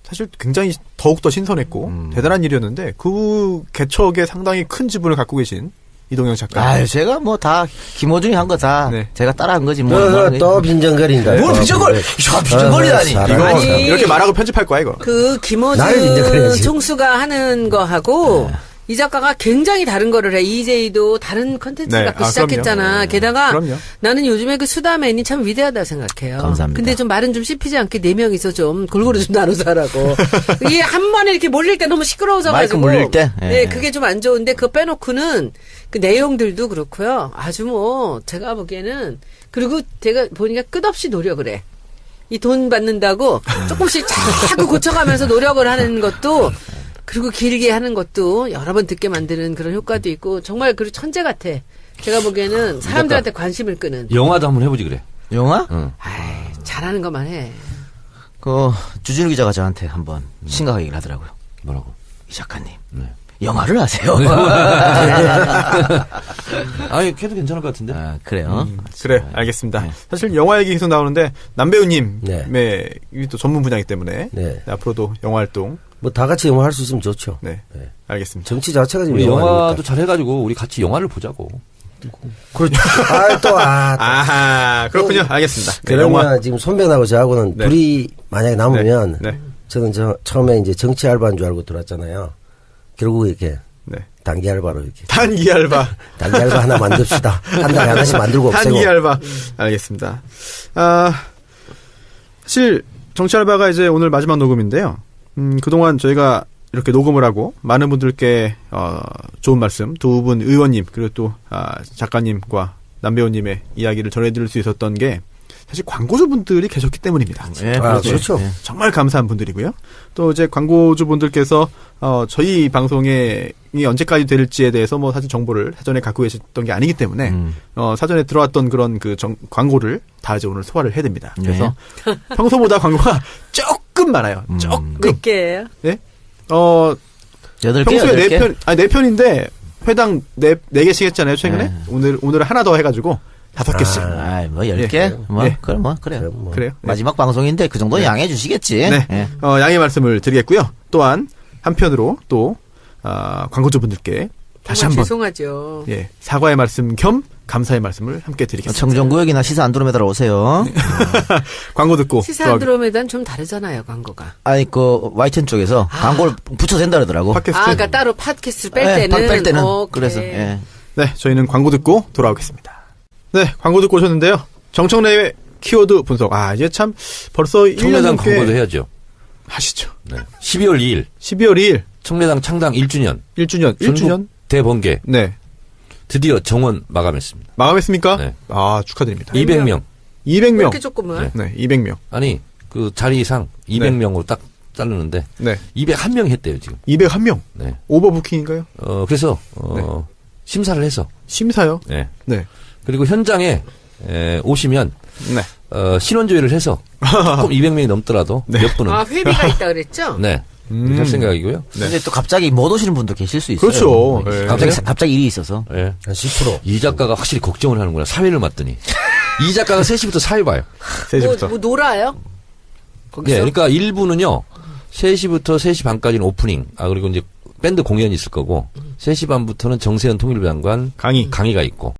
S1: 사실 굉장히 더욱더 신선했고 대단한 일이었는데 그 개척에 상당히 큰 지분을 갖고 계신 이동영 작가.
S3: 아유, 제가 뭐 다 김호중이 한 거 다
S1: 네.
S3: 제가 따라한 거지 뭐.
S5: 또 빈정거린다.
S3: 뭘 빈정거려? 야, 빈정거리다니.
S1: 이거
S2: 아니,
S1: 이렇게 말하고 편집할 거야 이거.
S2: 그
S5: 나를
S2: 김호준
S5: 인정해야지.
S2: 총수가 하는 거하고 이 작가가 굉장히 다른 거를 해. EJ도 다른 컨텐츠
S1: 네.
S2: 갖고
S1: 아,
S2: 시작했잖아.
S1: 그럼요.
S2: 게다가
S1: 그럼요.
S2: 나는 요즘에 그 수다맨이 참 위대하다고 생각해요.
S3: 감사합니다.
S2: 근데 좀 말은 좀 씹히지 않게 4명이서 좀 골고루 좀 나눠서 하라고. 이게 한 번에 이렇게 몰릴 때 너무 시끄러워져가지고.
S3: 마이크 몰릴 때? 예.
S2: 네, 그게 좀 안 좋은데 그거 빼놓고는 그 내용들도 그렇고요. 아주 뭐 제가 보기에는 그리고 제가 보니까 끝없이 노력을 해. 이 돈 받는다고 조금씩 자꾸 고쳐가면서 노력을 하는 것도 그리고 길게 하는 것도 여러 번 듣게 만드는 그런 효과도 있고 정말 그리고 천재 같아. 제가 보기에는 사람들한테 관심을 끄는.
S4: 영화도 한번 해보지 그래.
S3: 영화?
S2: 아이, 잘하는 것만 해.
S3: 그 주진우 기자가 저한테 한번 심각하게 얘기를 하더라고요.
S4: 뭐라고?
S3: 이 작가님.
S4: 네.
S3: 영화를 하세요.
S4: 아니 걔도 괜찮을 것 같은데.
S3: 아, 그래요.
S1: 그래, 알겠습니다. 사실 영화 얘기 계속 나오는데 남배우님의
S5: 네.
S1: 이게 또 전문 분야이기 때문에
S5: 네.
S1: 앞으로도 영화 활동
S5: 뭐 다 같이 영화 할 수 있으면 좋죠.
S1: 네, 알겠습니다.
S5: 정치 자체가 지금
S4: 우리 영화도
S5: 영화니까.
S4: 잘해가지고 우리 같이 영화를 보자고.
S5: 그렇죠.
S1: 아하, 그렇군요. 알겠습니다. 네,
S5: 그러면
S1: 영화.
S5: 지금 손변하고 저하고는
S1: 네.
S5: 둘이 만약에 남으면
S1: 네.
S5: 저는 처음에 이제 정치 알바인 줄 알고 들어왔잖아요. 결국 이렇게
S1: 네.
S5: 단기 알바로 이렇게
S1: 단기 알바.
S5: 단기 알바 하나 만듭시다. 한 달에 하나씩 만들고 없애고.
S1: 단기 알바. 알겠습니다. 사실 정치 알바가 이제 오늘 마지막 녹음인데요. 그동안 저희가 이렇게 녹음을 하고 많은 분들께 좋은 말씀, 두 분 의원님 그리고 또 작가님과 남배우님의 이야기를 전해드릴 수 있었던 게 사실 광고주분들이 계셨기 때문입니다.
S3: 예,
S5: 그렇죠.
S3: 예.
S1: 정말 감사한 분들이고요. 또 이제 광고주분들께서 저희 방송이 언제까지 될지에 대해서 뭐 사실 정보를 사전에 갖고 계셨던 게 아니기 때문에 사전에 들어왔던 그런 그 광고를 다 이제 오늘 소화를 해야 됩니다. 그래서 평소보다 광고가 조금 많아요. 조금.
S2: 몇 개예요?
S1: 네?
S3: 8개,
S1: 평소에
S3: 8개?
S1: 4편인데 회당 4개씩 했잖아요, 최근에. 오늘 하나 더 해가지고 5개씩.
S3: 아이, 뭐, 10개?
S1: 예.
S3: 뭐,
S1: 예.
S3: 그럼 뭐, 그래요.
S1: 그래요. 네.
S3: 마지막 방송인데 그 정도는 양해해 주시겠지.
S1: 네.
S3: 예.
S1: 양해 말씀을 드리겠고요. 또한 한편으로 또 광고주분들께 다시 한번
S2: 죄송하죠.
S1: 예, 사과의 말씀 겸 감사의 말씀을 함께 드리겠습니다.
S3: 청정구역이나 시사 안드로메다로 오세요.
S1: 광고 듣고
S2: 시사 안드로메다는 좀 다르잖아요, 광고가.
S3: 아니, 그, YTN 쪽에서 광고를 붙여서 된다 그러더라고.
S1: 팟캐스트.
S2: 그러니까 따로 팟캐스트를 뺄
S3: 예,
S2: 때는.
S3: 뺄 때는.
S2: 오케이.
S3: 그래서, 예.
S1: 네, 저희는 광고 듣고 돌아오겠습니다. 네, 광고 듣고 오셨는데요. 정청래의 키워드 분석. 아, 이제 참 벌써 1년
S4: 청래당
S1: 넘게
S4: 광고도 해야죠.
S1: 하시죠.
S4: 네. 12월 2일
S1: 12월 2일
S4: 청래당 창당 1주년.
S1: 1주년.
S4: 전국 대번개.
S1: 네.
S4: 드디어 정원 마감했습니다.
S1: 마감했습니까?
S4: 네.
S1: 아, 축하드립니다.
S4: 200명.
S1: 200명.
S2: 이렇게 조금은.
S1: 네, 200명.
S4: 아니, 그 자리상 200명으로 딱 자르는데
S1: 네.
S4: 201명 했대요, 지금.
S1: 201명.
S4: 네.
S1: 오버부킹인가요?
S4: 그래서 심사를 해서
S1: 심사요?
S4: 네.
S1: 네.
S4: 그리고 현장에 오시면
S1: 네.
S4: 신원조회를 해서 조금 200명이 넘더라도 몇 분은
S2: 아, 회비가 있다 그랬죠?
S4: 네. 할 생각이고요.
S1: 네.
S3: 근데 또 갑자기 못 오시는 분도 계실 수 있어요.
S1: 그렇죠. 네.
S3: 갑자기 일이 있어서.
S4: 네.
S5: 한 10%.
S4: 이 작가가 확실히 걱정을 하는구나. 사회를 맡더니. 이 작가가 3시부터 사회 봐요.
S1: 3시부터.
S2: 뭐 놀아요? 거기서?
S4: 네. 그러니까 1부는요. 3시부터 3시 반까지는 오프닝. 그리고 이제 밴드 공연이 있을 거고 3시 반부터는 정세현 통일부 장관
S1: 강의가
S4: 있고